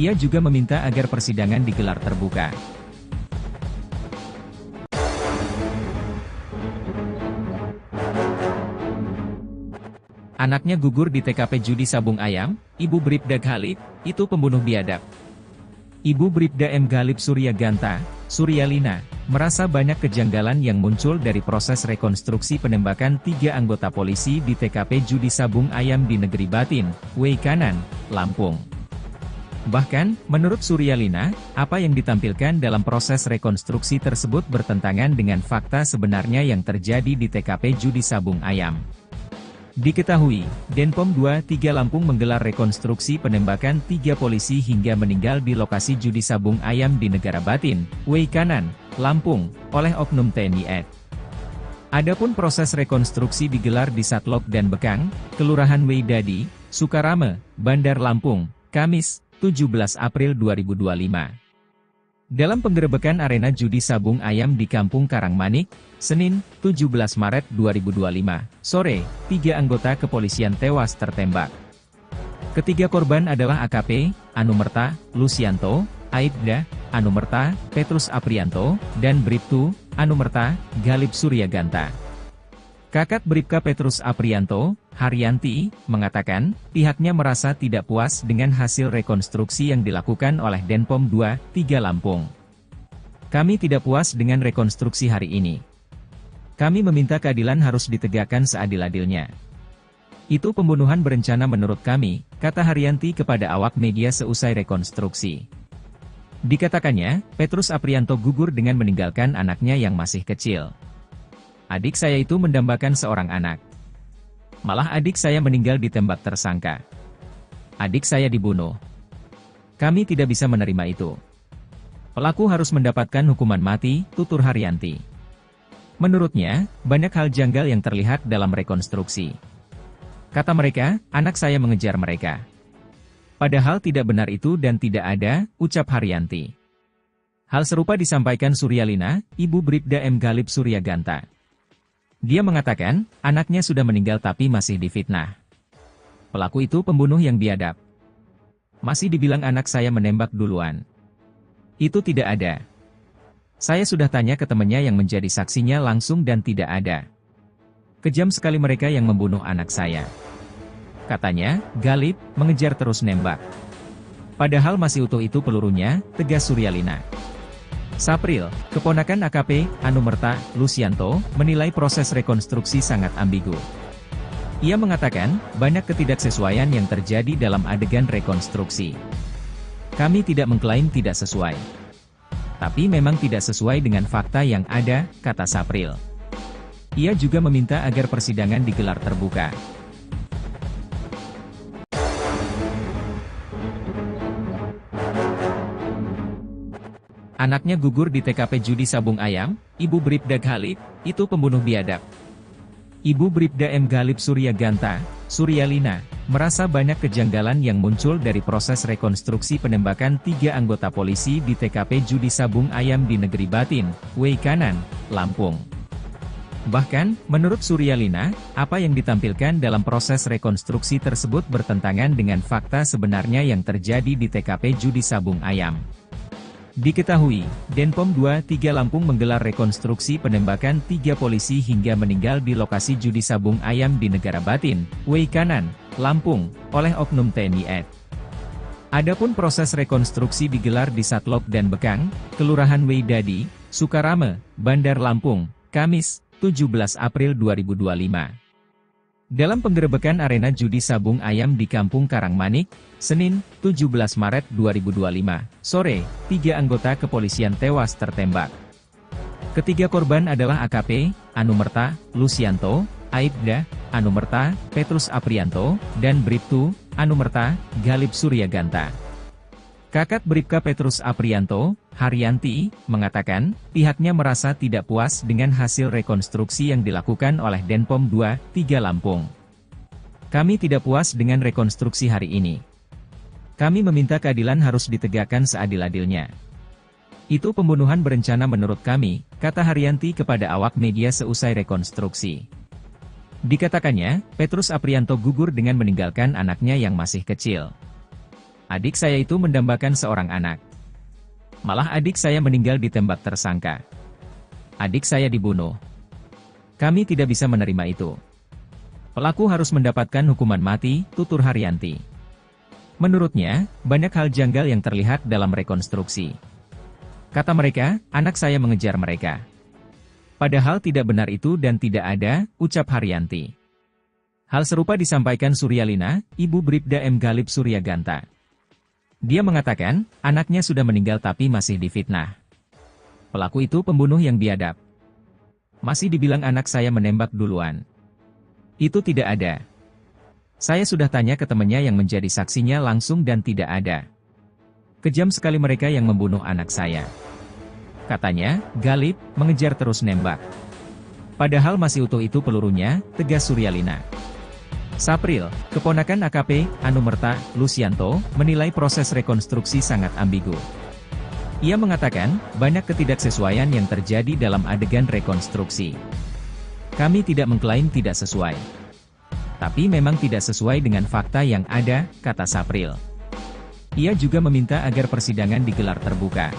Ia juga meminta agar persidangan digelar terbuka. Anaknya gugur di TKP judi sabung ayam, Ibu Bribda Khalid, itu pembunuh biadab. Ibu Bribda M. Ghalib Suryaganta, Suryalina, merasa banyak kejanggalan yang muncul dari proses rekonstruksi penembakan 3 anggota polisi di TKP judi sabung ayam di Negeri Batin, Weikanan, Lampung. Bahkan, menurut Suryalina, apa yang ditampilkan dalam proses rekonstruksi tersebut bertentangan dengan fakta sebenarnya yang terjadi di TKP judi sabung ayam. Diketahui, Denpom 23 Lampung menggelar rekonstruksi penembakan 3 polisi hingga meninggal di lokasi judi sabung ayam di Negara Batin, Weikanan, Lampung, oleh oknum TNI AD. Adapun proses rekonstruksi digelar di Satlok dan Bekang, Kelurahan Weidadi, Sukarame, Bandar Lampung, Kamis, 17 April 2025. Dalam penggerebekan arena judi sabung ayam di Kampung Karangmanik, Senin, 17 Maret 2025, sore, 3 anggota kepolisian tewas tertembak. Ketiga korban adalah AKP, Anumerta, Lucianto, Aibda, Anumerta, Petrus Aprianto, dan Bribtu, Anumerta, Ghalib Suryaganta. Kakak Bribka Petrus Aprianto, Haryanti, mengatakan, pihaknya merasa tidak puas dengan hasil rekonstruksi yang dilakukan oleh Denpom 23 Lampung. Kami tidak puas dengan rekonstruksi hari ini. Kami meminta keadilan harus ditegakkan seadil-adilnya. Itu pembunuhan berencana menurut kami, kata Haryanti kepada awak media seusai rekonstruksi. Dikatakannya, Petrus Aprianto gugur dengan meninggalkan anaknya yang masih kecil. Adik saya itu mendambakan seorang anak. Malah adik saya meninggal ditembak tersangka. Adik saya dibunuh. Kami tidak bisa menerima itu. Pelaku harus mendapatkan hukuman mati, tutur Haryanti. Menurutnya, banyak hal janggal yang terlihat dalam rekonstruksi. Kata mereka, anak saya mengejar mereka. Padahal tidak benar itu dan tidak ada, ucap Haryanti. Hal serupa disampaikan Suryalina, ibu Bribda M. Galip Suryaganta. Dia mengatakan, anaknya sudah meninggal tapi masih difitnah. Pelaku itu pembunuh yang biadab. Masih dibilang anak saya menembak duluan. Itu tidak ada. Saya sudah tanya ke temannya yang menjadi saksinya langsung dan tidak ada. Kejam sekali mereka yang membunuh anak saya. Katanya, Galip mengejar terus nembak. Padahal masih utuh itu pelurunya, tegas Suryalina. Sapril, keponakan AKP, Anumerta, Lusianto, menilai proses rekonstruksi sangat ambigu. Ia mengatakan, banyak ketidaksesuaian yang terjadi dalam adegan rekonstruksi. Kami tidak mengklaim tidak sesuai. Tapi memang tidak sesuai dengan fakta yang ada, kata Sapril. Ia juga meminta agar persidangan digelar terbuka. Anaknya gugur di TKP judi sabung ayam, Ibu Bribda Galip, itu pembunuh biadab. Ibu Bribda M. Galip Suryaganta, Suryalina, merasa banyak kejanggalan yang muncul dari proses rekonstruksi penembakan 3 anggota polisi di TKP judi sabung ayam di Negeri Batin, Weikanan, Lampung. Bahkan, menurut Suryalina, apa yang ditampilkan dalam proses rekonstruksi tersebut bertentangan dengan fakta sebenarnya yang terjadi di TKP judi sabung ayam. Diketahui, Denpom 23 Lampung menggelar rekonstruksi penembakan 3 polisi hingga meninggal di lokasi judi sabung ayam di Negara Batin, Weikanan, Lampung, oleh oknum TNI AD. Adapun proses rekonstruksi digelar di Satlok dan Bekang, Kelurahan Weidadi, Sukarame, Bandar Lampung, Kamis, 17 April 2025. Dalam penggerebekan arena judi sabung ayam di Kampung Karangmanik, Senin, 17 Maret 2025, sore, 3 anggota kepolisian tewas tertembak. Ketiga korban adalah AKP, Anumerta, Lusianto, Aibda, Anumerta, Petrus Aprianto, dan Bribtu, Anumerta, Galip Suryaganta. Kakak Bribka Petrus Aprianto, Haryanti, mengatakan, pihaknya merasa tidak puas dengan hasil rekonstruksi yang dilakukan oleh Denpom 23 Lampung. Kami tidak puas dengan rekonstruksi hari ini. Kami meminta keadilan harus ditegakkan seadil-adilnya. Itu pembunuhan berencana menurut kami, kata Haryanti kepada awak media seusai rekonstruksi. Dikatakannya, Petrus Aprianto gugur dengan meninggalkan anaknya yang masih kecil. Adik saya itu mendambakan seorang anak. Malah adik saya meninggal ditembak tersangka. Adik saya dibunuh. Kami tidak bisa menerima itu. Pelaku harus mendapatkan hukuman mati, tutur Haryanti. Menurutnya, banyak hal janggal yang terlihat dalam rekonstruksi. Kata mereka, anak saya mengejar mereka. Padahal tidak benar itu dan tidak ada, ucap Haryanti. Hal serupa disampaikan Suryalina, ibu Bribda M. Galip Suryaganta. Dia mengatakan, anaknya sudah meninggal tapi masih difitnah. Pelaku itu pembunuh yang biadab. Masih dibilang anak saya menembak duluan. Itu tidak ada. Saya sudah tanya ke temannya yang menjadi saksinya langsung dan tidak ada. Kejam sekali mereka yang membunuh anak saya. Katanya, Galip mengejar terus nembak. Padahal masih utuh itu pelurunya, tegas Suryalina. Sapril, keponakan AKP, Anumerta, Lusianto, menilai proses rekonstruksi sangat ambigu. Ia mengatakan, banyak ketidaksesuaian yang terjadi dalam adegan rekonstruksi. Kami tidak mengklaim tidak sesuai. Tapi memang tidak sesuai dengan fakta yang ada, kata Sapril. Ia juga meminta agar persidangan digelar terbuka.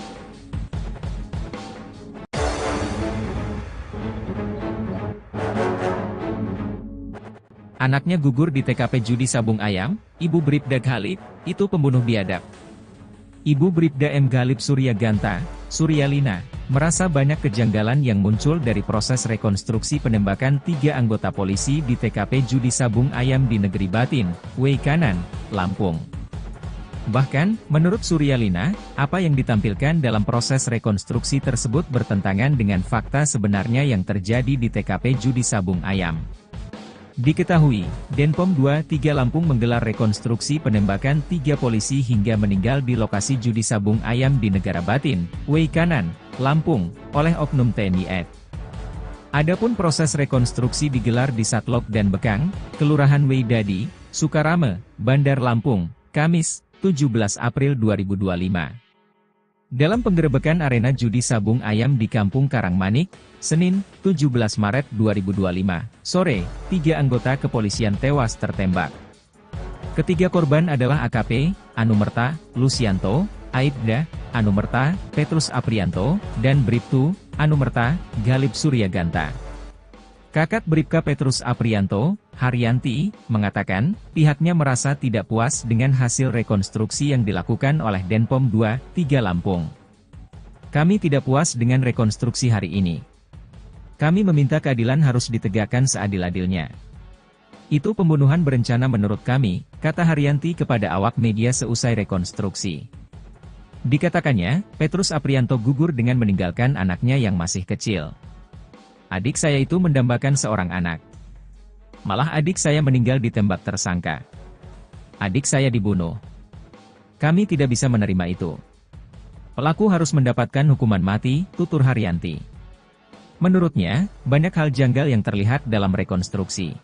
Anaknya gugur di TKP judi sabung ayam, Ibu Bribda Galip, itu pembunuh biadab. Ibu Bribda M. Galip Suryaganta, Suryalina, merasa banyak kejanggalan yang muncul dari proses rekonstruksi penembakan 3 anggota polisi di TKP judi sabung ayam di Negeri Batin, Weikanan, Lampung. Bahkan, menurut Suryalina, apa yang ditampilkan dalam proses rekonstruksi tersebut bertentangan dengan fakta sebenarnya yang terjadi di TKP judi sabung ayam. Diketahui, Denpom 23 Lampung menggelar rekonstruksi penembakan 3 polisi hingga meninggal di lokasi judi sabung ayam di Negara Batin, Wei Kanan, Lampung, oleh oknum TNI AD. Adapun proses rekonstruksi digelar di Satlok dan Bekang, Kelurahan Wei Dadi, Sukarame, Bandar Lampung, Kamis, 17 April 2025. Dalam penggerebekan arena judi sabung ayam di Kampung Karangmanik, Senin, 17 Maret 2025, sore, 3 anggota kepolisian tewas tertembak. Ketiga korban adalah AKP, Anumerta, Lucianto, Aibda, Anumerta, Petrus Aprianto, dan Bribtu, Anumerta, Galip Suryaganta. Kakak Bribka Petrus Aprianto, Haryanti, mengatakan, pihaknya merasa tidak puas dengan hasil rekonstruksi yang dilakukan oleh Denpom 23 Lampung. Kami tidak puas dengan rekonstruksi hari ini. Kami meminta keadilan harus ditegakkan seadil-adilnya. Itu pembunuhan berencana menurut kami, kata Haryanti kepada awak media seusai rekonstruksi. Dikatakannya, Petrus Aprianto gugur dengan meninggalkan anaknya yang masih kecil. Adik saya itu mendambakan seorang anak. Malah adik saya meninggal ditembak tersangka. Adik saya dibunuh. Kami tidak bisa menerima itu. Pelaku harus mendapatkan hukuman mati, tutur Haryanti. Menurutnya, banyak hal janggal yang terlihat dalam rekonstruksi.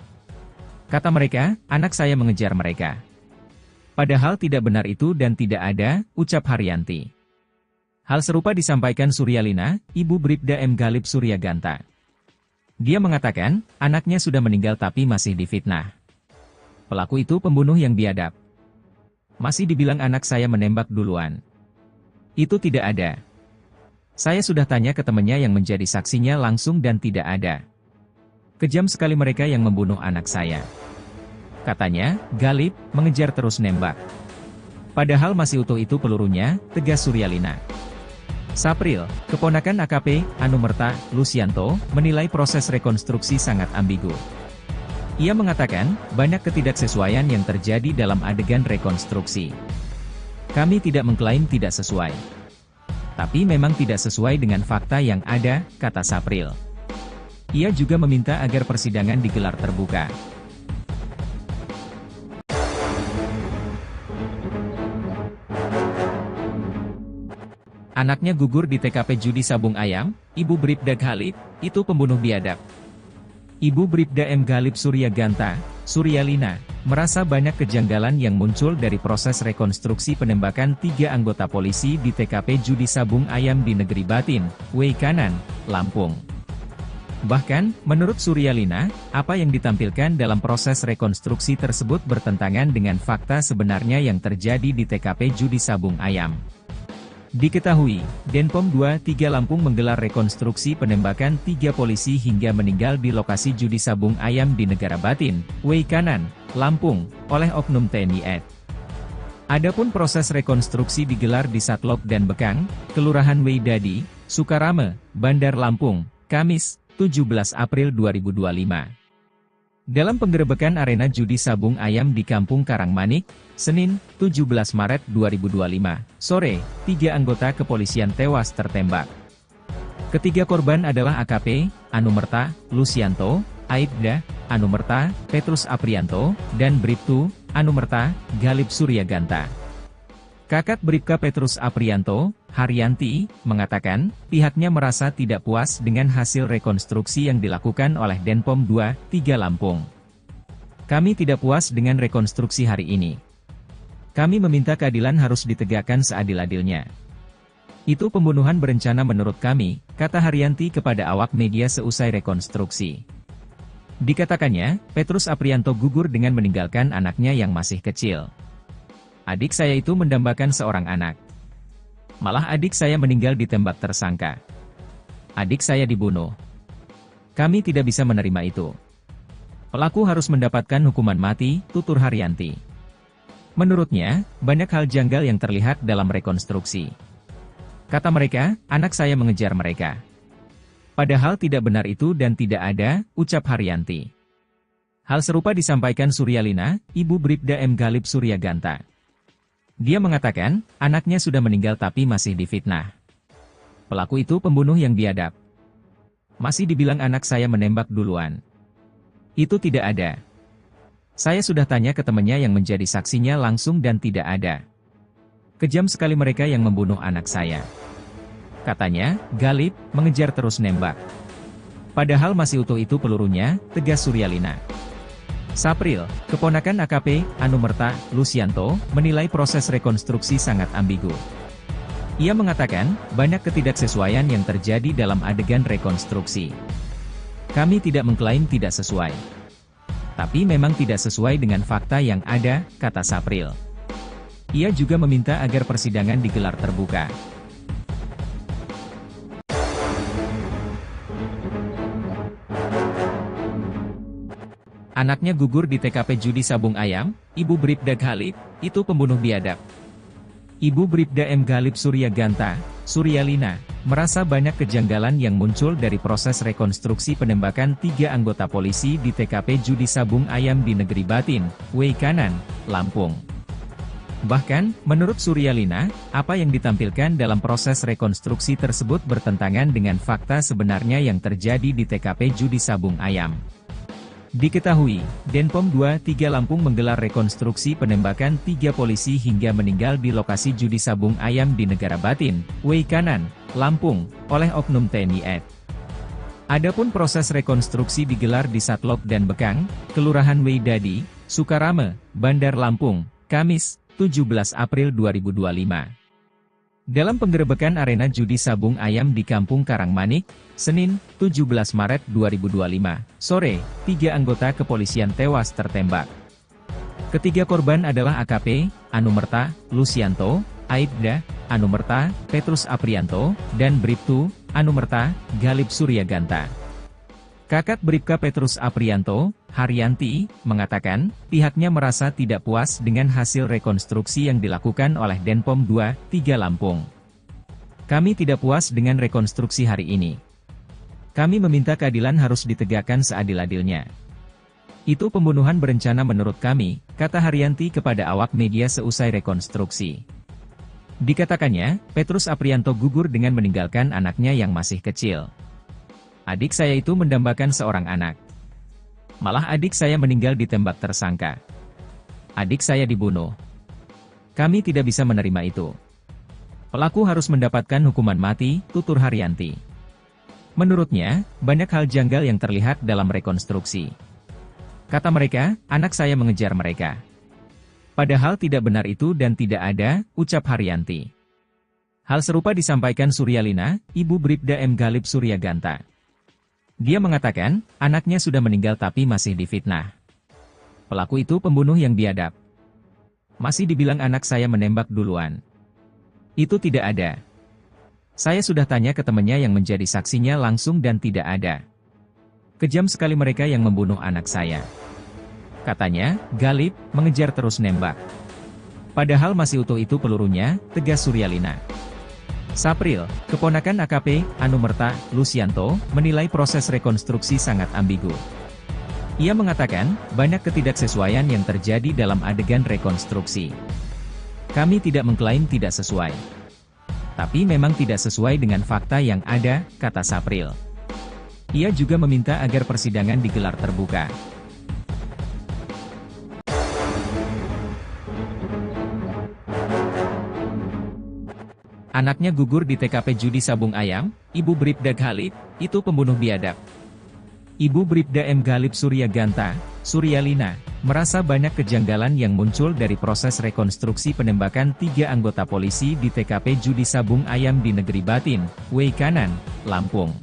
Kata mereka, anak saya mengejar mereka. Padahal tidak benar itu dan tidak ada, ucap Haryanti. Hal serupa disampaikan Suryalina, ibu Bribda M. Galip Suryaganta. Dia mengatakan, anaknya sudah meninggal tapi masih difitnah. Pelaku itu pembunuh yang biadab. Masih dibilang anak saya menembak duluan. Itu tidak ada. Saya sudah tanya ke temannya yang menjadi saksinya langsung dan tidak ada. Kejam sekali mereka yang membunuh anak saya. Katanya, Galip, mengejar terus nembak. Padahal masih utuh itu pelurunya, tegas Suryalina. Sapril, keponakan AKP, Anumerta, Lucianto, menilai proses rekonstruksi sangat ambigu. Ia mengatakan, banyak ketidaksesuaian yang terjadi dalam adegan rekonstruksi. Kami tidak mengklaim tidak sesuai. Tapi memang tidak sesuai dengan fakta yang ada, kata Sapril. Ia juga meminta agar persidangan digelar terbuka. Anaknya gugur di TKP judi sabung ayam, Ibu Bribda Galip, itu pembunuh biadab. Ibu Bribda M. Galip Suryaganta, Suryalina, merasa banyak kejanggalan yang muncul dari proses rekonstruksi penembakan 3 anggota polisi di TKP judi sabung ayam di Negeri Batin, Wei Kanan, Lampung. Bahkan, menurut Suryalina, apa yang ditampilkan dalam proses rekonstruksi tersebut bertentangan dengan fakta sebenarnya yang terjadi di TKP judi sabung ayam. Diketahui, Denpom 23 Lampung menggelar rekonstruksi penembakan 3 polisi hingga meninggal di lokasi judi sabung ayam di Negara Batin, Wei Kanan, Lampung, oleh oknum TNI AD. Adapun proses rekonstruksi digelar di Satlok dan Bekang, Kelurahan Wei Dadi, Sukarame, Bandar Lampung, Kamis, 17 April 2025. Dalam penggerebekan arena judi sabung ayam di Kampung Karangmanik, Senin, 17 Maret 2025, sore, 3 anggota kepolisian tewas tertembak. Ketiga korban adalah AKP, Anumerta, Lucianto, Aibda, Anumerta, Petrus Aprianto, dan Bribtu, Anumerta, Galip Suryaganta. Kakak Bribka Petrus Aprianto, Haryanti, mengatakan, pihaknya merasa tidak puas dengan hasil rekonstruksi yang dilakukan oleh Denpom 23 Lampung. Kami tidak puas dengan rekonstruksi hari ini. Kami meminta keadilan harus ditegakkan seadil-adilnya. Itu pembunuhan berencana menurut kami, kata Haryanti kepada awak media seusai rekonstruksi. Dikatakannya, Petrus Aprianto gugur dengan meninggalkan anaknya yang masih kecil. Adik saya itu mendambakan seorang anak. Malah adik saya meninggal ditembak tersangka. Adik saya dibunuh. Kami tidak bisa menerima itu. Pelaku harus mendapatkan hukuman mati, tutur Haryanti. Menurutnya, banyak hal janggal yang terlihat dalam rekonstruksi. Kata mereka, anak saya mengejar mereka. Padahal tidak benar itu dan tidak ada, ucap Haryanti. Hal serupa disampaikan Suryalina, ibu Bribda M. Galip Suryaganta. Dia mengatakan, anaknya sudah meninggal tapi masih difitnah. Pelaku itu pembunuh yang biadab. Masih dibilang anak saya menembak duluan. Itu tidak ada. Saya sudah tanya ke temannya yang menjadi saksinya langsung dan tidak ada. Kejam sekali mereka yang membunuh anak saya. Katanya, Galip, mengejar terus nembak. Padahal masih utuh itu pelurunya, tegas Suryalina. Sapril, keponakan AKP, Anumerta, Lucianto, menilai proses rekonstruksi sangat ambigu. Ia mengatakan, banyak ketidaksesuaian yang terjadi dalam adegan rekonstruksi. Kami tidak mengklaim tidak sesuai. Tapi memang tidak sesuai dengan fakta yang ada, kata Sapril. Ia juga meminta agar persidangan digelar terbuka. Anaknya gugur di TKP judi sabung ayam, Ibu Bribda Galip, itu pembunuh biadab. Ibu Bribda M. Galip Suryaganta, Suryalina, merasa banyak kejanggalan yang muncul dari proses rekonstruksi penembakan 3 anggota polisi di TKP judi sabung ayam di Negeri Batin, Wei Kanan, Lampung. Bahkan, menurut Suryalina, apa yang ditampilkan dalam proses rekonstruksi tersebut bertentangan dengan fakta sebenarnya yang terjadi di TKP judi sabung ayam. Diketahui, Denpom 23 Lampung menggelar rekonstruksi penembakan 3 polisi hingga meninggal di lokasi judi sabung ayam di Negara Batin, Wei Kanan, Lampung, oleh oknum TNI AD. Adapun proses rekonstruksi digelar di Satlok dan Bekang, Kelurahan Wei Dadi, Sukarame, Bandar Lampung, Kamis, 17 April 2025. Dalam penggerebekan arena judi sabung ayam di Kampung Karangmanik, Senin, 17 Maret 2025, sore, 3 anggota kepolisian tewas tertembak. Ketiga korban adalah AKP, Anumerta, Lucianto, Aibda, Anumerta, Petrus Aprianto, dan Bribtu, Anumerta, Galip Suryaganta. Kakak Bribka Petrus Aprianto, Haryanti, mengatakan, pihaknya merasa tidak puas dengan hasil rekonstruksi yang dilakukan oleh Denpom 23 Lampung. Kami tidak puas dengan rekonstruksi hari ini. Kami meminta keadilan harus ditegakkan seadil-adilnya. Itu pembunuhan berencana menurut kami, kata Haryanti kepada awak media seusai rekonstruksi. Dikatakannya, Petrus Aprianto gugur dengan meninggalkan anaknya yang masih kecil. Adik saya itu mendambakan seorang anak. Malah adik saya meninggal ditembak tersangka. Adik saya dibunuh. Kami tidak bisa menerima itu. Pelaku harus mendapatkan hukuman mati, tutur Haryanti. Menurutnya, banyak hal janggal yang terlihat dalam rekonstruksi. Kata mereka, anak saya mengejar mereka. Padahal tidak benar itu dan tidak ada, ucap Haryanti. Hal serupa disampaikan Suryalina, Ibu Bribda M. Galip Suryaganta. Dia mengatakan, anaknya sudah meninggal tapi masih difitnah. Pelaku itu pembunuh yang biadab. Masih dibilang anak saya menembak duluan. Itu tidak ada. Saya sudah tanya ke temannya yang menjadi saksinya langsung dan tidak ada. Kejam sekali mereka yang membunuh anak saya. Katanya, Galip, mengejar terus nembak. Padahal masih utuh itu pelurunya, tegas Suryalina. Sapril, keponakan AKP, Anumerta, Lucianto, menilai proses rekonstruksi sangat ambigu. Ia mengatakan, banyak ketidaksesuaian yang terjadi dalam adegan rekonstruksi. Kami tidak mengklaim tidak sesuai. Tapi memang tidak sesuai dengan fakta yang ada, kata Sapril. Ia juga meminta agar persidangan digelar terbuka. Anaknya gugur di TKP judi sabung ayam, Ibu Bribda Galip, itu pembunuh biadab. Ibu Bribda M. Galip Suryaganta, Suryalina, merasa banyak kejanggalan yang muncul dari proses rekonstruksi penembakan 3 anggota polisi di TKP judi sabung ayam di Negeri Batin, Wei Kanan, Lampung.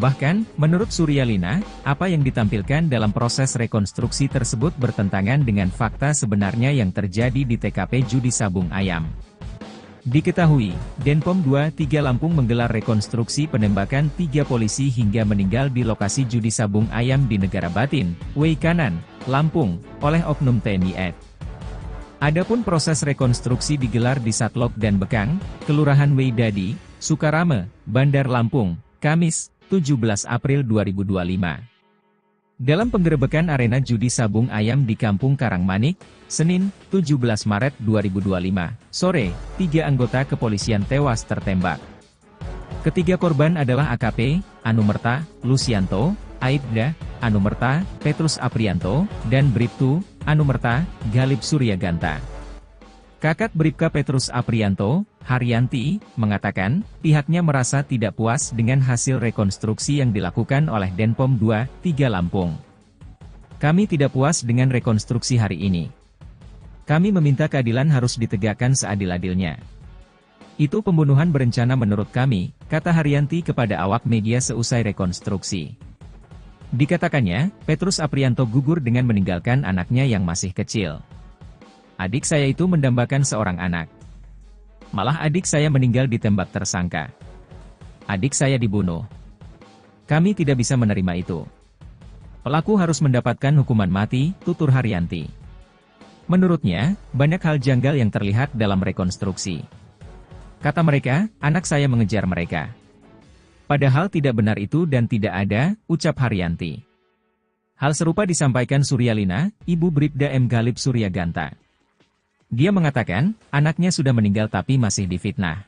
Bahkan, menurut Suryalina, apa yang ditampilkan dalam proses rekonstruksi tersebut bertentangan dengan fakta sebenarnya yang terjadi di TKP judi sabung ayam. Diketahui, Denpom 23 Lampung menggelar rekonstruksi penembakan 3 polisi hingga meninggal di lokasi judi sabung ayam di Negara Batin, Wei Kanan, Lampung, oleh oknum TNI AD. Adapun proses rekonstruksi digelar di Satlok dan Bekang, Kelurahan Wei Dadi, Sukarame, Bandar Lampung, Kamis, 17 April 2025. Dalam penggerebekan arena judi sabung ayam di Kampung Karangmanik, Senin, 17 Maret 2025, sore, 3 anggota kepolisian tewas tertembak. Ketiga korban adalah AKP, Anumerta, Lucianto, Aibda, Anumerta, Petrus Aprianto, dan Bribtu, Anumerta, Galip Suryaganta. Kakak Bribka Petrus Aprianto, Haryanti, mengatakan, pihaknya merasa tidak puas dengan hasil rekonstruksi yang dilakukan oleh Denpom 2, 3 Lampung. Kami tidak puas dengan rekonstruksi hari ini. Kami meminta keadilan harus ditegakkan seadil-adilnya. Itu pembunuhan berencana menurut kami, kata Haryanti kepada awak media seusai rekonstruksi. Dikatakannya, Petrus Aprianto gugur dengan meninggalkan anaknya yang masih kecil. Adik saya itu mendambakan seorang anak. Malah adik saya meninggal ditembak tersangka. Adik saya dibunuh. Kami tidak bisa menerima itu. Pelaku harus mendapatkan hukuman mati, tutur Haryanti. Menurutnya, banyak hal janggal yang terlihat dalam rekonstruksi. Kata mereka, anak saya mengejar mereka. Padahal tidak benar itu dan tidak ada, ucap Haryanti. Hal serupa disampaikan Suryalina, ibu Bribda M. Galip Suryaganta. Dia mengatakan, anaknya sudah meninggal tapi masih difitnah.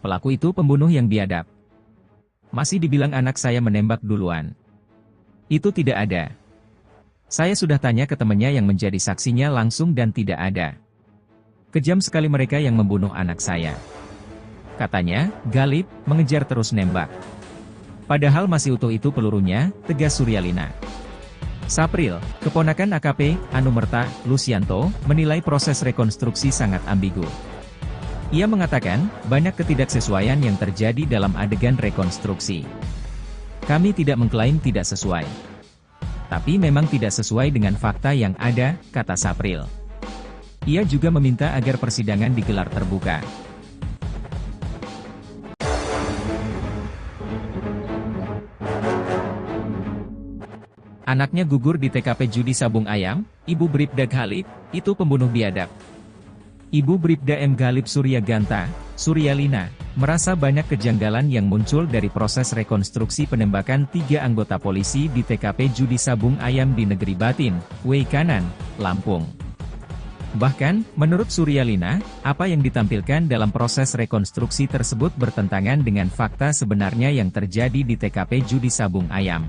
Pelaku itu pembunuh yang biadab. Masih dibilang anak saya menembak duluan. Itu tidak ada. Saya sudah tanya ke temannya yang menjadi saksinya langsung dan tidak ada. Kejam sekali mereka yang membunuh anak saya. Katanya, Galip mengejar terus nembak. Padahal masih utuh itu pelurunya, tegas Suryalina. Sapril, keponakan AKP, Anumerta, Lusianto, menilai proses rekonstruksi sangat ambigu. Ia mengatakan, banyak ketidaksesuaian yang terjadi dalam adegan rekonstruksi. Kami tidak mengklaim tidak sesuai. Tapi memang tidak sesuai dengan fakta yang ada, kata Sapril. Ia juga meminta agar persidangan digelar terbuka. Anaknya gugur di TKP judi sabung ayam, Ibu Bribda Galip, itu pembunuh biadab. Ibu Bribda M. Galip Suryaganta, Suryalina, merasa banyak kejanggalan yang muncul dari proses rekonstruksi penembakan 3 anggota polisi di TKP judi sabung ayam di Negeri Batin, Weikanan, Lampung. Bahkan, menurut Suryalina, apa yang ditampilkan dalam proses rekonstruksi tersebut bertentangan dengan fakta sebenarnya yang terjadi di TKP judi sabung ayam.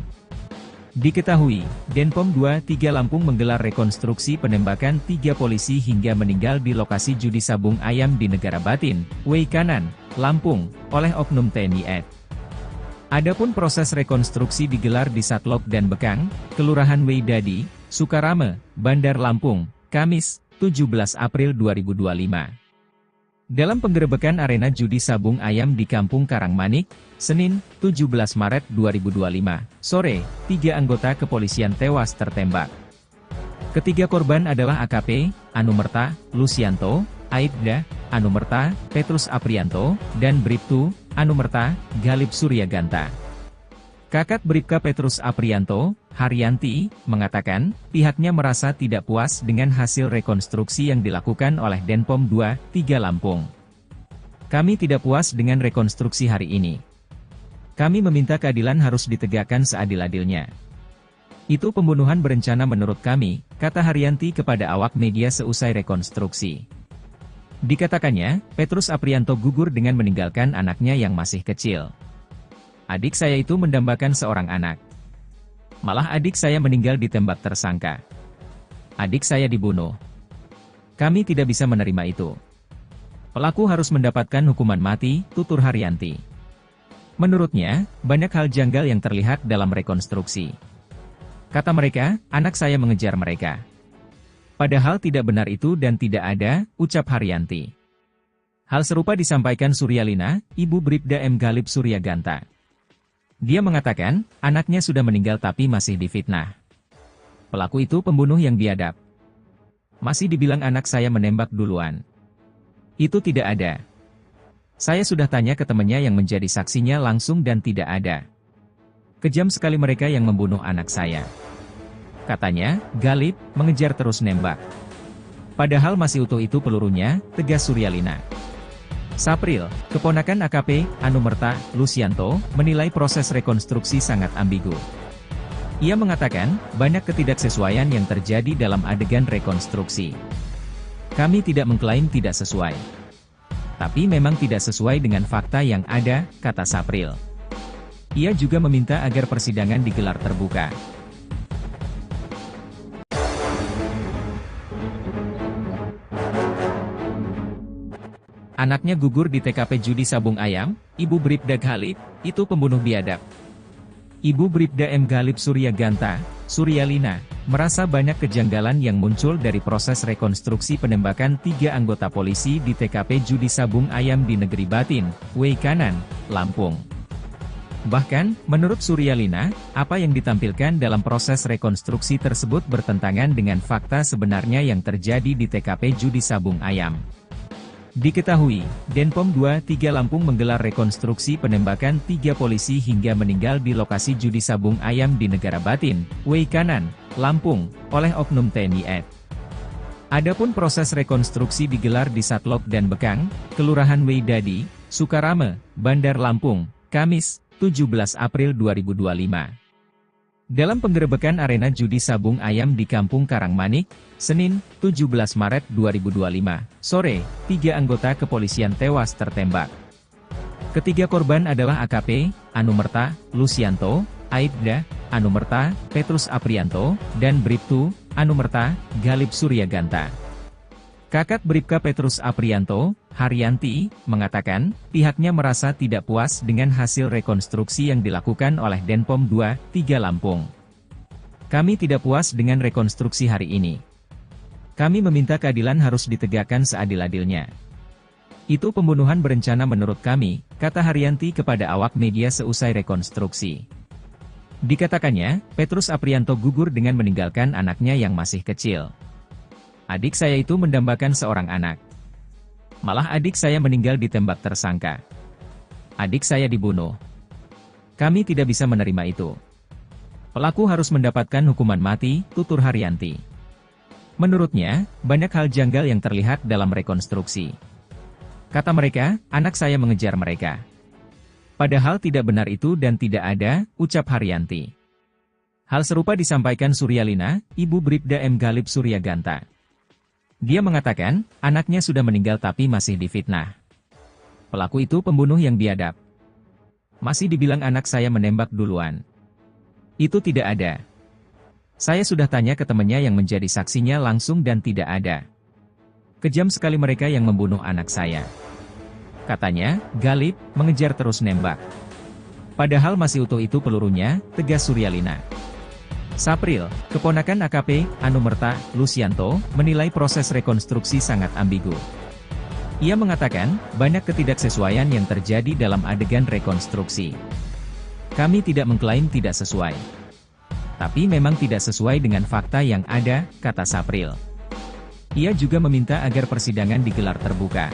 Diketahui, Denpom 2, 3 Lampung menggelar rekonstruksi penembakan 3 polisi hingga meninggal di lokasi judi sabung ayam di Negara Batin, Weikanan, Lampung, oleh oknum TNI AD. Adapun proses rekonstruksi digelar di Satlok dan Bekang, Kelurahan Weidadi, Sukarame, Bandar Lampung, Kamis, 17 April 2025. Dalam penggerebekan arena judi sabung ayam di Kampung Karangmanik, Senin, 17 Maret 2025, sore, 3 anggota kepolisian tewas tertembak. Ketiga korban adalah AKP, Anumerta, Lusianto, Aibda, Anumerta, Petrus Aprianto, dan Bribtu, Anumerta, Galip Suryaganta. Kakak Bribka Petrus Aprianto, Haryanti, mengatakan, pihaknya merasa tidak puas dengan hasil rekonstruksi yang dilakukan oleh Denpom 2, 3 Lampung. Kami tidak puas dengan rekonstruksi hari ini. Kami meminta keadilan harus ditegakkan seadil-adilnya. Itu pembunuhan berencana menurut kami, kata Haryanti kepada awak media seusai rekonstruksi. Dikatakannya, Petrus Aprianto gugur dengan meninggalkan anaknya yang masih kecil. Adik saya itu mendambakan seorang anak. Malah adik saya meninggal ditembak tersangka. Adik saya dibunuh. Kami tidak bisa menerima itu. Pelaku harus mendapatkan hukuman mati, tutur Haryanti. Menurutnya, banyak hal janggal yang terlihat dalam rekonstruksi. Kata mereka, anak saya mengejar mereka. Padahal tidak benar itu dan tidak ada, ucap Haryanti. Hal serupa disampaikan Suryalina, ibu Bribda M. Galip Suryaganta. Dia mengatakan, anaknya sudah meninggal tapi masih difitnah. Pelaku itu pembunuh yang biadab. Masih dibilang anak saya menembak duluan. Itu tidak ada. Saya sudah tanya ke temannya yang menjadi saksinya langsung dan tidak ada. Kejam sekali mereka yang membunuh anak saya. Katanya, Galip mengejar terus nembak. Padahal masih utuh itu pelurunya, tegas Suryalina. Sapril, keponakan AKP, Anumerta, Lusianto, menilai proses rekonstruksi sangat ambigu. Ia mengatakan, banyak ketidaksesuaian yang terjadi dalam adegan rekonstruksi. Kami tidak mengklaim tidak sesuai. Tapi memang tidak sesuai dengan fakta yang ada, kata Sapril. Ia juga meminta agar persidangan digelar terbuka. Anaknya gugur di TKP judi sabung ayam, Ibu Bribda Ghalib, itu pembunuh biadab. Ibu Bribda M. Ghalib Surya Ganta, Suryalina, merasa banyak kejanggalan yang muncul dari proses rekonstruksi penembakan 3 anggota polisi di TKP judi sabung ayam di Negeri Batin, Way Kanan, Lampung. Bahkan, menurut Suryalina, apa yang ditampilkan dalam proses rekonstruksi tersebut bertentangan dengan fakta sebenarnya yang terjadi di TKP judi sabung ayam. Diketahui, Denpom 23 Lampung menggelar rekonstruksi penembakan 3 polisi hingga meninggal di lokasi judi sabung ayam di Negara Batin, Way Kanan, Lampung, oleh oknum TNI AD. Adapun proses rekonstruksi digelar di Satlok dan Bekang, Kelurahan Weidadi, Sukarame, Bandar Lampung, Kamis, 17 April 2025. Dalam penggerebekan arena judi sabung ayam di Kampung Karangmanik, Senin, 17 Maret 2025, sore, 3 anggota kepolisian tewas tertembak. Ketiga korban adalah AKP, Anumerta, Lucianto, Aibda, Anumerta, Petrus Aprianto, dan Bribtu, Anumerta, Ghalib Surya Ganta. Kakak Bribka Petrus Aprianto, Haryanti, mengatakan, pihaknya merasa tidak puas dengan hasil rekonstruksi yang dilakukan oleh Denpom 23 Lampung. Kami tidak puas dengan rekonstruksi hari ini. Kami meminta keadilan harus ditegakkan seadil-adilnya. Itu pembunuhan berencana menurut kami, kata Haryanti kepada awak media seusai rekonstruksi. Dikatakannya, Petrus Aprianto gugur dengan meninggalkan anaknya yang masih kecil. Adik saya itu mendambakan seorang anak. Malah adik saya meninggal ditembak tersangka. Adik saya dibunuh. Kami tidak bisa menerima itu. Pelaku harus mendapatkan hukuman mati, tutur Haryanti. Menurutnya, banyak hal janggal yang terlihat dalam rekonstruksi. Kata mereka, anak saya mengejar mereka. Padahal tidak benar itu dan tidak ada, ucap Haryanti. Hal serupa disampaikan Suryalina, Ibu Bribda M. Ghalib Surya Ganta. Dia mengatakan, anaknya sudah meninggal tapi masih difitnah. Pelaku itu pembunuh yang biadab. Masih dibilang anak saya menembak duluan. Itu tidak ada. Saya sudah tanya ke temannya yang menjadi saksinya langsung dan tidak ada. Kejam sekali mereka yang membunuh anak saya. Katanya, Ghalib mengejar terus nembak. Padahal masih utuh itu pelurunya, tegas Suryalina. Sapril, keponakan AKP, Anumerta, Lucianto, menilai proses rekonstruksi sangat ambigu. Ia mengatakan, banyak ketidaksesuaian yang terjadi dalam adegan rekonstruksi. Kami tidak mengklaim tidak sesuai. Tapi memang tidak sesuai dengan fakta yang ada, kata Sapril. Ia juga meminta agar persidangan digelar terbuka.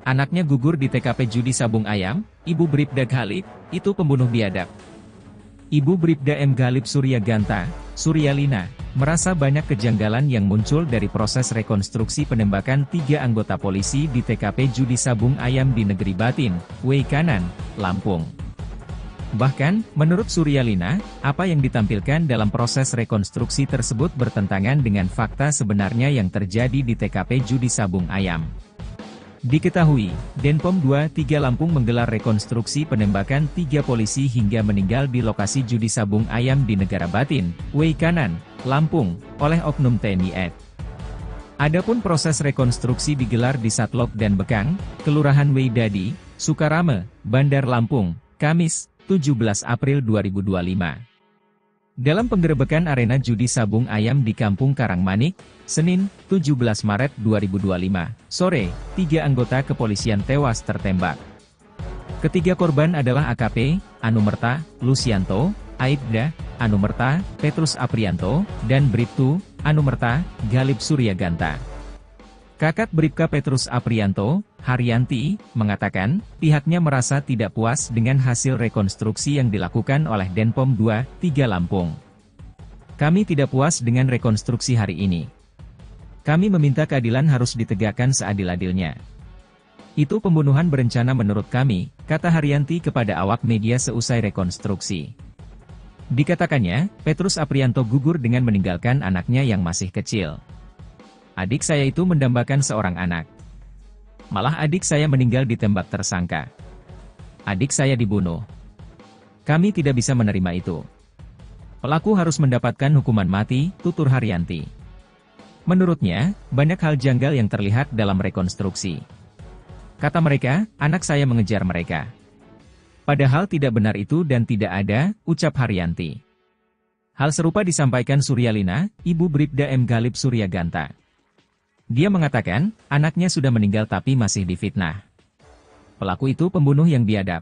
Anaknya gugur di TKP judi sabung ayam, Ibu Bribda Ghalib, itu pembunuh biadab. Ibu Bribda M. Ghalib Surya Ganta, Suryalina, merasa banyak kejanggalan yang muncul dari proses rekonstruksi penembakan 3 anggota polisi di TKP judi sabung ayam di Negeri Batin, Way Kanan, Lampung. Bahkan, menurut Suryalina, apa yang ditampilkan dalam proses rekonstruksi tersebut bertentangan dengan fakta sebenarnya yang terjadi di TKP judi sabung ayam. Diketahui, Denpom 23 Lampung menggelar rekonstruksi penembakan 3 polisi hingga meninggal di lokasi judi sabung ayam di Negara Batin, Way Kanan, Lampung, oleh oknum TNI AD. Adapun proses rekonstruksi digelar di Satlok dan Bekang, Kelurahan Weidadi, Sukarame, Bandar Lampung, Kamis, 17 April 2025. Dalam penggerebekan arena judi sabung ayam di Kampung Karangmanik, Senin, 17 Maret 2025, sore, 3 anggota kepolisian tewas tertembak. Ketiga korban adalah AKP, Anumerta, Lucianto, Aibda, Anumerta, Petrus Aprianto, dan Bribtu, Anumerta, Ghalib Surya Ganta. Kakak Bribka Petrus Aprianto, Haryanti, mengatakan, pihaknya merasa tidak puas dengan hasil rekonstruksi yang dilakukan oleh Denpom 23 Lampung. Kami tidak puas dengan rekonstruksi hari ini. Kami meminta keadilan harus ditegakkan seadil-adilnya. Itu pembunuhan berencana menurut kami, kata Haryanti kepada awak media seusai rekonstruksi. Dikatakannya, Petrus Aprianto gugur dengan meninggalkan anaknya yang masih kecil. Adik saya itu mendambakan seorang anak. Malah adik saya meninggal ditembak tersangka. Adik saya dibunuh. Kami tidak bisa menerima itu. Pelaku harus mendapatkan hukuman mati, tutur Haryanti. Menurutnya, banyak hal janggal yang terlihat dalam rekonstruksi. Kata mereka, anak saya mengejar mereka. Padahal tidak benar itu dan tidak ada, ucap Haryanti. Hal serupa disampaikan Suryalina, ibu Bribda M. Galip Suryaganta. Dia mengatakan, anaknya sudah meninggal tapi masih difitnah. Pelaku itu pembunuh yang biadab.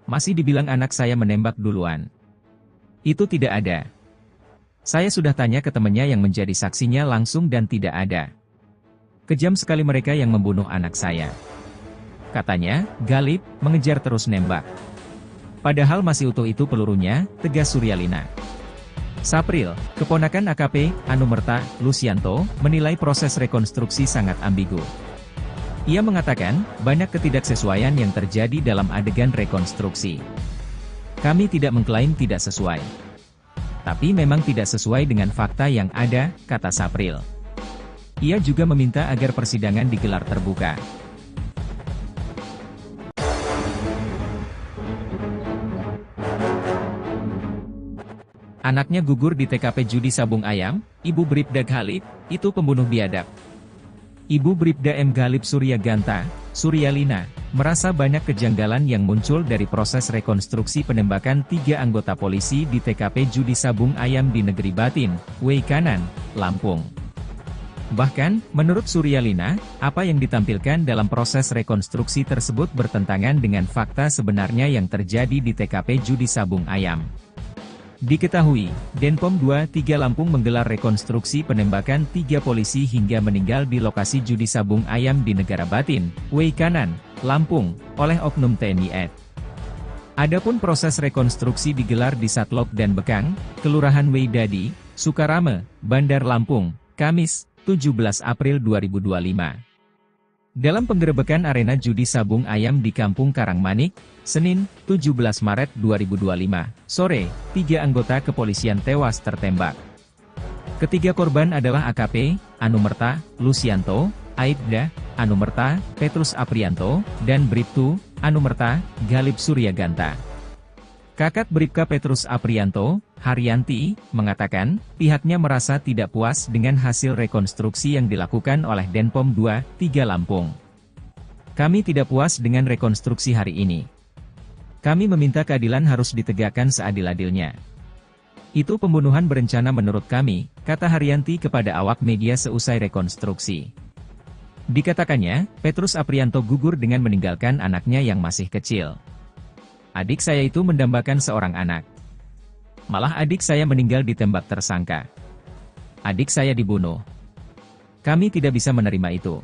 Masih dibilang anak saya menembak duluan. Itu tidak ada. Saya sudah tanya ke temannya yang menjadi saksinya langsung dan tidak ada. Kejam sekali mereka yang membunuh anak saya. Katanya, Galip mengejar terus nembak. Padahal masih utuh itu pelurunya, tegas Suryalina. Sapril, keponakan AKP, Anumerta, Lucianto, menilai proses rekonstruksi sangat ambigu. Ia mengatakan, banyak ketidaksesuaian yang terjadi dalam adegan rekonstruksi. Kami tidak mengklaim tidak sesuai. Tapi memang tidak sesuai dengan fakta yang ada, kata Sapril. Ia juga meminta agar persidangan digelar terbuka. Anaknya gugur di TKP judi sabung ayam, Ibu Bribda Galip, itu pembunuh biadab. Ibu Bribda M. Galip Suryaganta, Suryalina, merasa banyak kejanggalan yang muncul dari proses rekonstruksi penembakan 3 anggota polisi di TKP judi sabung ayam di Negeri Batin, Wei Kanan, Lampung. Bahkan, menurut Suryalina, apa yang ditampilkan dalam proses rekonstruksi tersebut bertentangan dengan fakta sebenarnya yang terjadi di TKP judi sabung ayam. Diketahui, Denpom 23 Lampung menggelar rekonstruksi penembakan 3 polisi hingga meninggal di lokasi judi sabung ayam di Negara Batin, Wei Kanan, Lampung, oleh oknum TNI AD. Adapun proses rekonstruksi digelar di Satlok dan Bekang, Kelurahan Wei Dadi, Sukarame, Bandar Lampung, Kamis, 17 April 2025. Dalam penggerebekan arena judi sabung ayam di Kampung Karangmanik, Senin, 17 Maret 2025, sore, 3 anggota kepolisian tewas tertembak. Ketiga korban adalah AKP, Anumerta, Lucianto, Aibda, Anumerta, Petrus Aprianto, dan Bribtu, Anumerta, Galip Suryaganta. Kakak Bribka Petrus Aprianto, Haryanti, mengatakan, pihaknya merasa tidak puas dengan hasil rekonstruksi yang dilakukan oleh Denpom 23 Lampung. Kami tidak puas dengan rekonstruksi hari ini. Kami meminta keadilan harus ditegakkan seadil-adilnya. Itu pembunuhan berencana menurut kami, kata Haryanti kepada awak media seusai rekonstruksi. Dikatakannya, Petrus Aprianto gugur dengan meninggalkan anaknya yang masih kecil. Adik saya itu mendambakan seorang anak. Malah adik saya meninggal ditembak tersangka. Adik saya dibunuh. Kami tidak bisa menerima itu.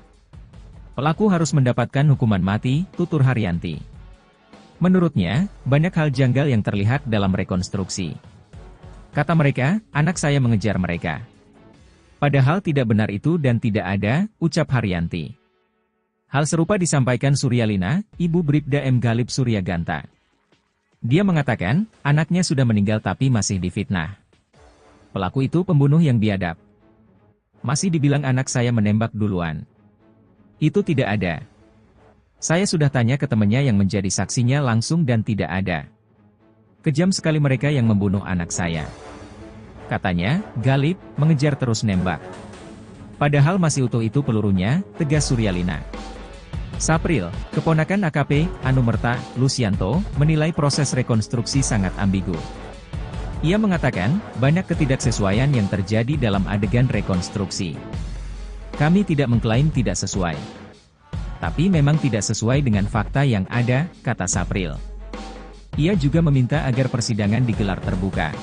Pelaku harus mendapatkan hukuman mati, tutur Haryanti. Menurutnya, banyak hal janggal yang terlihat dalam rekonstruksi. Kata mereka, anak saya mengejar mereka. Padahal tidak benar itu dan tidak ada, ucap Haryanti. Hal serupa disampaikan Suryalina, ibu Bribda M. Galip Suryaganta. Dia mengatakan, anaknya sudah meninggal tapi masih difitnah. Pelaku itu pembunuh yang biadab. Masih dibilang anak saya menembak duluan. Itu tidak ada. Saya sudah tanya ke temannya yang menjadi saksinya langsung dan tidak ada. Kejam sekali mereka yang membunuh anak saya. Katanya, Galip mengejar terus nembak. Padahal masih utuh itu pelurunya, tegas Suryalina. Sapril, keponakan AKP, Anumerta, Lucianto, menilai proses rekonstruksi sangat ambigu. Ia mengatakan, banyak ketidaksesuaian yang terjadi dalam adegan rekonstruksi. Kami tidak mengklaim tidak sesuai. Tapi memang tidak sesuai dengan fakta yang ada, kata Sapril. Ia juga meminta agar persidangan digelar terbuka.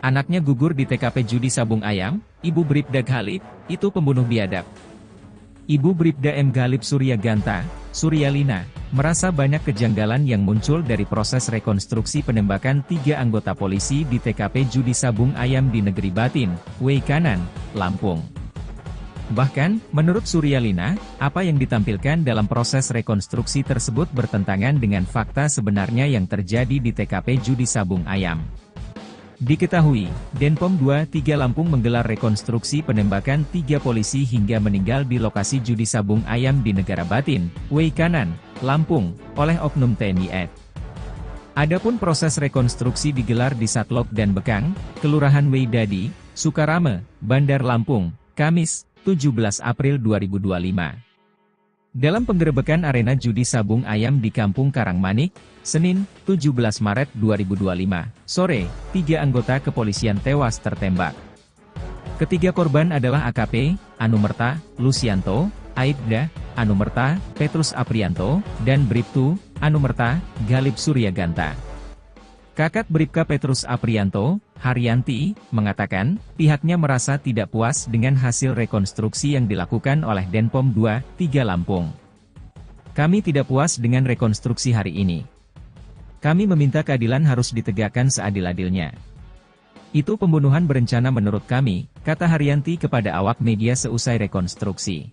Anaknya gugur di TKP judi sabung ayam, Ibu Bribda Galip, itu pembunuh biadab. Ibu Bribda M. Galip Suryaganta, Suryalina, merasa banyak kejanggalan yang muncul dari proses rekonstruksi penembakan 3 anggota polisi di TKP judi sabung ayam di Negeri Batin, Wei Kanan, Lampung. Bahkan, menurut Suryalina, apa yang ditampilkan dalam proses rekonstruksi tersebut bertentangan dengan fakta sebenarnya yang terjadi di TKP judi sabung ayam. Diketahui, Denpom 23 Lampung menggelar rekonstruksi penembakan 3 polisi hingga meninggal di lokasi judi sabung ayam di Negara Batin, Wei Kanan, Lampung, oleh oknum TNI AD. Adapun proses rekonstruksi digelar di Satlok dan Bekang, Kelurahan Wei Dadi, Sukarame, Bandar Lampung, Kamis, 17 April 2025. Dalam penggerebekan arena judi sabung ayam di Kampung Karangmanik, Senin, 17 Maret 2025, sore, 3 anggota kepolisian tewas tertembak. Ketiga korban adalah AKP, Anumerta, Lucianto, Aibda, Anumerta, Petrus Aprianto, dan Bribtu, Anumerta, Galip Suryaganta. Kakak Bribka Petrus Aprianto, Haryanti, mengatakan, pihaknya merasa tidak puas dengan hasil rekonstruksi yang dilakukan oleh Denpom 23 Lampung. Kami tidak puas dengan rekonstruksi hari ini. Kami meminta keadilan harus ditegakkan seadil-adilnya. Itu pembunuhan berencana menurut kami, kata Haryanti kepada awak media seusai rekonstruksi.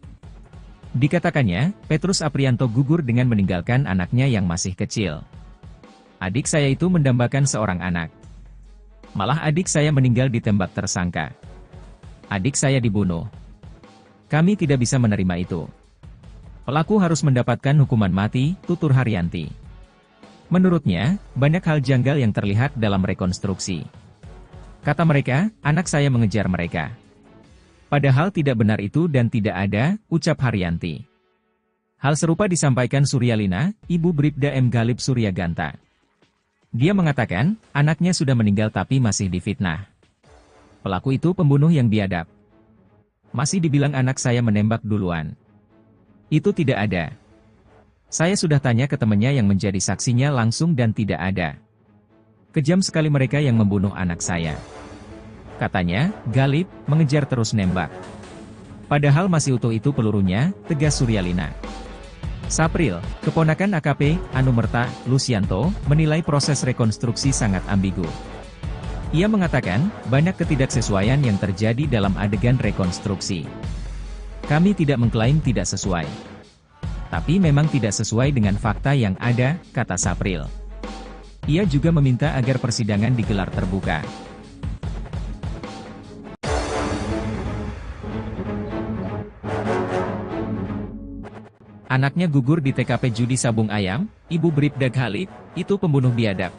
Dikatakannya, Petrus Aprianto gugur dengan meninggalkan anaknya yang masih kecil. Adik saya itu mendambakan seorang anak. Malah adik saya meninggal ditembak tersangka. Adik saya dibunuh. Kami tidak bisa menerima itu. Pelaku harus mendapatkan hukuman mati, tutur Haryanti. Menurutnya, banyak hal janggal yang terlihat dalam rekonstruksi. Kata mereka, anak saya mengejar mereka. Padahal tidak benar itu dan tidak ada, ucap Haryanti. Hal serupa disampaikan Suryalina, ibu Bribda M. Galip Suryaganta. Dia mengatakan, anaknya sudah meninggal tapi masih difitnah. Pelaku itu pembunuh yang biadab. Masih dibilang anak saya menembak duluan. Itu tidak ada. Saya sudah tanya ke temannya yang menjadi saksinya langsung dan tidak ada. Kejam sekali mereka yang membunuh anak saya. Katanya, Galip, mengejar terus nembak. Padahal masih utuh itu pelurunya, tegas Suryalina. Sapril, keponakan AKP, Anumerta, Lucianto, menilai proses rekonstruksi sangat ambigu. Ia mengatakan, banyak ketidaksesuaian yang terjadi dalam adegan rekonstruksi. Kami tidak mengklaim tidak sesuai. Tapi memang tidak sesuai dengan fakta yang ada, kata Sapril. Ia juga meminta agar persidangan digelar terbuka. Anaknya gugur di TKP judi sabung ayam, Ibu Bribda Galip, itu pembunuh biadab.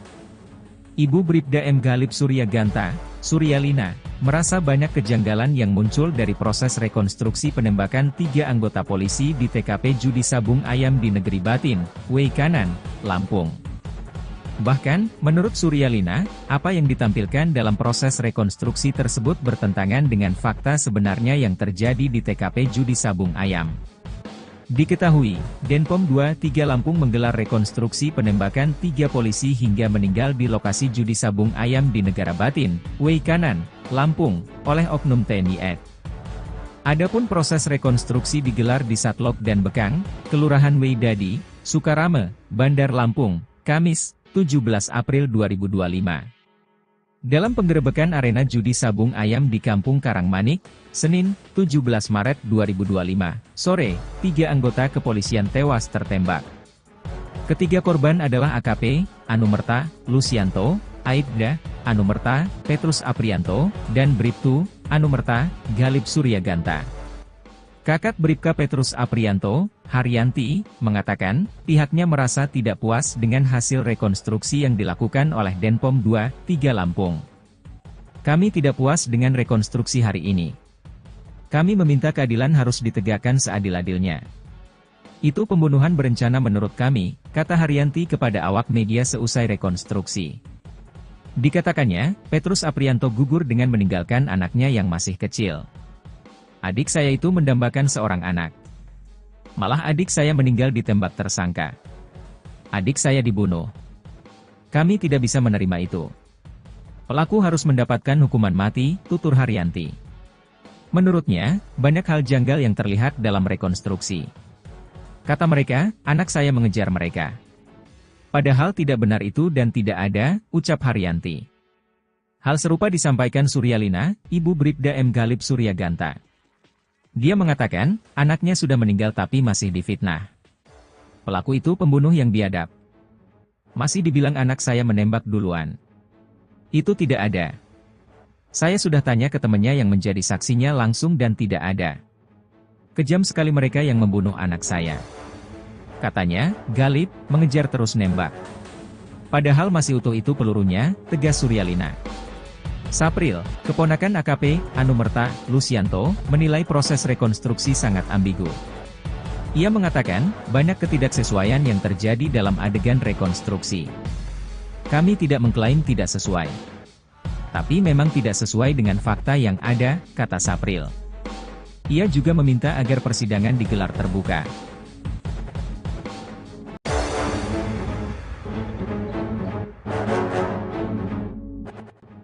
Ibu Bribda M. Galip Suryaganta, Suryalina, merasa banyak kejanggalan yang muncul dari proses rekonstruksi penembakan 3 anggota polisi di TKP judi sabung ayam di Negeri Batin, Wei Kanan, Lampung. Bahkan, menurut Suryalina, apa yang ditampilkan dalam proses rekonstruksi tersebut bertentangan dengan fakta sebenarnya yang terjadi di TKP judi sabung ayam. Diketahui, Denpom 23 Lampung menggelar rekonstruksi penembakan 3 polisi hingga meninggal di lokasi judi sabung ayam di Negara Batin, Wei Kanan, Lampung, oleh oknum TNI AD. Adapun proses rekonstruksi digelar di Satlok dan Bekang, Kelurahan Wei Dadi, Sukarame, Bandar Lampung, Kamis, 17 April 2025. Dalam penggerebekan arena judi sabung ayam di Kampung Karangmanik, Senin, 17 Maret 2025, sore, 3 anggota kepolisian tewas tertembak. Ketiga korban adalah AKP, Anumerta, Lucianto, Aibda, Anumerta, Petrus Aprianto, dan Bribtu, Anumerta, Galip Suryaganta. Kakak Bribka Petrus Aprianto, Haryanti, mengatakan, pihaknya merasa tidak puas dengan hasil rekonstruksi yang dilakukan oleh Denpom 23 Lampung. Kami tidak puas dengan rekonstruksi hari ini. Kami meminta keadilan harus ditegakkan seadil-adilnya. Itu pembunuhan berencana menurut kami, kata Haryanti kepada awak media seusai rekonstruksi. Dikatakannya, Petrus Aprianto gugur dengan meninggalkan anaknya yang masih kecil. Adik saya itu mendambakan seorang anak. Malah adik saya meninggal ditembak tersangka. Adik saya dibunuh. Kami tidak bisa menerima itu. Pelaku harus mendapatkan hukuman mati, tutur Haryanti. Menurutnya, banyak hal janggal yang terlihat dalam rekonstruksi. Kata mereka, anak saya mengejar mereka. Padahal tidak benar itu dan tidak ada, ucap Haryanti. Hal serupa disampaikan Suryalina, ibu Bribda M. Galip Suryaganta. Dia mengatakan, anaknya sudah meninggal tapi masih difitnah. Pelaku itu pembunuh yang biadab. Masih dibilang anak saya menembak duluan. Itu tidak ada. Saya sudah tanya ke temannya yang menjadi saksinya langsung dan tidak ada. Kejam sekali mereka yang membunuh anak saya. Katanya, Galip, mengejar terus nembak. Padahal masih utuh itu pelurunya, tegas Suryalina. Sapril, keponakan AKP, Anumerta, Lucianto, menilai proses rekonstruksi sangat ambigu. Ia mengatakan, banyak ketidaksesuaian yang terjadi dalam adegan rekonstruksi. Kami tidak mengklaim tidak sesuai. Tapi memang tidak sesuai dengan fakta yang ada, kata Sapril. Ia juga meminta agar persidangan digelar terbuka.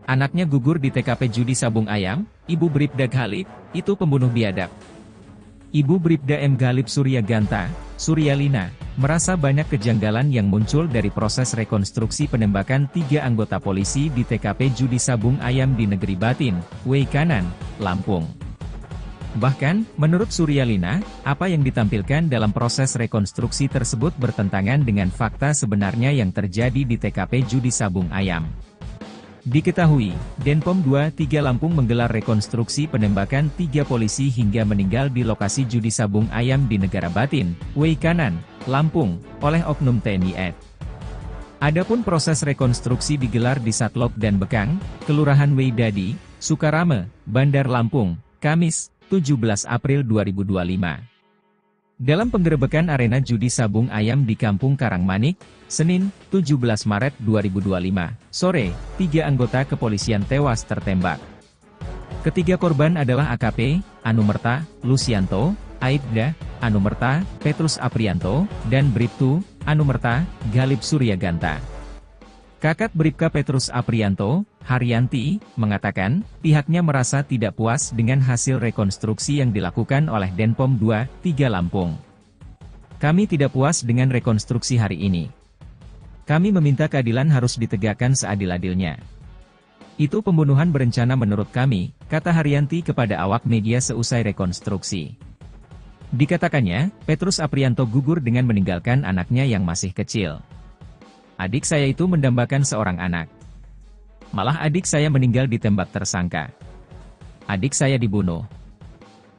Anaknya gugur di TKP judi sabung ayam, Ibu Bribda Galip, itu pembunuh biadab. Ibu Bribda M. Galip Suryaganta, Suryalina, merasa banyak kejanggalan yang muncul dari proses rekonstruksi penembakan 3 anggota polisi di TKP judi sabung ayam di Negeri Batin, Wei Kanan, Lampung. Bahkan, menurut Suryalina, apa yang ditampilkan dalam proses rekonstruksi tersebut bertentangan dengan fakta sebenarnya yang terjadi di TKP judi sabung ayam. Diketahui, Denpom 23 Lampung menggelar rekonstruksi penembakan 3 polisi hingga meninggal di lokasi judi sabung ayam di Negara Batin, Wei Kanan, Lampung, oleh oknum TNI AD. Adapun proses rekonstruksi digelar di Satlok dan Bekang, Kelurahan Wei Dadi, Sukarame, Bandar Lampung, Kamis, 17 April 2025. Dalam penggerebekan arena judi sabung ayam di Kampung Karangmanik, Senin, 17 Maret 2025, sore, 3 anggota kepolisian tewas tertembak. Ketiga korban adalah AKP, Anumerta, Lucianto, Aibda, Anumerta, Petrus Aprianto, dan Bribtu, Anumerta, Galip Suryaganta. Kakak Bribka Petrus Aprianto, Haryanti, mengatakan, pihaknya merasa tidak puas dengan hasil rekonstruksi yang dilakukan oleh Denpom 23 Lampung. Kami tidak puas dengan rekonstruksi hari ini. Kami meminta keadilan harus ditegakkan seadil-adilnya. Itu pembunuhan berencana menurut kami, kata Haryanti kepada awak media seusai rekonstruksi. Dikatakannya, Petrus Aprianto gugur dengan meninggalkan anaknya yang masih kecil. Adik saya itu mendambakan seorang anak. Malah adik saya meninggal ditembak tersangka. Adik saya dibunuh.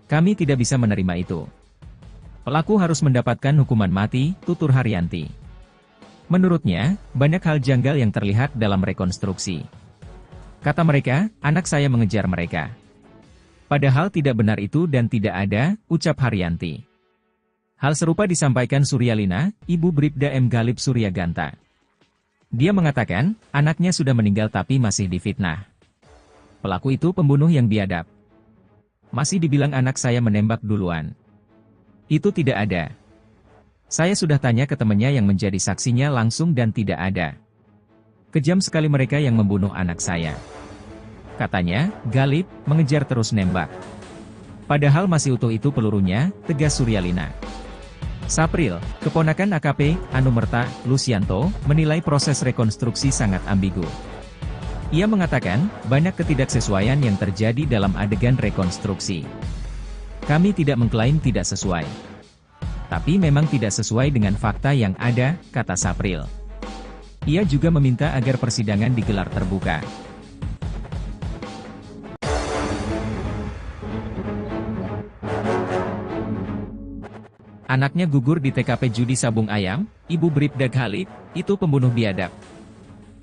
Kami tidak bisa menerima itu. Pelaku harus mendapatkan hukuman mati, tutur Haryanti. Menurutnya, banyak hal janggal yang terlihat dalam rekonstruksi. Kata mereka, anak saya mengejar mereka. Padahal tidak benar itu dan tidak ada, ucap Haryanti. Hal serupa disampaikan Suryalina, Ibu Bribda M. Galip Suryaganta. Dia mengatakan, anaknya sudah meninggal tapi masih difitnah. Pelaku itu pembunuh yang biadab. Masih dibilang anak saya menembak duluan. Itu tidak ada. Saya sudah tanya ke temannya yang menjadi saksinya langsung dan tidak ada. Kejam sekali mereka yang membunuh anak saya. Katanya, Galip, mengejar terus nembak. Padahal masih utuh itu pelurunya, tegas Suryalina. Sapril, keponakan AKP, Anumerta, Lucianto, menilai proses rekonstruksi sangat ambigu. Ia mengatakan, banyak ketidaksesuaian yang terjadi dalam adegan rekonstruksi. Kami tidak mengklaim tidak sesuai. Tapi memang tidak sesuai dengan fakta yang ada, kata Sapril. Ia juga meminta agar persidangan digelar terbuka. Anaknya gugur di TKP judi sabung ayam, Ibu Bribda Galip, itu pembunuh biadab.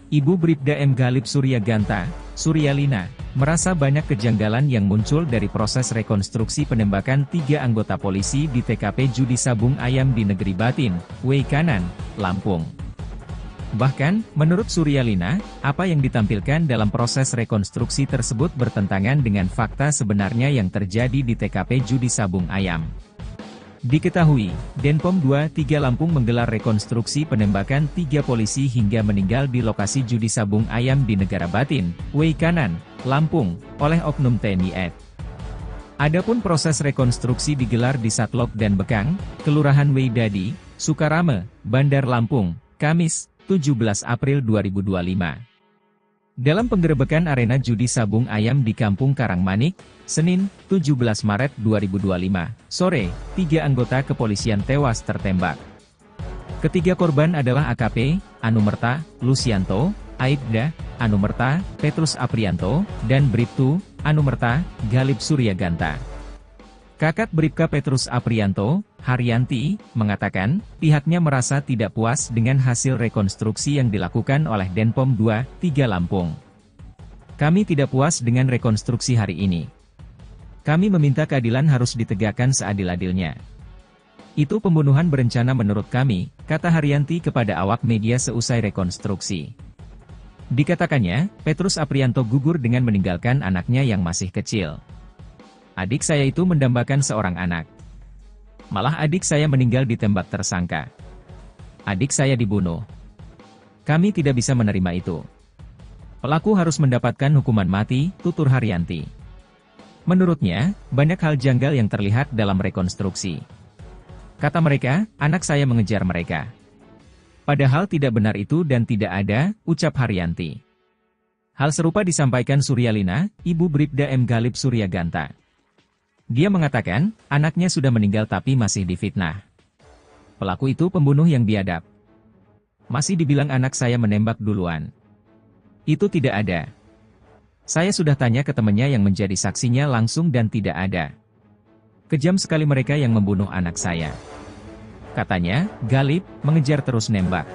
Ibu Bribda M. Galip Suryaganta, Suryalina, merasa banyak kejanggalan yang muncul dari proses rekonstruksi penembakan 3 anggota polisi di TKP judi sabung ayam di Negeri Batin, Wei Kanan, Lampung. Bahkan, menurut Suryalina, apa yang ditampilkan dalam proses rekonstruksi tersebut bertentangan dengan fakta sebenarnya yang terjadi di TKP judi sabung ayam. Diketahui, Denpom 23 Lampung menggelar rekonstruksi penembakan 3 polisi hingga meninggal di lokasi judi sabung ayam di Negara Batin, Wei Kanan, Lampung, oleh oknum TNI AD. Adapun proses rekonstruksi digelar di Satlok dan Bekang, Kelurahan Wei Dadi, Sukarame, Bandar Lampung, Kamis, 17 April 2025. Dalam penggerebekan arena judi sabung ayam di Kampung Karangmanik, Senin, 17 Maret 2025, sore, 3 anggota kepolisian tewas tertembak. Ketiga korban adalah AKP, Anumerta, Lucianto, Aibda Anumerta Petrus Aprianto, dan Bribtu Anumerta Galip Suryaganta. Kakak Bribka Petrus Aprianto, Haryanti, mengatakan, pihaknya merasa tidak puas dengan hasil rekonstruksi yang dilakukan oleh Denpom 2, 3 Lampung. Kami tidak puas dengan rekonstruksi hari ini. Kami meminta keadilan harus ditegakkan seadil-adilnya. Itu pembunuhan berencana menurut kami, kata Haryanti kepada awak media seusai rekonstruksi. Dikatakannya, Petrus Aprianto gugur dengan meninggalkan anaknya yang masih kecil. Adik saya itu mendambakan seorang anak. Malah adik saya meninggal ditembak tersangka. Adik saya dibunuh. Kami tidak bisa menerima itu. Pelaku harus mendapatkan hukuman mati, tutur Haryanti. Menurutnya, banyak hal janggal yang terlihat dalam rekonstruksi. Kata mereka, anak saya mengejar mereka. Padahal tidak benar itu dan tidak ada, ucap Haryanti. Hal serupa disampaikan Suryalina, ibu Bribda M. Galip Suryaganta. Dia mengatakan, anaknya sudah meninggal tapi masih difitnah. Pelaku itu pembunuh yang biadab. Masih dibilang anak saya menembak duluan. Itu tidak ada. Saya sudah tanya ke temannya yang menjadi saksinya langsung dan tidak ada. Kejam sekali mereka yang membunuh anak saya. Katanya, Galip mengejar terus nembak.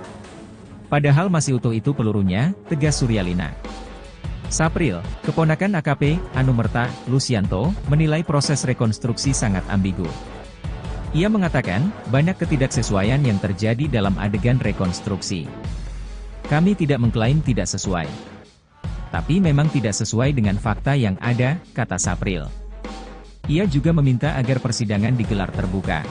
Padahal masih utuh itu pelurunya, tegas Suryalina. Sapril, keponakan AKP, Anumerta Lusianto, menilai proses rekonstruksi sangat ambigu. Ia mengatakan, banyak ketidaksesuaian yang terjadi dalam adegan rekonstruksi. Kami tidak mengklaim tidak sesuai. Tapi memang tidak sesuai dengan fakta yang ada, kata Sapril. Ia juga meminta agar persidangan digelar terbuka.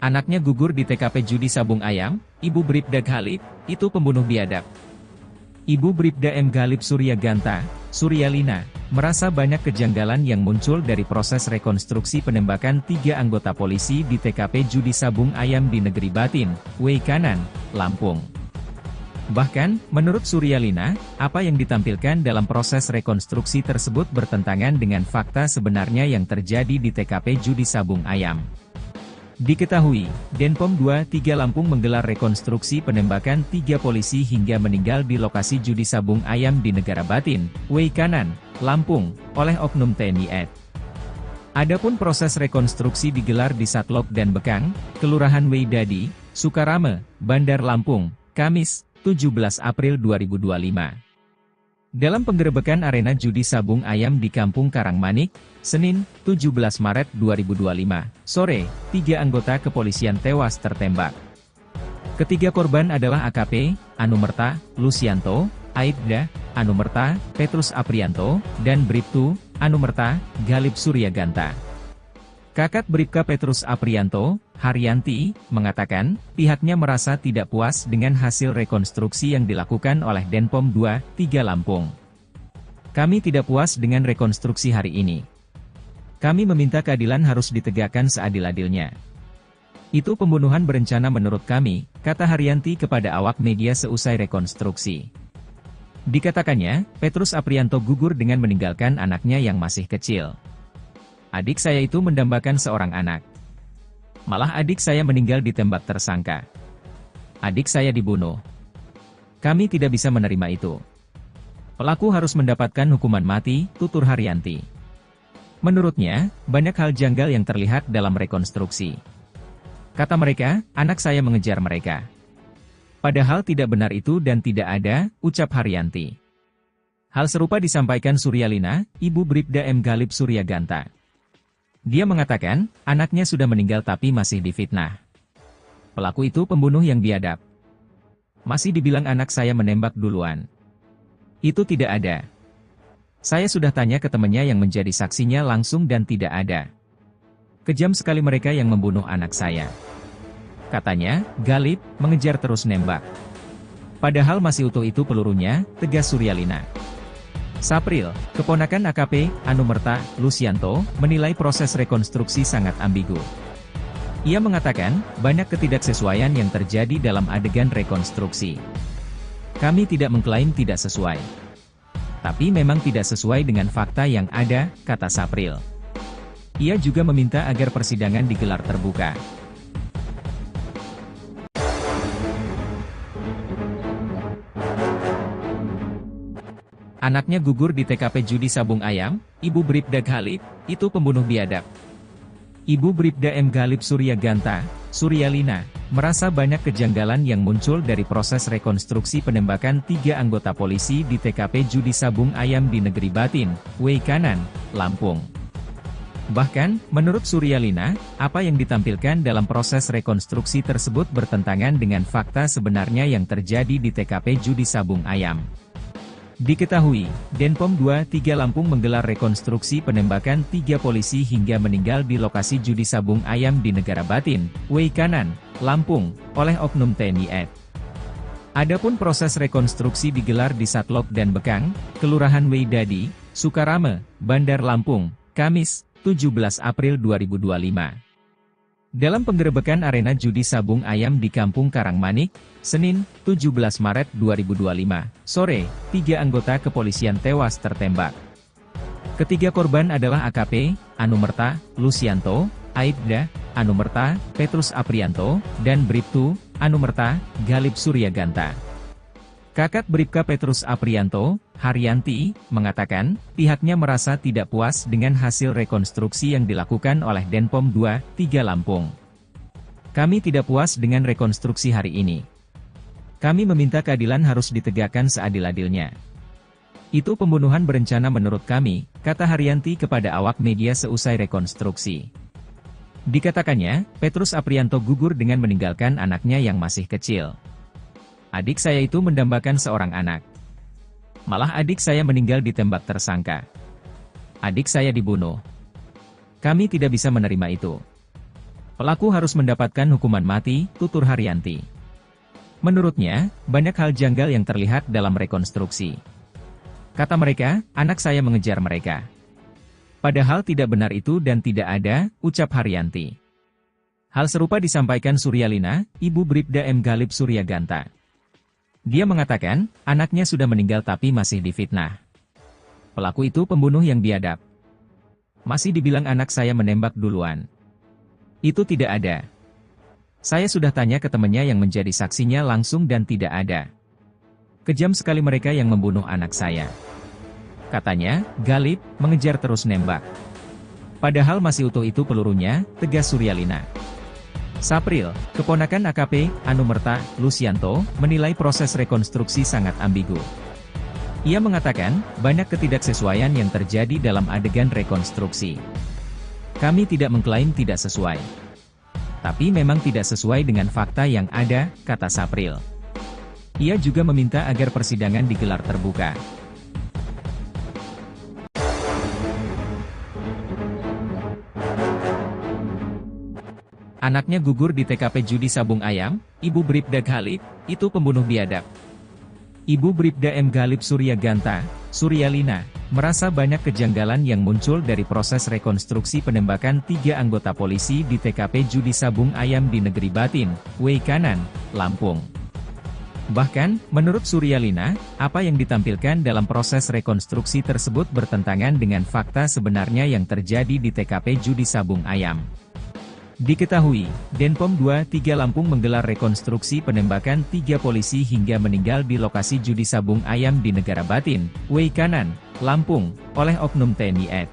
Anaknya gugur di TKP judi sabung ayam, Ibu Bribda Galip, itu pembunuh biadab. Ibu Bribda M. Galip Suryaganta, Suryalina, merasa banyak kejanggalan yang muncul dari proses rekonstruksi penembakan 3 anggota polisi di TKP judi sabung ayam di Negeri Batin, Weikanan, Lampung. Bahkan, menurut Suryalina, apa yang ditampilkan dalam proses rekonstruksi tersebut bertentangan dengan fakta sebenarnya yang terjadi di TKP judi sabung ayam. Diketahui, Denpom 2, 3 Lampung menggelar rekonstruksi penembakan 3 polisi hingga meninggal di lokasi judi sabung ayam di Negara Batin, Weikanan, Lampung, oleh oknum TNI AD. Adapun proses rekonstruksi digelar di Satlok dan Bekang, Kelurahan Weidadi, Sukarame, Bandar Lampung, Kamis, 17 April 2025. Dalam penggerebekan arena judi sabung ayam di Kampung Karangmanik, Senin, 17 Maret 2025, sore, 3 anggota kepolisian tewas tertembak. Ketiga korban adalah AKP, Anumerta Lusianto, Aibda Anumerta Petrus Aprianto, dan Bribtu Anumerta Galip Suryaganta. Kakak Bribka Petrus Aprianto, Haryanti, mengatakan, pihaknya merasa tidak puas dengan hasil rekonstruksi yang dilakukan oleh Denpom 2, 3 Lampung. Kami tidak puas dengan rekonstruksi hari ini. Kami meminta keadilan harus ditegakkan seadil-adilnya. Itu pembunuhan berencana menurut kami, kata Haryanti kepada awak media seusai rekonstruksi. Dikatakannya, Petrus Aprianto gugur dengan meninggalkan anaknya yang masih kecil. Adik saya itu mendambakan seorang anak. Malah adik saya meninggal ditembak tersangka. Adik saya dibunuh. Kami tidak bisa menerima itu. Pelaku harus mendapatkan hukuman mati, tutur Haryanti. Menurutnya, banyak hal janggal yang terlihat dalam rekonstruksi. Kata mereka, anak saya mengejar mereka. Padahal tidak benar itu dan tidak ada, ucap Haryanti. Hal serupa disampaikan Suryalina, ibu Bribda M. Galip Suryaganta. Dia mengatakan, anaknya sudah meninggal tapi masih difitnah. Pelaku itu pembunuh yang biadab. Masih dibilang anak saya menembak duluan. Itu tidak ada. Saya sudah tanya ke temannya yang menjadi saksinya langsung dan tidak ada. Kejam sekali mereka yang membunuh anak saya. Katanya, Galip mengejar terus nembak. Padahal masih utuh itu pelurunya, tegas Suryalina. Sapril, keponakan AKP, Anumerta Lusianto, menilai proses rekonstruksi sangat ambigu. Ia mengatakan, banyak ketidaksesuaian yang terjadi dalam adegan rekonstruksi. Kami tidak mengklaim tidak sesuai. Tapi memang tidak sesuai dengan fakta yang ada, kata Sapril. Ia juga meminta agar persidangan digelar terbuka. Anaknya gugur di TKP judi sabung ayam, Ibu Bribda Ghalib, itu pembunuh biadab. Ibu Bribda M. Ghalib Suryaganta, Suryalina, merasa banyak kejanggalan yang muncul dari proses rekonstruksi penembakan 3 anggota polisi di TKP judi sabung ayam di Negeri Batin, Way Kanan, Lampung. Bahkan, menurut Suryalina, apa yang ditampilkan dalam proses rekonstruksi tersebut bertentangan dengan fakta sebenarnya yang terjadi di TKP judi sabung ayam. Diketahui, Denpom 23 Lampung menggelar rekonstruksi penembakan 3 polisi hingga meninggal di lokasi judi sabung ayam di Negara Batin, Way Kanan, Lampung, oleh oknum TNI AD. Adapun proses rekonstruksi digelar di Satlok dan Bekang, Kelurahan Weidadi, Sukarame, Bandar Lampung, Kamis, 17 April 2025. Dalam penggerebekan arena judi sabung ayam di Kampung Karangmanik, Senin, 17 Maret 2025, sore, 3 anggota kepolisian tewas tertembak. Ketiga korban adalah AKP, Anumerta, Lucianto, Aibda, Anumerta, Petrus Aprianto, dan Bribtu, Anumerta, Ghalib Suryaganta. Kakak Bribka Petrus Aprianto, Haryanti, mengatakan, pihaknya merasa tidak puas dengan hasil rekonstruksi yang dilakukan oleh Denpom 23 Lampung. Kami tidak puas dengan rekonstruksi hari ini. Kami meminta keadilan harus ditegakkan seadil-adilnya. Itu pembunuhan berencana menurut kami, kata Haryanti kepada awak media seusai rekonstruksi. Dikatakannya, Petrus Aprianto gugur dengan meninggalkan anaknya yang masih kecil. Adik saya itu mendambakan seorang anak. Malah adik saya meninggal ditembak tersangka. Adik saya dibunuh. Kami tidak bisa menerima itu. Pelaku harus mendapatkan hukuman mati, tutur Haryanti. Menurutnya, banyak hal janggal yang terlihat dalam rekonstruksi. Kata mereka, anak saya mengejar mereka. Padahal tidak benar itu dan tidak ada, ucap Haryanti. Hal serupa disampaikan Suryalina, Ibu Bribda M. Ghalib Suryaganta. Dia mengatakan, anaknya sudah meninggal tapi masih difitnah. Pelaku itu pembunuh yang biadab. Masih dibilang anak saya menembak duluan. Itu tidak ada. Saya sudah tanya ke temannya yang menjadi saksinya langsung dan tidak ada. Kejam sekali mereka yang membunuh anak saya. Katanya, Ghalib mengejar terus nembak. Padahal masih utuh itu pelurunya, tegas Suryalina. Sapril, keponakan AKP, Anumerta, Lucianto, menilai proses rekonstruksi sangat ambigu. Ia mengatakan, banyak ketidaksesuaian yang terjadi dalam adegan rekonstruksi. Kami tidak mengklaim tidak sesuai. Tapi memang tidak sesuai dengan fakta yang ada, kata Sapril. Ia juga meminta agar persidangan digelar terbuka. Anaknya gugur di TKP judi sabung ayam, Ibu Bribda Ghalib, itu pembunuh biadab. Ibu Bribda M. Ghalib Suryaganta, Suryalina, merasa banyak kejanggalan yang muncul dari proses rekonstruksi penembakan 3 anggota polisi di TKP judi sabung ayam di Negeri Batin, Way Kanan, Lampung. Bahkan, menurut Suryalina, apa yang ditampilkan dalam proses rekonstruksi tersebut bertentangan dengan fakta sebenarnya yang terjadi di TKP judi sabung ayam. Diketahui, Denpom 23 Lampung menggelar rekonstruksi penembakan 3 polisi hingga meninggal di lokasi judi sabung ayam di Negara Batin, Way Kanan, Lampung, oleh oknum TNI AD.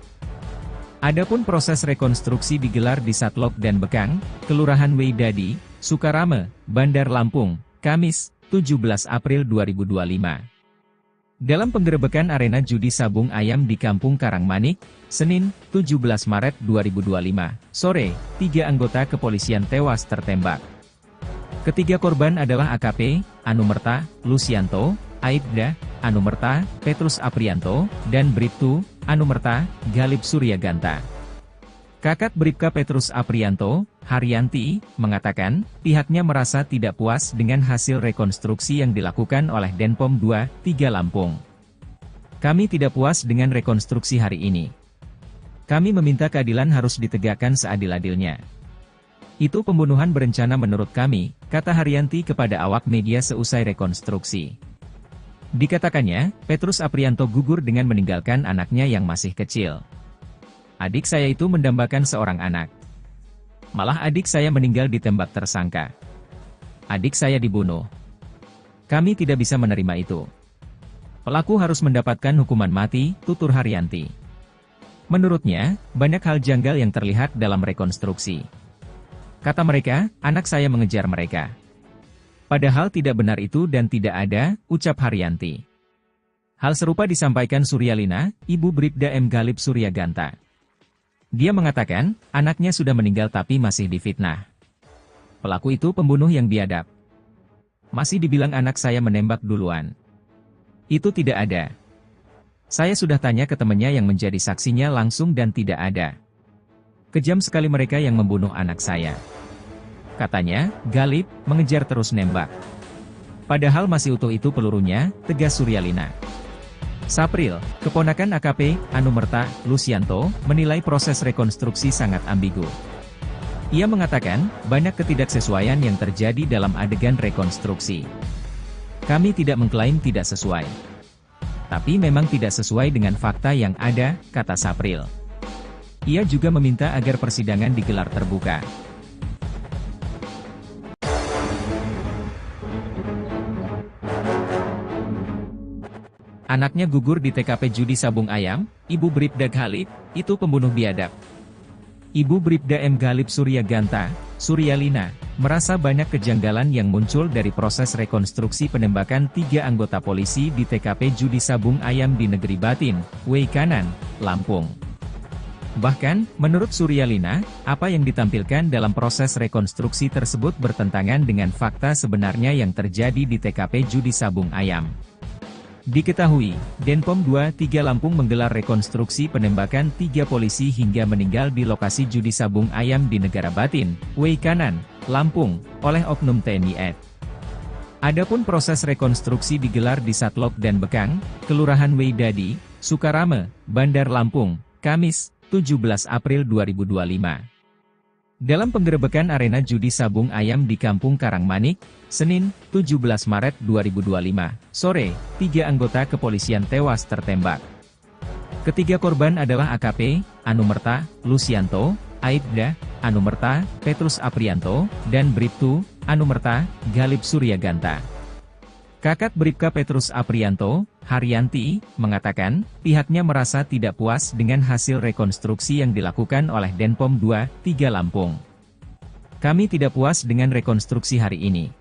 Adapun proses rekonstruksi digelar di Satlok dan Bekang, Kelurahan Weidadi, Sukarame, Bandar Lampung, Kamis, 17 April 2025. Dalam penggerebekan arena judi sabung ayam di Kampung Karangmanik, Senin, 17 Maret 2025, sore, 3 anggota kepolisian tewas tertembak. Ketiga korban adalah AKP, Anumerta, Lucianto, Aibda, Anumerta, Petrus Aprianto, dan Bribtu, Anumerta, Ghalib Suryaganta. Kakak Bribka Petrus Aprianto, Haryanti, mengatakan, pihaknya merasa tidak puas dengan hasil rekonstruksi yang dilakukan oleh Denpom 23 Lampung. Kami tidak puas dengan rekonstruksi hari ini. Kami meminta keadilan harus ditegakkan seadil-adilnya. Itu pembunuhan berencana menurut kami, kata Haryanti kepada awak media seusai rekonstruksi. Dikatakannya, Petrus Aprianto gugur dengan meninggalkan anaknya yang masih kecil. Adik saya itu mendambakan seorang anak. Malah adik saya meninggal ditembak tersangka. Adik saya dibunuh. Kami tidak bisa menerima itu. Pelaku harus mendapatkan hukuman mati, tutur Haryanti. Menurutnya, banyak hal janggal yang terlihat dalam rekonstruksi. Kata mereka, anak saya mengejar mereka. Padahal tidak benar itu dan tidak ada, ucap Haryanti. Hal serupa disampaikan Suryalina, ibu Bribda M. Galip Suryaganta. Dia mengatakan, anaknya sudah meninggal tapi masih difitnah. Pelaku itu pembunuh yang biadab. Masih dibilang anak saya menembak duluan. Itu tidak ada. Saya sudah tanya ke temannya yang menjadi saksinya langsung dan tidak ada. Kejam sekali mereka yang membunuh anak saya. Katanya, Galip mengejar terus nembak. Padahal masih utuh itu pelurunya, tegas Suryalina. Sapril, keponakan AKP, Anumerta, Lusianto, menilai proses rekonstruksi sangat ambigu. Ia mengatakan, banyak ketidaksesuaian yang terjadi dalam adegan rekonstruksi. Kami tidak mengklaim tidak sesuai. Tapi memang tidak sesuai dengan fakta yang ada, kata Sapril. Ia juga meminta agar persidangan digelar terbuka. Anaknya gugur di TKP judi sabung ayam, Ibu Bribda Galip, itu pembunuh biadab. Ibu Bribda M. Galip Suryaganta, Suryalina, merasa banyak kejanggalan yang muncul dari proses rekonstruksi penembakan 3 anggota polisi di TKP judi sabung ayam di Negeri Batin, Wei Kanan, Lampung. Bahkan, menurut Suryalina, apa yang ditampilkan dalam proses rekonstruksi tersebut bertentangan dengan fakta sebenarnya yang terjadi di TKP judi sabung ayam. Diketahui, Denpom 23 Lampung menggelar rekonstruksi penembakan 3 polisi hingga meninggal di lokasi judi sabung ayam di Negara Batin, Wei Kanan, Lampung, oleh oknum TNI AD. Adapun proses rekonstruksi digelar di Satlok dan Bekang, Kelurahan Wei Dadi, Sukarame, Bandar Lampung, Kamis, 17 April 2025. Dalam penggerebekan arena judi sabung ayam di Kampung Karangmanik, Senin, 17 Maret 2025, sore, 3 anggota kepolisian tewas tertembak. Ketiga korban adalah AKP, Anumerta, Lusianto, Aibda, Anumerta, Petrus Aprianto, dan Bribtu, Anumerta, Galip Suryaganta. Kakak Bribka Petrus Aprianto, Haryanti, mengatakan, pihaknya merasa tidak puas dengan hasil rekonstruksi yang dilakukan oleh Denpom 23 Lampung. Kami tidak puas dengan rekonstruksi hari ini.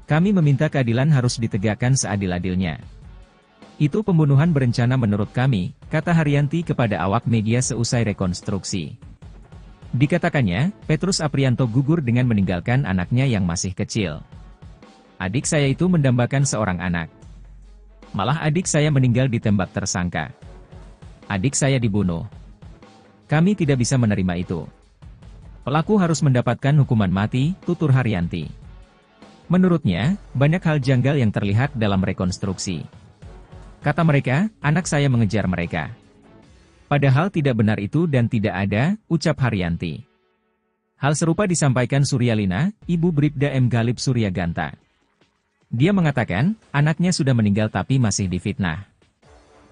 Kami meminta keadilan harus ditegakkan seadil-adilnya. Itu pembunuhan berencana menurut kami, kata Haryanti kepada awak media seusai rekonstruksi. Dikatakannya, Petrus Aprianto gugur dengan meninggalkan anaknya yang masih kecil. Adik saya itu mendambakan seorang anak. Malah adik saya meninggal ditembak tersangka. Adik saya dibunuh. Kami tidak bisa menerima itu. Pelaku harus mendapatkan hukuman mati, tutur Haryanti. Menurutnya, banyak hal janggal yang terlihat dalam rekonstruksi. Kata mereka, anak saya mengejar mereka. Padahal tidak benar itu dan tidak ada, ucap Haryanti. Hal serupa disampaikan Suryalina, ibu Bribda M. Galip Suryaganta. Dia mengatakan, anaknya sudah meninggal tapi masih difitnah.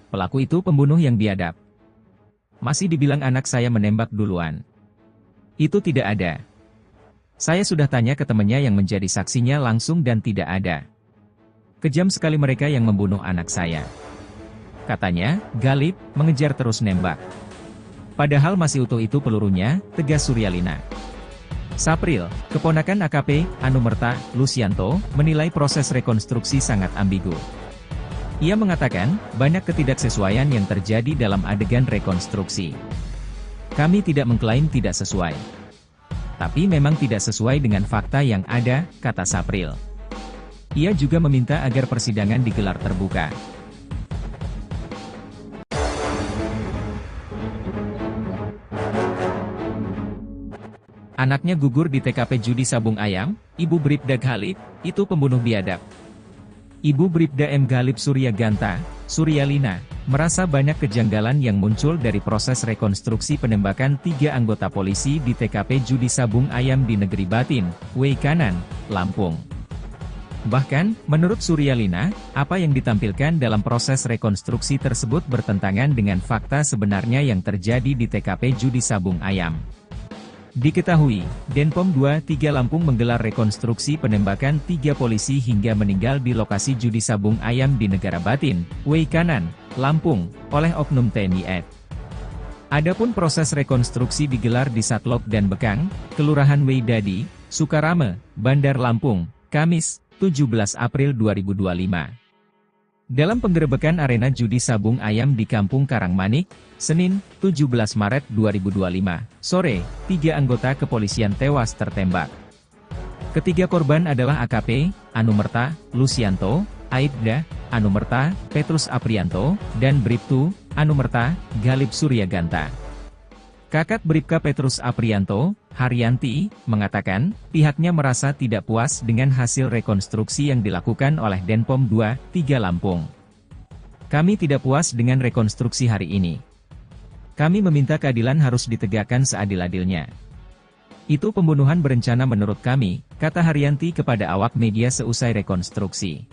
Pelaku itu pembunuh yang biadab. Masih dibilang anak saya menembak duluan. Itu tidak ada. Saya sudah tanya ke temannya yang menjadi saksinya langsung dan tidak ada. Kejam sekali mereka yang membunuh anak saya. Katanya, Galip mengejar terus nembak. Padahal masih utuh itu pelurunya, tegas Suryalina. Sapril, keponakan AKP, Anumerta, Lusianto, menilai proses rekonstruksi sangat ambigu. Ia mengatakan, banyak ketidaksesuaian yang terjadi dalam adegan rekonstruksi. Kami tidak mengklaim tidak sesuai. Tapi memang tidak sesuai dengan fakta yang ada, kata Sapril. Ia juga meminta agar persidangan digelar terbuka. Anaknya gugur di TKP judi sabung ayam, Ibu Bribda Galip, itu pembunuh biadab. Ibu Bribda M. Galip Suryaganta, Suryalina, merasa banyak kejanggalan yang muncul dari proses rekonstruksi penembakan 3 anggota polisi di TKP judi sabung ayam di Negeri Batin, Wei Kanan, Lampung. Bahkan, menurut Suryalina, apa yang ditampilkan dalam proses rekonstruksi tersebut bertentangan dengan fakta sebenarnya yang terjadi di TKP judi sabung ayam. Diketahui, Denpom 23 Lampung menggelar rekonstruksi penembakan 3 polisi hingga meninggal di lokasi judi sabung ayam di Negara Batin, Wei Kanan, Lampung, oleh oknum TNI AD. Adapun proses rekonstruksi digelar di Satlok dan Bekang, Kelurahan Wei Dadi, Sukarame, Bandar Lampung, Kamis, 17 April 2025. Dalam penggerebekan arena judi sabung ayam di Kampung Karangmanik, Senin, 17 Maret 2025, sore, 3 anggota kepolisian tewas tertembak. Ketiga korban adalah AKP, Anumerta, Lucianto, Aibda, Anumerta, Petrus Aprianto, dan Bribtu, Anumerta, Galip Suryaganta. Kakak Bribka Petrus Aprianto, Haryanti, mengatakan, pihaknya merasa tidak puas dengan hasil rekonstruksi yang dilakukan oleh Denpom 23 Lampung. Kami tidak puas dengan rekonstruksi hari ini. Kami meminta keadilan harus ditegakkan seadil-adilnya. Itu pembunuhan berencana menurut kami, kata Haryanti kepada awak media seusai rekonstruksi.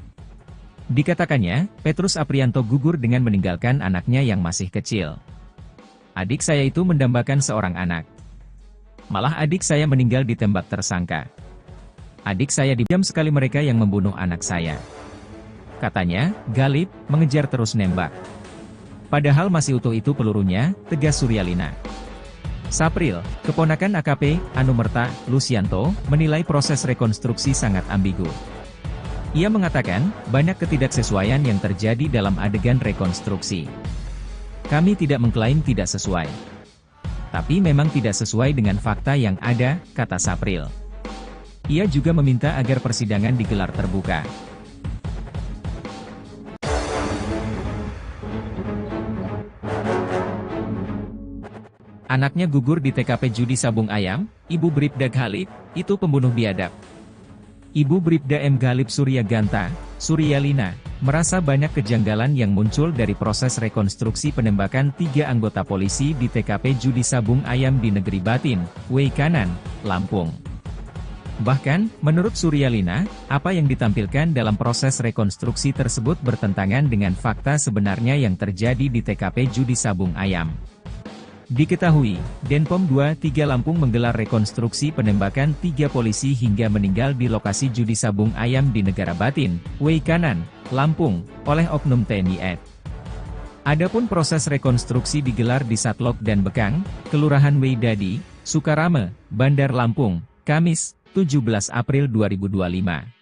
Dikatakannya, Petrus Aprianto gugur dengan meninggalkan anaknya yang masih kecil. Adik saya itu mendambakan seorang anak. Malah adik saya meninggal ditembak tersangka. Adik saya diam sekali mereka yang membunuh anak saya. Katanya, Galip, mengejar terus nembak. Padahal masih utuh itu pelurunya, tegas Suryalina. Sapril, keponakan AKP, Anumerta, Lucianto, menilai proses rekonstruksi sangat ambigu. Ia mengatakan, banyak ketidaksesuaian yang terjadi dalam adegan rekonstruksi. Kami tidak mengklaim tidak sesuai. Tapi memang tidak sesuai dengan fakta yang ada, kata Sapril. Ia juga meminta agar persidangan digelar terbuka. Anaknya gugur di TKP judi sabung ayam, Ibu Bribda Galip, itu pembunuh biadab. Ibu Bribda M. Galip Suryaganta, Suryalina, merasa banyak kejanggalan yang muncul dari proses rekonstruksi penembakan 3 anggota polisi di TKP judi sabung ayam di Negeri Batin, Wei Kanan, Lampung. Bahkan, menurut Suryalina, apa yang ditampilkan dalam proses rekonstruksi tersebut bertentangan dengan fakta sebenarnya yang terjadi di TKP judi sabung ayam. Diketahui, Denpom 23 Lampung menggelar rekonstruksi penembakan 3 polisi hingga meninggal di lokasi judi sabung ayam di Negara Batin, Wei Kanan, Lampung, oleh oknum TNI AD. Adapun proses rekonstruksi digelar di Satlok dan Bekang, Kelurahan Wei Dadi, Sukarame, Bandar Lampung, Kamis, 17 April 2025.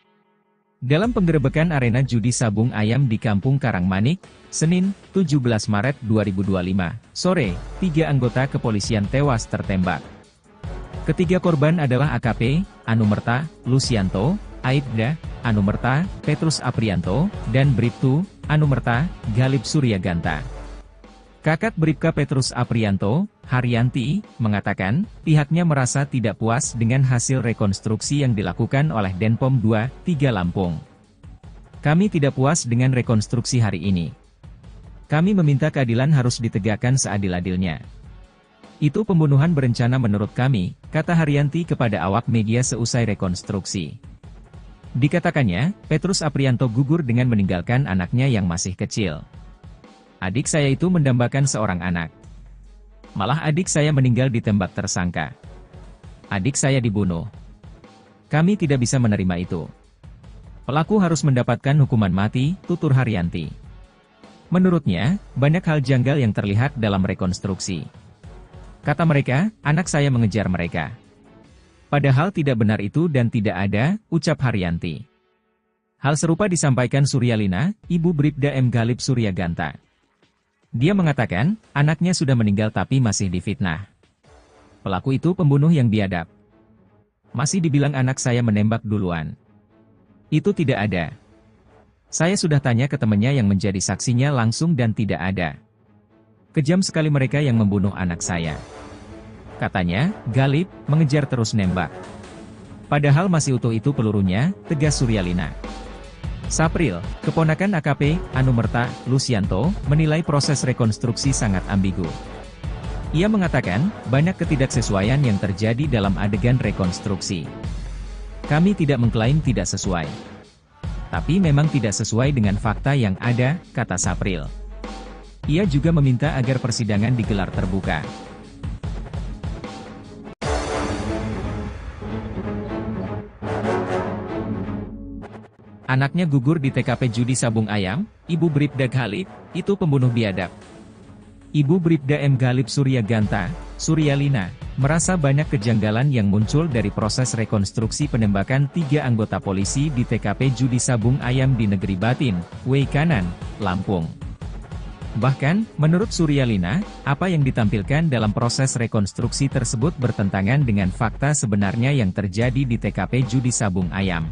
Dalam penggerebekan arena judi sabung ayam di Kampung Karangmanik, Senin, 17 Maret 2025, sore, 3 anggota kepolisian tewas tertembak. Ketiga korban adalah AKP, Anumerta, Lucianto, Aibda, Anumerta, Petrus Aprianto, dan Bribtu, Anumerta, Galip Suryaganta. Kakak Bribka Petrus Aprianto, Haryanti, mengatakan, pihaknya merasa tidak puas dengan hasil rekonstruksi yang dilakukan oleh Denpom 23 Lampung. Kami tidak puas dengan rekonstruksi hari ini. Kami meminta keadilan harus ditegakkan seadil-adilnya. Itu pembunuhan berencana menurut kami, kata Haryanti kepada awak media seusai rekonstruksi. Dikatakannya, Petrus Aprianto gugur dengan meninggalkan anaknya yang masih kecil. Adik saya itu mendambakan seorang anak. Malah adik saya meninggal ditembak tersangka. Adik saya dibunuh. Kami tidak bisa menerima itu. Pelaku harus mendapatkan hukuman mati, tutur Haryanti. Menurutnya, banyak hal janggal yang terlihat dalam rekonstruksi. Kata mereka, anak saya mengejar mereka. Padahal tidak benar itu dan tidak ada, ucap Haryanti. Hal serupa disampaikan Suryalina, Ibu Bribda M. Galip Suryaganta. Dia mengatakan, anaknya sudah meninggal tapi masih difitnah. Pelaku itu pembunuh yang biadab. Masih dibilang anak saya menembak duluan. Itu tidak ada. Saya sudah tanya ke temannya yang menjadi saksinya langsung dan tidak ada. Kejam sekali mereka yang membunuh anak saya. Katanya, Galip, mengejar terus nembak. Padahal masih utuh itu pelurunya, tegas Suryalina. Sapril, keponakan AKP, Anumerta, Lucianto, menilai proses rekonstruksi sangat ambigu. Ia mengatakan, banyak ketidaksesuaian yang terjadi dalam adegan rekonstruksi. Kami tidak mengklaim tidak sesuai. Tapi memang tidak sesuai dengan fakta yang ada, kata Sapril. Ia juga meminta agar persidangan digelar terbuka. Anaknya gugur di TKP judi sabung ayam, Ibu Bribda Ghalib, itu pembunuh biadab. Ibu Bribda M. Ghalib Suryaganta, Suryalina, merasa banyak kejanggalan yang muncul dari proses rekonstruksi penembakan 3 anggota polisi di TKP judi sabung ayam di Negeri Batin, Weikanan, Lampung. Bahkan, menurut Suryalina, apa yang ditampilkan dalam proses rekonstruksi tersebut bertentangan dengan fakta sebenarnya yang terjadi di TKP judi sabung ayam.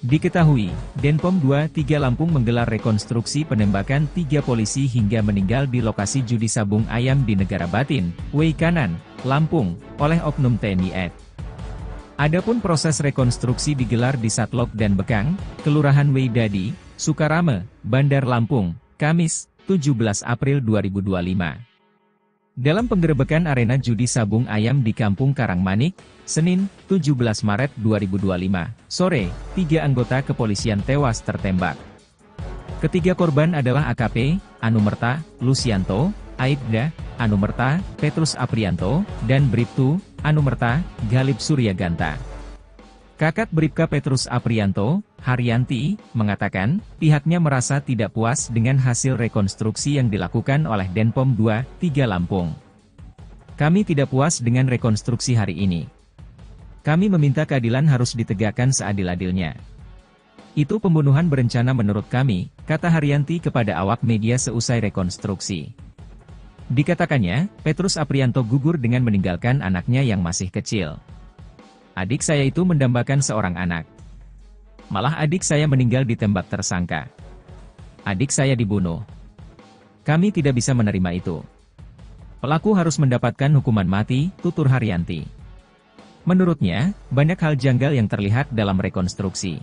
Diketahui, Denpom 23 Lampung menggelar rekonstruksi penembakan 3 polisi hingga meninggal di lokasi judi sabung ayam di Negara Batin, Weikanan, Lampung, oleh oknum TNI AD. Adapun proses rekonstruksi digelar di Satlok dan Bekang, Kelurahan Weidadi, Sukarame, Bandar Lampung, Kamis, 17 April 2025. Dalam penggerebekan arena judi sabung ayam di Kampung Karangmanik, Senin, 17 Maret 2025, sore, 3 anggota kepolisian tewas tertembak. Ketiga korban adalah AKP, Anumerta, Lucianto, Aibda, Anumerta, Petrus Aprianto, dan Bribtu, Anumerta, Ghalib Suryaganta. Kakak Bribka Petrus Aprianto, Haryanti, mengatakan, pihaknya merasa tidak puas dengan hasil rekonstruksi yang dilakukan oleh Denpom 23 Lampung. Kami tidak puas dengan rekonstruksi hari ini. Kami meminta keadilan harus ditegakkan seadil-adilnya. Itu pembunuhan berencana menurut kami, kata Haryanti kepada awak media seusai rekonstruksi. Dikatakannya, Petrus Aprianto gugur dengan meninggalkan anaknya yang masih kecil. Adik saya itu mendambakan seorang anak. Malah adik saya meninggal ditembak tersangka. Adik saya dibunuh. Kami tidak bisa menerima itu. Pelaku harus mendapatkan hukuman mati, tutur Haryanti. Menurutnya, banyak hal janggal yang terlihat dalam rekonstruksi.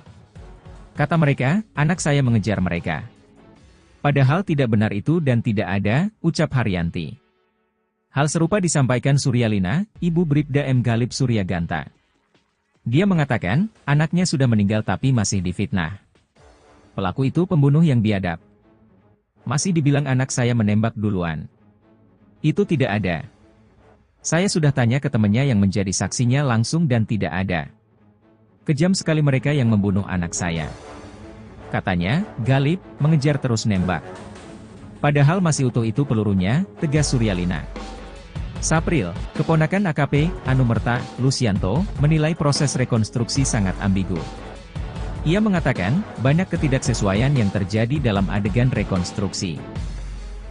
Kata mereka, anak saya mengejar mereka. Padahal tidak benar itu dan tidak ada, ucap Haryanti. Hal serupa disampaikan Suryalina, Ibu Bribda M. Ghalib Suryaganta. Dia mengatakan, anaknya sudah meninggal tapi masih difitnah. Pelaku itu pembunuh yang biadab. Masih dibilang anak saya menembak duluan. Itu tidak ada. Saya sudah tanya ke temannya yang menjadi saksinya langsung dan tidak ada. Kejam sekali mereka yang membunuh anak saya. Katanya, Ghalib mengejar terus nembak. Padahal masih utuh itu pelurunya, tegas Suryalina. Sapril, keponakan AKP, Anumerta, Lucianto, menilai proses rekonstruksi sangat ambigu. Ia mengatakan, banyak ketidaksesuaian yang terjadi dalam adegan rekonstruksi.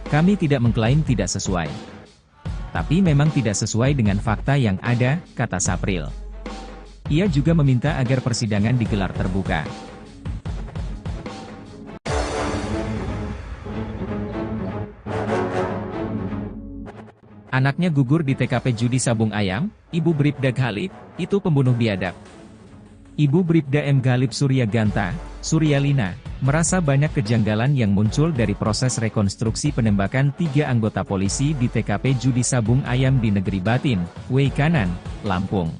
Kami tidak mengklaim tidak sesuai. Tapi memang tidak sesuai dengan fakta yang ada, kata Sapril. Ia juga meminta agar persidangan digelar terbuka. Anaknya gugur di TKP judi sabung ayam, Ibu Bribda Ghalib, itu pembunuh biadab. Ibu Bribda M. Ghalib Suryaganta, Suryalina, merasa banyak kejanggalan yang muncul dari proses rekonstruksi penembakan 3 anggota polisi di TKP judi sabung ayam di Negeri Batin, Weikanan, Lampung.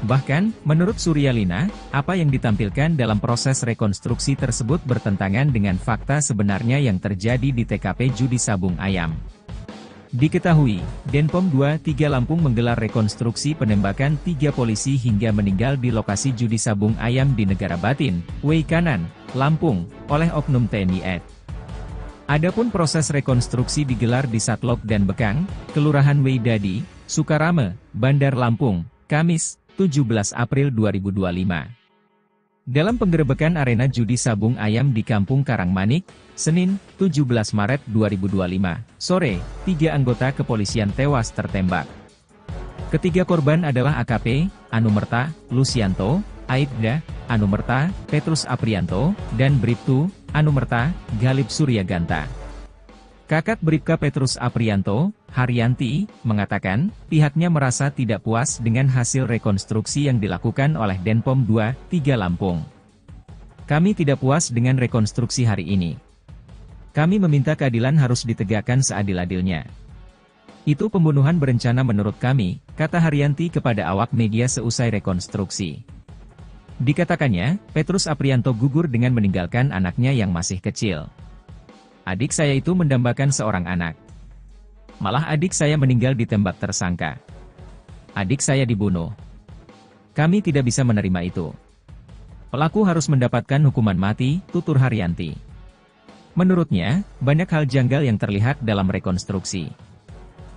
Bahkan, menurut Suryalina, apa yang ditampilkan dalam proses rekonstruksi tersebut bertentangan dengan fakta sebenarnya yang terjadi di TKP judi sabung ayam. Diketahui, Denpom 23 Lampung menggelar rekonstruksi penembakan 3 polisi hingga meninggal di lokasi judi sabung ayam di Negara Batin, Weikanan, Lampung, oleh oknum TNI AD. Adapun proses rekonstruksi digelar di Satlok dan Bekang, Kelurahan Weidadi, Sukarame, Bandar Lampung, Kamis, 17 April 2025. Dalam penggerebekan arena judi sabung ayam di Kampung Karangmanik, Senin, 17 Maret 2025, sore, 3 anggota kepolisian tewas tertembak. Ketiga korban adalah AKP, Anumerta, Lucianto, Aibda, Anumerta, Petrus Aprianto, dan Bribtu, Anumerta, Ghalib Suryaganta. Kakak Bribka Petrus Aprianto, Haryanti, mengatakan, pihaknya merasa tidak puas dengan hasil rekonstruksi yang dilakukan oleh Denpom 23 Lampung. Kami tidak puas dengan rekonstruksi hari ini. Kami meminta keadilan harus ditegakkan seadil-adilnya. Itu pembunuhan berencana menurut kami, kata Haryanti kepada awak media seusai rekonstruksi. Dikatakannya, Petrus Aprianto gugur dengan meninggalkan anaknya yang masih kecil. Adik saya itu mendambakan seorang anak. Malah adik saya meninggal ditembak tersangka. Adik saya dibunuh. Kami tidak bisa menerima itu. Pelaku harus mendapatkan hukuman mati, tutur Haryanti. Menurutnya, banyak hal janggal yang terlihat dalam rekonstruksi.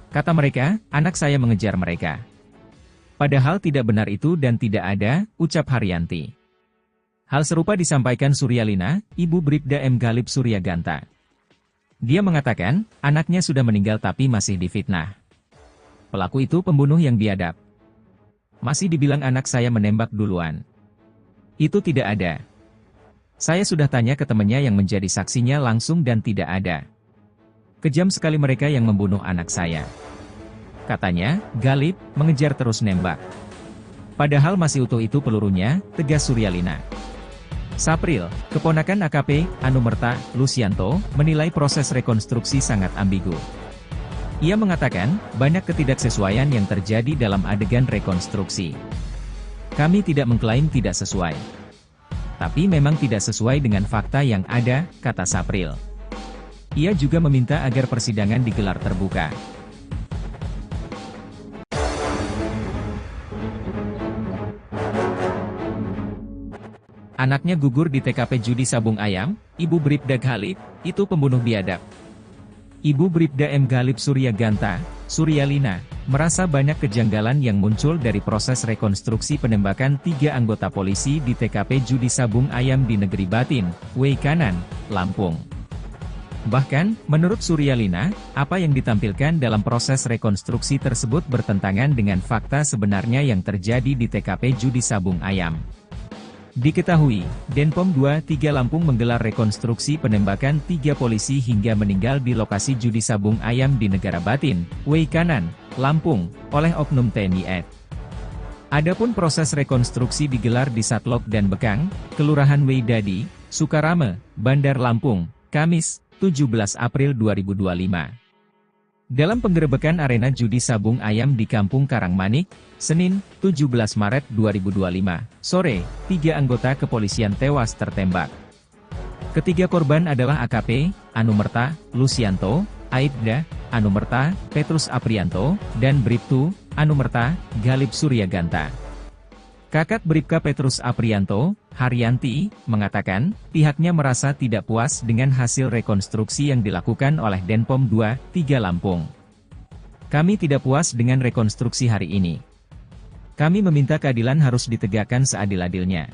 Kata mereka, anak saya mengejar mereka. Padahal tidak benar itu dan tidak ada, ucap Haryanti. Hal serupa disampaikan Suryalina, ibu Bribda M. Galip Suryaganta. Dia mengatakan, anaknya sudah meninggal tapi masih difitnah. Pelaku itu pembunuh yang biadab. Masih dibilang anak saya menembak duluan. Itu tidak ada. Saya sudah tanya ke temannya yang menjadi saksinya langsung dan tidak ada. Kejam sekali mereka yang membunuh anak saya. Katanya, Galip mengejar terus nembak. Padahal masih utuh itu pelurunya, tegas Suryalina. Sapril, keponakan AKP, Anumerta, Lusianto, menilai proses rekonstruksi sangat ambigu. Ia mengatakan, banyak ketidaksesuaian yang terjadi dalam adegan rekonstruksi. Kami tidak mengklaim tidak sesuai. Tapi memang tidak sesuai dengan fakta yang ada, kata Sapril. Ia juga meminta agar persidangan digelar terbuka. Anaknya gugur di TKP judi sabung ayam, Ibu Bribda Galip, itu pembunuh biadab. Ibu Bribda M. Galip Suryaganta, Suryalina, merasa banyak kejanggalan yang muncul dari proses rekonstruksi penembakan 3 anggota polisi di TKP judi sabung ayam di Negeri Batin, Weikanan, Lampung. Bahkan, menurut Suryalina, apa yang ditampilkan dalam proses rekonstruksi tersebut bertentangan dengan fakta sebenarnya yang terjadi di TKP judi sabung ayam. Diketahui, Denpom 23 Lampung menggelar rekonstruksi penembakan 3 polisi hingga meninggal di lokasi judi sabung ayam di Negara Batin, Weikanan, Lampung, oleh oknum TNI AD. Adapun proses rekonstruksi digelar di Satlok dan Bekang, Kelurahan Weidadi, Sukarame, Bandar Lampung, Kamis, 17 April 2025. Dalam penggerebekan arena judi sabung ayam di Kampung Karangmanik, Senin, 17 Maret 2025, sore, 3 anggota kepolisian tewas tertembak. Ketiga korban adalah AKP, Anumerta, Lusianto, Aibda, Anumerta, Petrus Aprianto, dan Bribtu, Anumerta, Galip Suryaganta. Kakak Bribka Petrus Aprianto, Haryanti, mengatakan, pihaknya merasa tidak puas dengan hasil rekonstruksi yang dilakukan oleh Denpom 23 Lampung. Kami tidak puas dengan rekonstruksi hari ini. Kami meminta keadilan harus ditegakkan seadil-adilnya.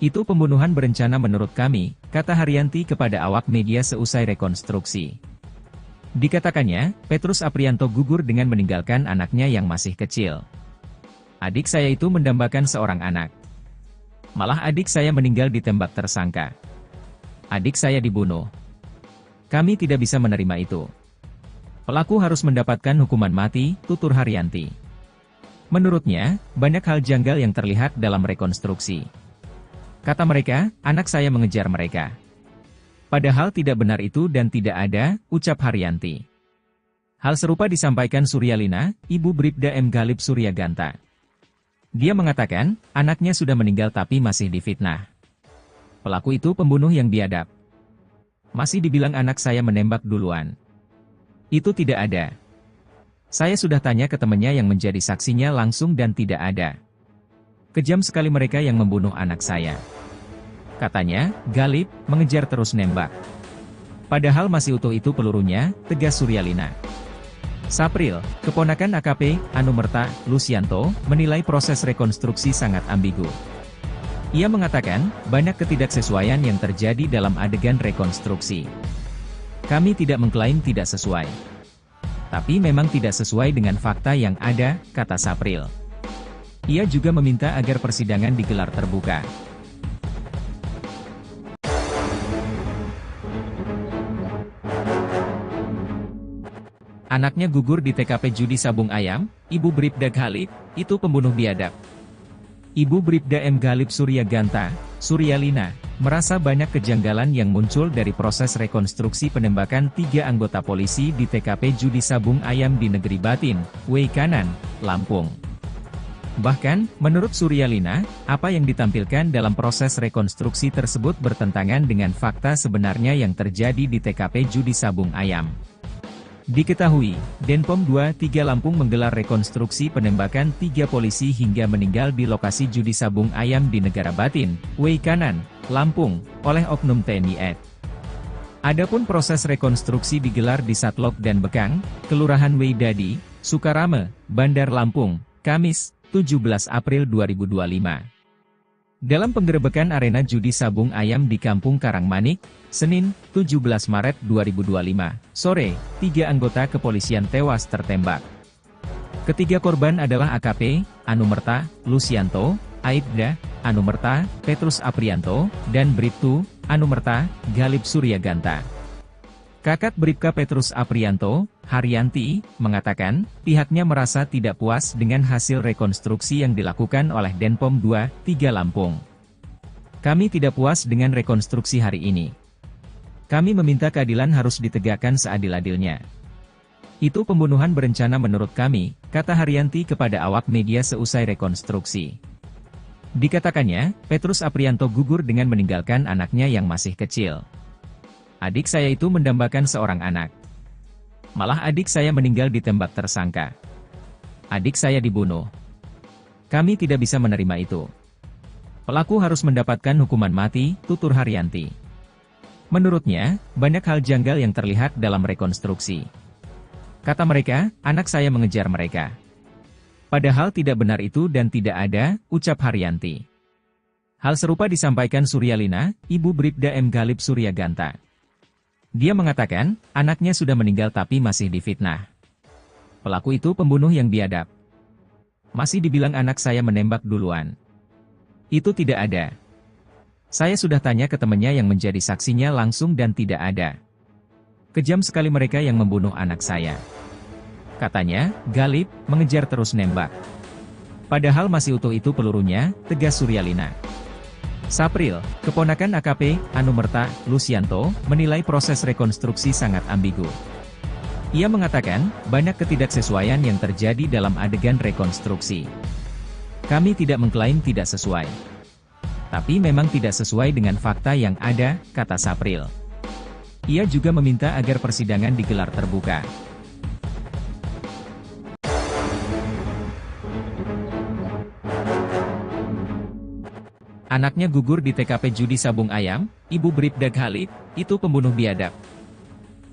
Itu pembunuhan berencana menurut kami, kata Haryanti kepada awak media seusai rekonstruksi. Dikatakannya, Petrus Aprianto gugur dengan meninggalkan anaknya yang masih kecil. Adik saya itu mendambakan seorang anak. Malah adik saya meninggal ditembak tersangka. Adik saya dibunuh. Kami tidak bisa menerima itu. Pelaku harus mendapatkan hukuman mati, tutur Haryanti. Menurutnya, banyak hal janggal yang terlihat dalam rekonstruksi. Kata mereka, anak saya mengejar mereka. Padahal tidak benar itu dan tidak ada, ucap Haryanti. Hal serupa disampaikan Suryalina, ibu Bribda M. Galip Suryaganta. Dia mengatakan, anaknya sudah meninggal tapi masih difitnah. Pelaku itu pembunuh yang biadab. Masih dibilang anak saya menembak duluan. Itu tidak ada. Saya sudah tanya ke temannya yang menjadi saksinya langsung dan tidak ada. Kejam sekali mereka yang membunuh anak saya. Katanya, Galip mengejar terus nembak. Padahal masih utuh itu pelurunya, tegas Suryalina. Sapril, keponakan AKP, Anumerta, Lusianto, menilai proses rekonstruksi sangat ambigu. Ia mengatakan, banyak ketidaksesuaian yang terjadi dalam adegan rekonstruksi. Kami tidak mengklaim tidak sesuai. Tapi memang tidak sesuai dengan fakta yang ada, kata Sapril. Ia juga meminta agar persidangan digelar terbuka. Anaknya gugur di TKP judi sabung ayam, Ibu Bribda Galip, itu pembunuh biadab. Ibu Bribda M. Galip Suryaganta, Suryalina, merasa banyak kejanggalan yang muncul dari proses rekonstruksi penembakan 3 anggota polisi di TKP judi sabung ayam di Negeri Batin, Weikanan, Lampung. Bahkan, menurut Suryalina, apa yang ditampilkan dalam proses rekonstruksi tersebut bertentangan dengan fakta sebenarnya yang terjadi di TKP judi sabung ayam. Diketahui, Denpom 23 Lampung menggelar rekonstruksi penembakan 3 polisi hingga meninggal di lokasi judi sabung ayam di Negara Batin, Wei Kanan, Lampung, oleh oknum TNI AD. Adapun proses rekonstruksi digelar di Satlok dan Bekang, Kelurahan Wei Dadi, Sukarame, Bandar Lampung, Kamis, 17 April 2025. Dalam penggerebekan arena judi sabung ayam di Kampung Karangmanik, Senin, 17 Maret 2025, sore, 3 anggota kepolisian tewas tertembak. Ketiga korban adalah AKP, Anumerta, Lucianto, Aibda, Anumerta, Petrus Aprianto, dan Bribtu, Anumerta, Galip Suryaganta. Kakak Bribka Petrus Aprianto, Haryanti, mengatakan, pihaknya merasa tidak puas dengan hasil rekonstruksi yang dilakukan oleh Denpom 23 Lampung. Kami tidak puas dengan rekonstruksi hari ini. Kami meminta keadilan harus ditegakkan seadil-adilnya. Itu pembunuhan berencana menurut kami, kata Haryanti kepada awak media seusai rekonstruksi. Dikatakannya, Petrus Aprianto gugur dengan meninggalkan anaknya yang masih kecil. Adik saya itu mendambakan seorang anak. Malah adik saya meninggal ditembak tersangka. Adik saya dibunuh. Kami tidak bisa menerima itu. Pelaku harus mendapatkan hukuman mati, tutur Haryanti. Menurutnya, banyak hal janggal yang terlihat dalam rekonstruksi. Kata mereka, anak saya mengejar mereka. Padahal tidak benar itu dan tidak ada, ucap Haryanti. Hal serupa disampaikan Suryalina, ibu Bribda M. Galip Suryaganta. Dia mengatakan, anaknya sudah meninggal tapi masih difitnah. Pelaku itu pembunuh yang biadab. Masih dibilang anak saya menembak duluan. Itu tidak ada. Saya sudah tanya ke temannya yang menjadi saksinya langsung dan tidak ada. Kejam sekali mereka yang membunuh anak saya. Katanya, Galip, mengejar terus nembak. Padahal masih utuh itu pelurunya, tegas Suryalina. Sapril, keponakan AKP, Anumerta, Lucianto, menilai proses rekonstruksi sangat ambigu. Ia mengatakan, banyak ketidaksesuaian yang terjadi dalam adegan rekonstruksi. Kami tidak mengklaim tidak sesuai. Tapi memang tidak sesuai dengan fakta yang ada, kata Sapril. Ia juga meminta agar persidangan digelar terbuka. Anaknya gugur di TKP judi sabung ayam, Ibu Bribda Galip, itu pembunuh biadab.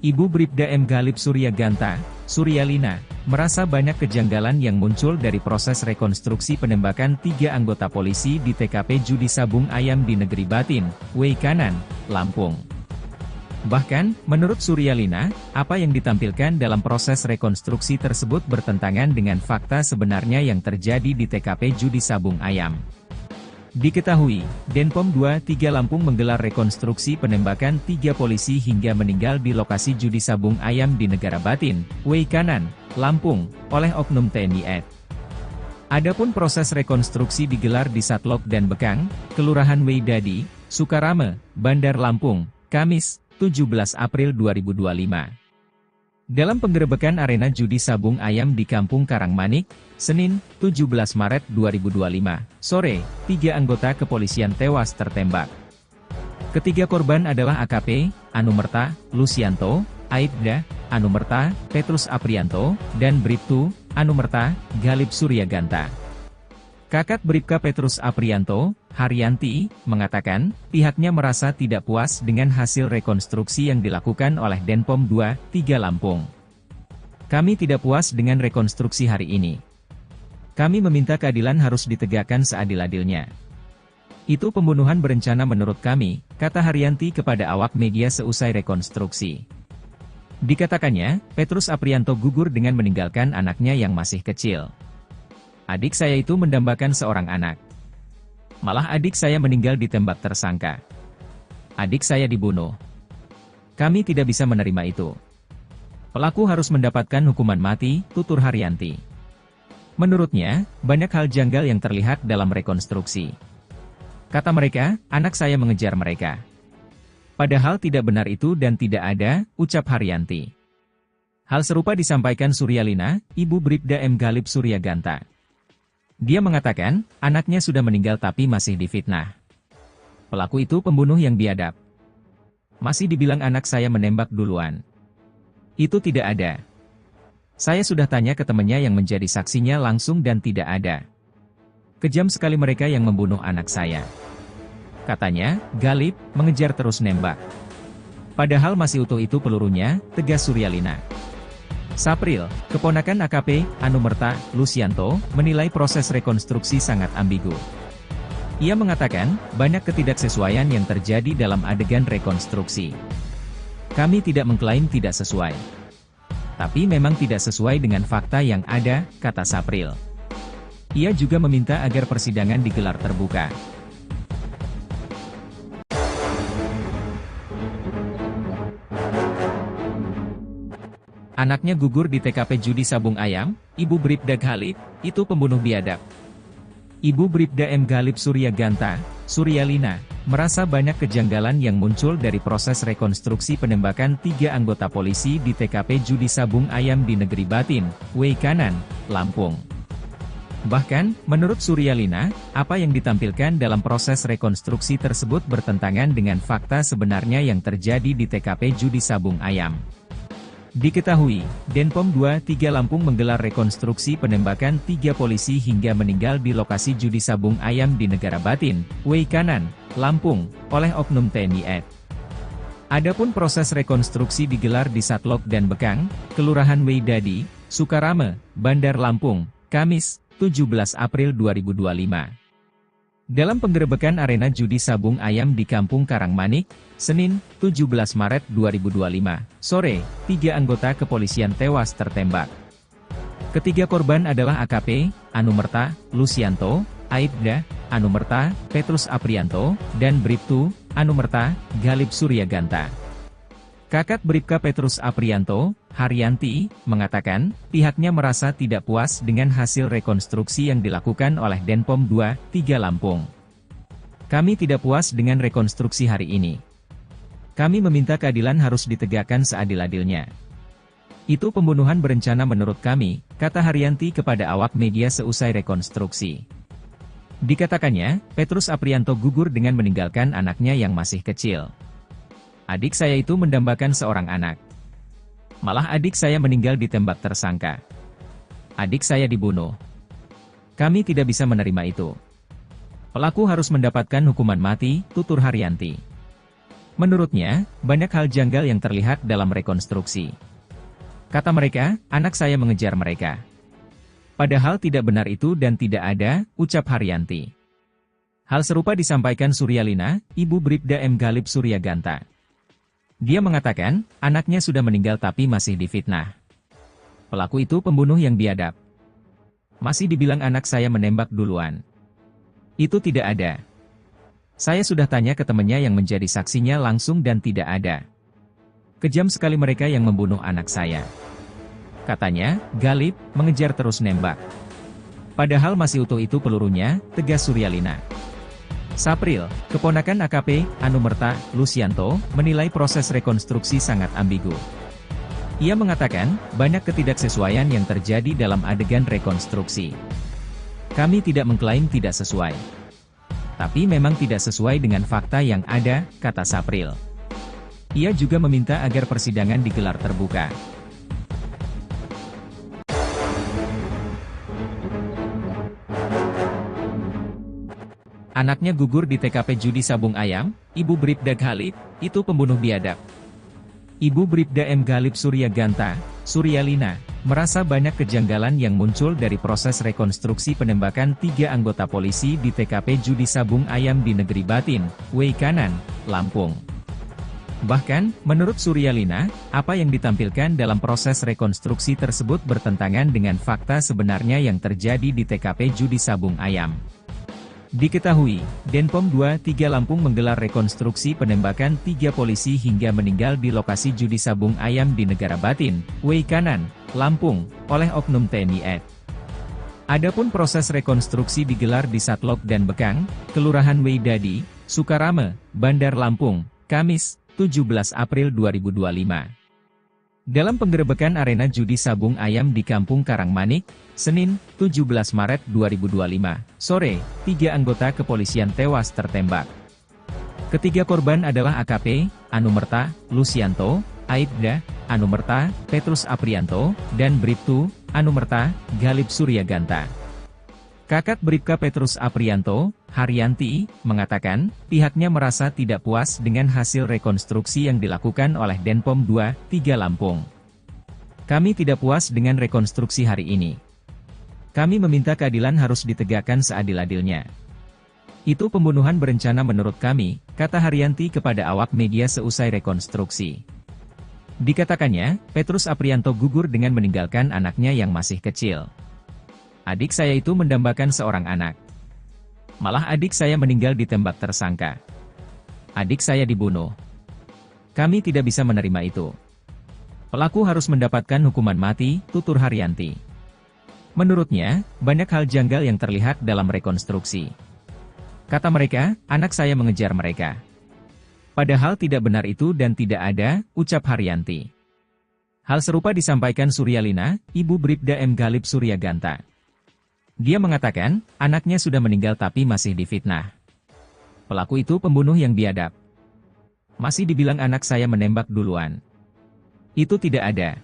Ibu Bribda M. Galip Suryaganta, Suryalina, merasa banyak kejanggalan yang muncul dari proses rekonstruksi penembakan 3 anggota polisi di TKP judi sabung ayam di Negeri Batin, Wei Kanan, Lampung. Bahkan, menurut Suryalina, apa yang ditampilkan dalam proses rekonstruksi tersebut bertentangan dengan fakta sebenarnya yang terjadi di TKP judi sabung ayam. Diketahui, Denpom 23 Lampung menggelar rekonstruksi penembakan 3 polisi hingga meninggal di lokasi judi sabung ayam di Negara Batin, Wei Kanan, Lampung, oleh oknum TNI AD. Adapun proses rekonstruksi digelar di Satlok dan Bekang, Kelurahan Wei Dadi, Sukarame, Bandar Lampung, Kamis, 17 April 2025. Dalam penggerebekan arena judi sabung ayam di Kampung Karangmanik, Senin, 17 Maret 2025, sore, 3 anggota kepolisian tewas tertembak. Ketiga korban adalah AKP, Anumerta, Lucianto, Aibda, Anumerta, Petrus Aprianto, dan Bribtu, Anumerta, Galip Suryaganta. Kakak Bribka Petrus Aprianto, Haryanti, mengatakan, pihaknya merasa tidak puas dengan hasil rekonstruksi yang dilakukan oleh Denpom 23 Lampung. Kami tidak puas dengan rekonstruksi hari ini. Kami meminta keadilan harus ditegakkan seadil-adilnya. Itu pembunuhan berencana menurut kami, kata Haryanti kepada awak media seusai rekonstruksi. Dikatakannya, Petrus Aprianto gugur dengan meninggalkan anaknya yang masih kecil. Adik saya itu mendambakan seorang anak. Malah adik saya meninggal ditembak tersangka. Adik saya dibunuh. Kami tidak bisa menerima itu. Pelaku harus mendapatkan hukuman mati, tutur Haryanti. Menurutnya, banyak hal janggal yang terlihat dalam rekonstruksi. Kata mereka, anak saya mengejar mereka. Padahal tidak benar itu dan tidak ada, ucap Haryanti. Hal serupa disampaikan Suryalina, ibu Bribda M. Galip Suryaganta. Dia mengatakan, anaknya sudah meninggal tapi masih difitnah. Pelaku itu pembunuh yang biadab. Masih dibilang anak saya menembak duluan. Itu tidak ada. Saya sudah tanya ke temannya yang menjadi saksinya langsung dan tidak ada. Kejam sekali mereka yang membunuh anak saya. Katanya, Galip mengejar terus nembak. Padahal masih utuh itu pelurunya, tegas Suryalina. Sapril, keponakan AKP, Anumerta, Lucianto, menilai proses rekonstruksi sangat ambigu. Ia mengatakan, banyak ketidaksesuaian yang terjadi dalam adegan rekonstruksi. Kami tidak mengklaim tidak sesuai. Tapi memang tidak sesuai dengan fakta yang ada, kata Sapril. Ia juga meminta agar persidangan digelar terbuka. Anaknya gugur di TKP judi sabung ayam, Ibu Bribda Galip, itu pembunuh biadab. Ibu Bribda M. Galip Suryaganta, Suryalina, merasa banyak kejanggalan yang muncul dari proses rekonstruksi penembakan 3 anggota polisi di TKP judi sabung ayam di Negeri Batin, Weikanan, Lampung. Bahkan, menurut Suryalina, apa yang ditampilkan dalam proses rekonstruksi tersebut bertentangan dengan fakta sebenarnya yang terjadi di TKP judi sabung ayam. Diketahui, Denpom 23 Lampung menggelar rekonstruksi penembakan 3 polisi hingga meninggal di lokasi judi sabung ayam di Negara Batin, Weikanan, Lampung, oleh oknum TNI AD. Adapun proses rekonstruksi digelar di Satlok dan Bekang, Kelurahan Weidadi, Sukarame, Bandar Lampung, Kamis, 17 April 2025. Dalam penggerebekan arena judi sabung ayam di Kampung Karangmanik, Senin, 17 Maret 2025, sore, 3 anggota kepolisian tewas tertembak. Ketiga korban adalah AKP, Anumerta, Lucianto, Aibda, Anumerta, Petrus Aprianto, dan Bribtu, Anumerta, Galip Suryaganta. Kakak Bribka Petrus Aprianto, Haryanti, mengatakan, pihaknya merasa tidak puas dengan hasil rekonstruksi yang dilakukan oleh Denpom 23 Lampung. Kami tidak puas dengan rekonstruksi hari ini. Kami meminta keadilan harus ditegakkan seadil-adilnya. Itu pembunuhan berencana menurut kami, kata Haryanti kepada awak media seusai rekonstruksi. Dikatakannya, Petrus Aprianto gugur dengan meninggalkan anaknya yang masih kecil. Adik saya itu mendambakan seorang anak. Malah adik saya meninggal ditembak tersangka. Adik saya dibunuh. Kami tidak bisa menerima itu. Pelaku harus mendapatkan hukuman mati, tutur Haryanti. Menurutnya, banyak hal janggal yang terlihat dalam rekonstruksi. Kata mereka, anak saya mengejar mereka. Padahal tidak benar itu dan tidak ada, ucap Haryanti. Hal serupa disampaikan Suryalina, Ibu Bribda M. Galip Suryaganta. Dia mengatakan, anaknya sudah meninggal tapi masih difitnah. Pelaku itu pembunuh yang biadab. Masih dibilang anak saya menembak duluan. Itu tidak ada. Saya sudah tanya ke temannya yang menjadi saksinya langsung dan tidak ada. Kejam sekali mereka yang membunuh anak saya. Katanya, Galip mengejar terus nembak. Padahal masih utuh itu pelurunya, tegas Suryalina. Sapril, keponakan AKP, Anumerta, Lucianto, menilai proses rekonstruksi sangat ambigu. Ia mengatakan, banyak ketidaksesuaian yang terjadi dalam adegan rekonstruksi. Kami tidak mengklaim tidak sesuai. Tapi memang tidak sesuai dengan fakta yang ada, kata Sapril. Ia juga meminta agar persidangan digelar terbuka. Anaknya gugur di TKP judi sabung ayam, Ibu Bribda Galip, itu pembunuh biadab. Ibu Bribda M. Galip Suryaganta, Suryalina, merasa banyak kejanggalan yang muncul dari proses rekonstruksi penembakan 3 anggota polisi di TKP judi sabung ayam di Negeri Batin, Weikanan, Lampung. Bahkan, menurut Suryalina, apa yang ditampilkan dalam proses rekonstruksi tersebut bertentangan dengan fakta sebenarnya yang terjadi di TKP judi sabung ayam. Diketahui, Denpom 23 Lampung menggelar rekonstruksi penembakan 3 polisi hingga meninggal di lokasi judi sabung ayam di Negara Batin, Weikanan, Lampung, oleh oknum TNI AD. Adapun proses rekonstruksi digelar di Satlok dan Bekang, Kelurahan Weidadi, Sukarame, Bandar Lampung, Kamis, 17 April 2025. Dalam penggerebekan arena judi sabung ayam di Kampung Karangmanik, Senin, 17 Maret 2025, sore, 3 anggota kepolisian tewas tertembak. Ketiga korban adalah AKP, Anumerta, Lucianto, Aibda, Anumerta, Petrus Aprianto, dan Bribtu, Anumerta, Galip Suryaganta. Kakak Bribka Petrus Aprianto, Haryanti, mengatakan, pihaknya merasa tidak puas dengan hasil rekonstruksi yang dilakukan oleh Denpom 2, 3 Lampung. Kami tidak puas dengan rekonstruksi hari ini. Kami meminta keadilan harus ditegakkan seadil-adilnya. Itu pembunuhan berencana menurut kami, kata Haryanti kepada awak media seusai rekonstruksi. Dikatakannya, Petrus Aprianto gugur dengan meninggalkan anaknya yang masih kecil. Adik saya itu mendambakan seorang anak. Malah adik saya meninggal ditembak tersangka. Adik saya dibunuh. Kami tidak bisa menerima itu. Pelaku harus mendapatkan hukuman mati, tutur Haryanti. Menurutnya, banyak hal janggal yang terlihat dalam rekonstruksi. Kata mereka, anak saya mengejar mereka. Padahal tidak benar itu dan tidak ada, ucap Haryanti. Hal serupa disampaikan Suryalina, ibu Bribda M. Galip Suryaganta. Dia mengatakan, anaknya sudah meninggal tapi masih difitnah. Pelaku itu pembunuh yang biadab. Masih dibilang anak saya menembak duluan. Itu tidak ada.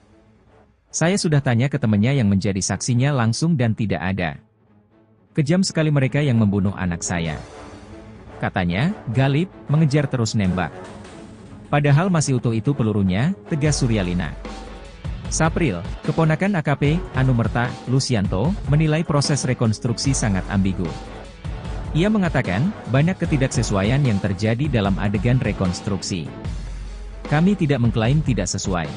Saya sudah tanya ke temannya yang menjadi saksinya langsung dan tidak ada. Kejam sekali mereka yang membunuh anak saya. Katanya, Galip, mengejar terus nembak. Padahal masih utuh itu pelurunya, tegas Suryalina. Sapril, keponakan AKP, Anumerta, Lucianto, menilai proses rekonstruksi sangat ambigu. Ia mengatakan, banyak ketidaksesuaian yang terjadi dalam adegan rekonstruksi. Kami tidak mengklaim tidak sesuai.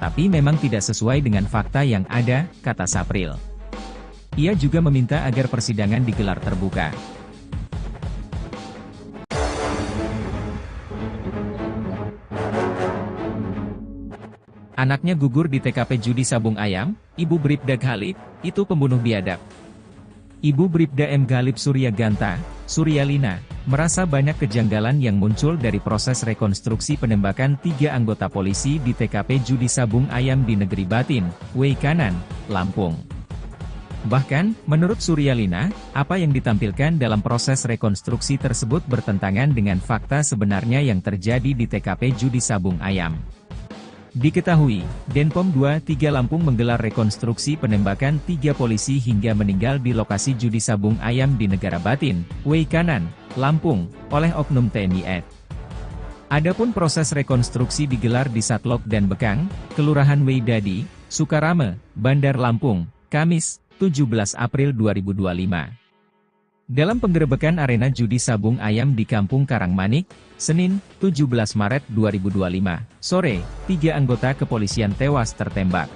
Tapi memang tidak sesuai dengan fakta yang ada, kata Sapril. Ia juga meminta agar persidangan digelar terbuka. Anaknya gugur di TKP judi sabung ayam, Ibu Bribda Galip, itu pembunuh biadab. Ibu Bribda M. Galip Suryaganta, Suryalina, merasa banyak kejanggalan yang muncul dari proses rekonstruksi penembakan 3 anggota polisi di TKP judi sabung ayam di Negeri Batin, Wei Kanan, Lampung. Bahkan, menurut Suryalina, apa yang ditampilkan dalam proses rekonstruksi tersebut bertentangan dengan fakta sebenarnya yang terjadi di TKP judi sabung ayam. Diketahui, Denpom 2, 3 Lampung menggelar rekonstruksi penembakan 3 polisi hingga meninggal di lokasi judi sabung ayam di Negara Batin, Wei Kanan, Lampung, oleh oknum TNI AD. Adapun proses rekonstruksi digelar di Satlok dan Bekang, Kelurahan Wei Dadi, Sukarame, Bandar Lampung, Kamis, 17 April 2025. Dalam penggerebekan arena judi sabung ayam di Kampung Karangmanik, Senin, 17 Maret 2025, sore, 3 anggota kepolisian tewas tertembak.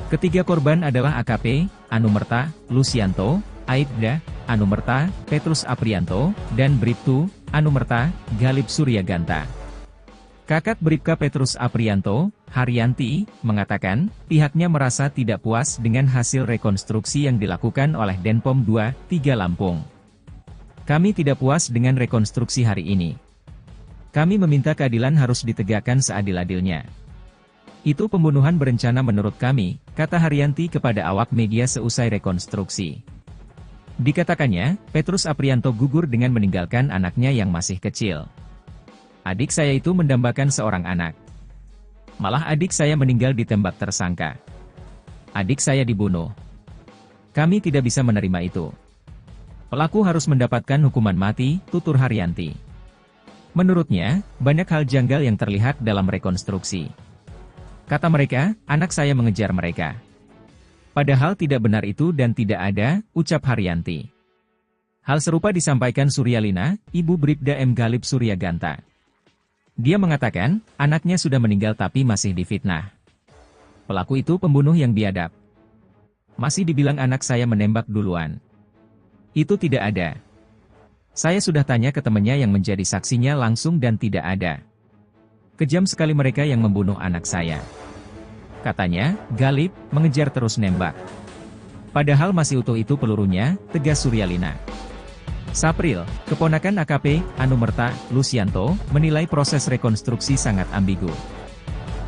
Ketiga korban adalah AKP, Anumerta, Lucianto, Aibda, Anumerta, Petrus Aprianto, dan Bribtu, Anumerta, Galip Suryaganta. Kakak Bribka Petrus Aprianto, Haryanti, mengatakan, pihaknya merasa tidak puas dengan hasil rekonstruksi yang dilakukan oleh Denpom 2, 3 Lampung. Kami tidak puas dengan rekonstruksi hari ini. Kami meminta keadilan harus ditegakkan seadil-adilnya. Itu pembunuhan berencana menurut kami, kata Haryanti kepada awak media seusai rekonstruksi. Dikatakannya, Petrus Aprianto gugur dengan meninggalkan anaknya yang masih kecil. Adik saya itu mendambakan seorang anak. Malah adik saya meninggal ditembak tersangka. Adik saya dibunuh. Kami tidak bisa menerima itu. Pelaku harus mendapatkan hukuman mati, tutur Haryanti. Menurutnya, banyak hal janggal yang terlihat dalam rekonstruksi. Kata mereka, anak saya mengejar mereka. Padahal tidak benar itu dan tidak ada, ucap Haryanti. Hal serupa disampaikan Suryalina, ibu Bribda M. Galip Suryaganta. Dia mengatakan, anaknya sudah meninggal tapi masih difitnah. Pelaku itu pembunuh yang biadab. Masih dibilang anak saya menembak duluan. Itu tidak ada. Saya sudah tanya ke temannya yang menjadi saksinya langsung dan tidak ada. Kejam sekali mereka yang membunuh anak saya. Katanya, Galip, mengejar terus nembak. Padahal masih utuh itu pelurunya, tegas Suryalina. Sapril, keponakan AKP, Anumerta, Lucianto, menilai proses rekonstruksi sangat ambigu.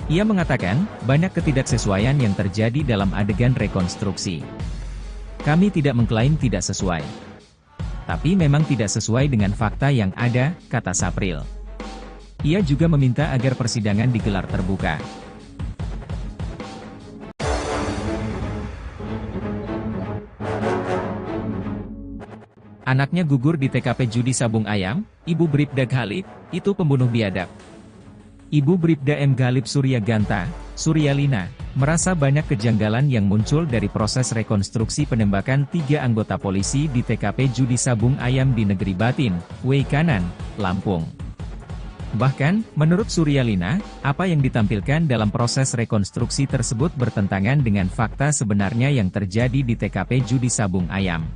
Ia mengatakan, banyak ketidaksesuaian yang terjadi dalam adegan rekonstruksi. Kami tidak mengklaim tidak sesuai. Tapi memang tidak sesuai dengan fakta yang ada, kata Sapril. Ia juga meminta agar persidangan digelar terbuka. Anaknya gugur di TKP judi sabung ayam, Ibu Bribda Ghalib, itu pembunuh biadab. Ibu Bribda M. Ghalib Suryaganta, Suryalina, merasa banyak kejanggalan yang muncul dari proses rekonstruksi penembakan 3 anggota polisi di TKP judi sabung ayam di Negeri Batin, Weikanan, Lampung. Bahkan, menurut Suryalina, apa yang ditampilkan dalam proses rekonstruksi tersebut bertentangan dengan fakta sebenarnya yang terjadi di TKP judi sabung ayam.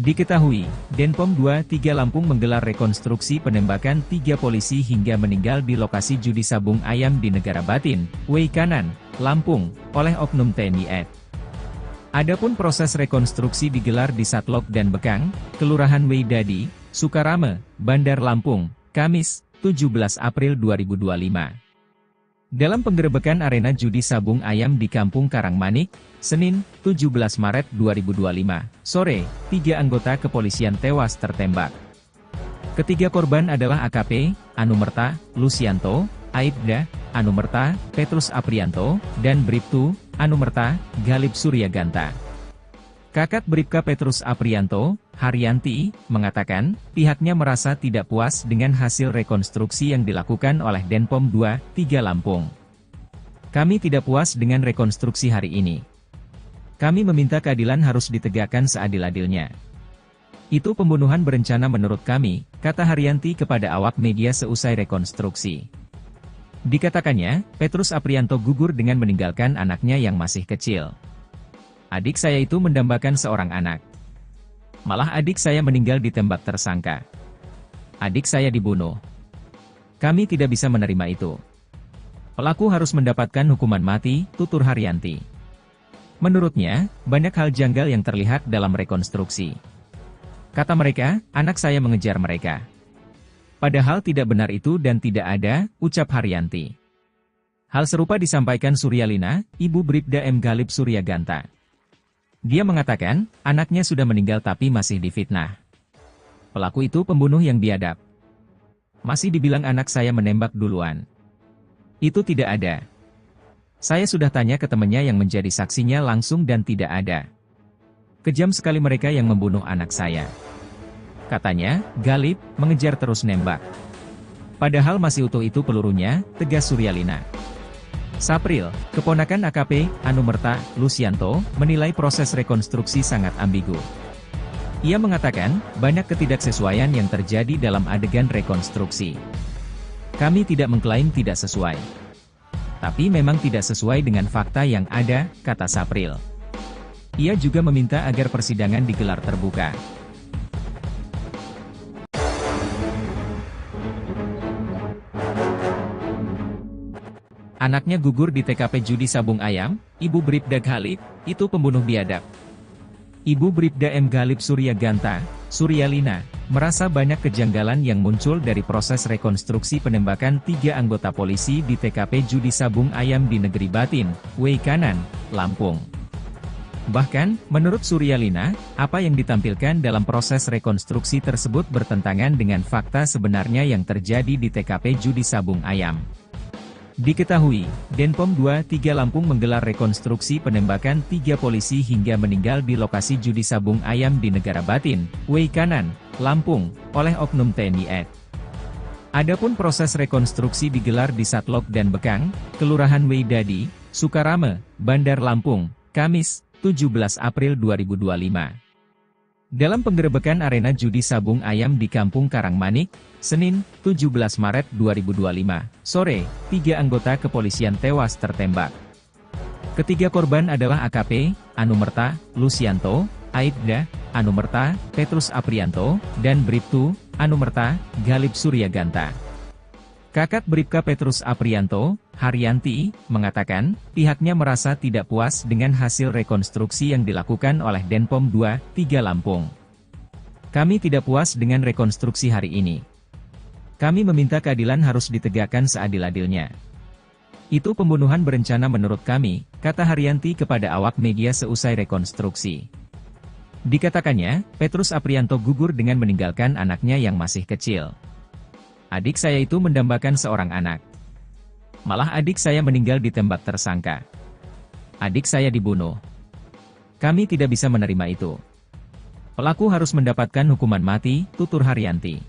Diketahui, Denpom 23 Lampung menggelar rekonstruksi penembakan 3 polisi hingga meninggal di lokasi judi sabung ayam di Negara Batin, Weikanan, Lampung, oleh oknum TNI AD. Adapun proses rekonstruksi digelar di Satlok dan Bekang, Kelurahan Weidadi, Sukarame, Bandar Lampung, Kamis, 17 April 2025. Dalam penggerebekan arena judi sabung ayam di Kampung Karangmanik, Senin, 17 Maret 2025, sore, 3 anggota kepolisian tewas tertembak. Ketiga korban adalah AKP, Anumerta, Lucianto, Aibda, Anumerta, Petrus Aprianto, dan Bribtu, Anumerta, Ghalib Suryaganta. Kakak Bribka Petrus Aprianto, Haryanti, mengatakan, pihaknya merasa tidak puas dengan hasil rekonstruksi yang dilakukan oleh Denpom 23 Lampung. Kami tidak puas dengan rekonstruksi hari ini. Kami meminta keadilan harus ditegakkan seadil-adilnya. Itu pembunuhan berencana menurut kami, kata Haryanti kepada awak media seusai rekonstruksi. Dikatakannya, Petrus Aprianto gugur dengan meninggalkan anaknya yang masih kecil. Adik saya itu mendambakan seorang anak. Malah adik saya meninggal ditembak tersangka. Adik saya dibunuh. Kami tidak bisa menerima itu. Pelaku harus mendapatkan hukuman mati, tutur Haryanti. Menurutnya, banyak hal janggal yang terlihat dalam rekonstruksi. Kata mereka, anak saya mengejar mereka. Padahal tidak benar itu dan tidak ada, ucap Haryanti. Hal serupa disampaikan Suryalina, Ibu Bribda M. Ghalib Suryaganta. Dia mengatakan, anaknya sudah meninggal tapi masih difitnah. Pelaku itu pembunuh yang biadab. Masih dibilang anak saya menembak duluan. Itu tidak ada. Saya sudah tanya ke temannya yang menjadi saksinya langsung dan tidak ada. Kejam sekali mereka yang membunuh anak saya. Katanya, Ghalib mengejar terus nembak. Padahal masih utuh itu pelurunya, tegas Suryalina. Sapril, keponakan AKP, Anumerta, Lucianto, menilai proses rekonstruksi sangat ambigu. Ia mengatakan, banyak ketidaksesuaian yang terjadi dalam adegan rekonstruksi. Kami tidak mengklaim tidak sesuai. Tapi memang tidak sesuai dengan fakta yang ada, kata Sapril. Ia juga meminta agar persidangan digelar terbuka. Anaknya gugur di TKP judi sabung ayam, Ibu Bribda Ghalib, itu pembunuh biadab. Ibu Bribda M. Ghalib Suryaganta, Suryalina, merasa banyak kejanggalan yang muncul dari proses rekonstruksi penembakan 3 anggota polisi di TKP judi sabung ayam di Negeri Batin, Weikanan, Lampung. Bahkan, menurut Suryalina, apa yang ditampilkan dalam proses rekonstruksi tersebut bertentangan dengan fakta sebenarnya yang terjadi di TKP judi sabung ayam. Diketahui, Denpom 23 Lampung menggelar rekonstruksi penembakan 3 polisi hingga meninggal di lokasi judi sabung ayam di Negara Batin, Weikanan, Lampung, oleh oknum TNI AD. Adapun proses rekonstruksi digelar di Satlok dan Bekang, Kelurahan Weidadi, Sukarame, Bandar Lampung, Kamis, 17 April 2025. Dalam penggerebekan arena judi sabung ayam di Kampung Karangmanik, Senin, 17 Maret 2025, sore, 3 anggota kepolisian tewas tertembak. Ketiga korban adalah AKP, Anumerta, Lucianto, Aibda, Anumerta, Petrus Aprianto, dan Bribtu, Anumerta, Ghalib Suryaganta. Kakak Bribka Petrus Aprianto, Haryanti, mengatakan, pihaknya merasa tidak puas dengan hasil rekonstruksi yang dilakukan oleh Denpom 23 Lampung. Kami tidak puas dengan rekonstruksi hari ini. Kami meminta keadilan harus ditegakkan seadil-adilnya. Itu pembunuhan berencana menurut kami, kata Haryanti kepada awak media seusai rekonstruksi. Dikatakannya, Petrus Aprianto gugur dengan meninggalkan anaknya yang masih kecil. Adik saya itu mendambakan seorang anak. Malah adik saya meninggal ditembak tersangka. Adik saya dibunuh. Kami tidak bisa menerima itu. Pelaku harus mendapatkan hukuman mati, tutur Haryanti.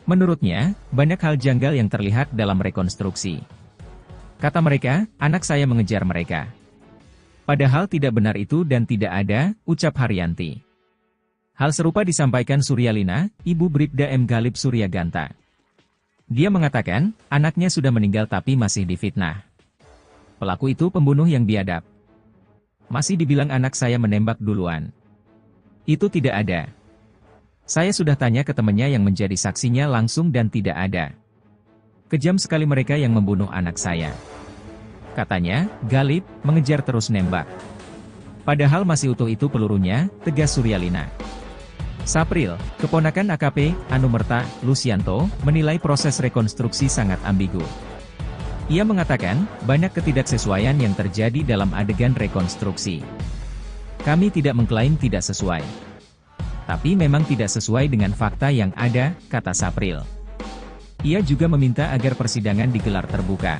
Menurutnya, banyak hal janggal yang terlihat dalam rekonstruksi. Kata mereka, anak saya mengejar mereka. Padahal tidak benar itu dan tidak ada, ucap Haryanti. Hal serupa disampaikan Suryalina, ibu Bribda M. Galip Suryaganta. Dia mengatakan, anaknya sudah meninggal tapi masih difitnah. Pelaku itu pembunuh yang biadab. Masih dibilang anak saya menembak duluan. Itu tidak ada. Saya sudah tanya ke temannya yang menjadi saksinya langsung dan tidak ada. Kejam sekali mereka yang membunuh anak saya. Katanya, Galip mengejar terus nembak. Padahal masih utuh itu pelurunya, tegas Suryalina. Sapril, keponakan AKP, Anumerta, Lucianto, menilai proses rekonstruksi sangat ambigu. Ia mengatakan, banyak ketidaksesuaian yang terjadi dalam adegan rekonstruksi. Kami tidak mengklaim tidak sesuai. Tapi memang tidak sesuai dengan fakta yang ada, kata Sapril. Ia juga meminta agar persidangan digelar terbuka.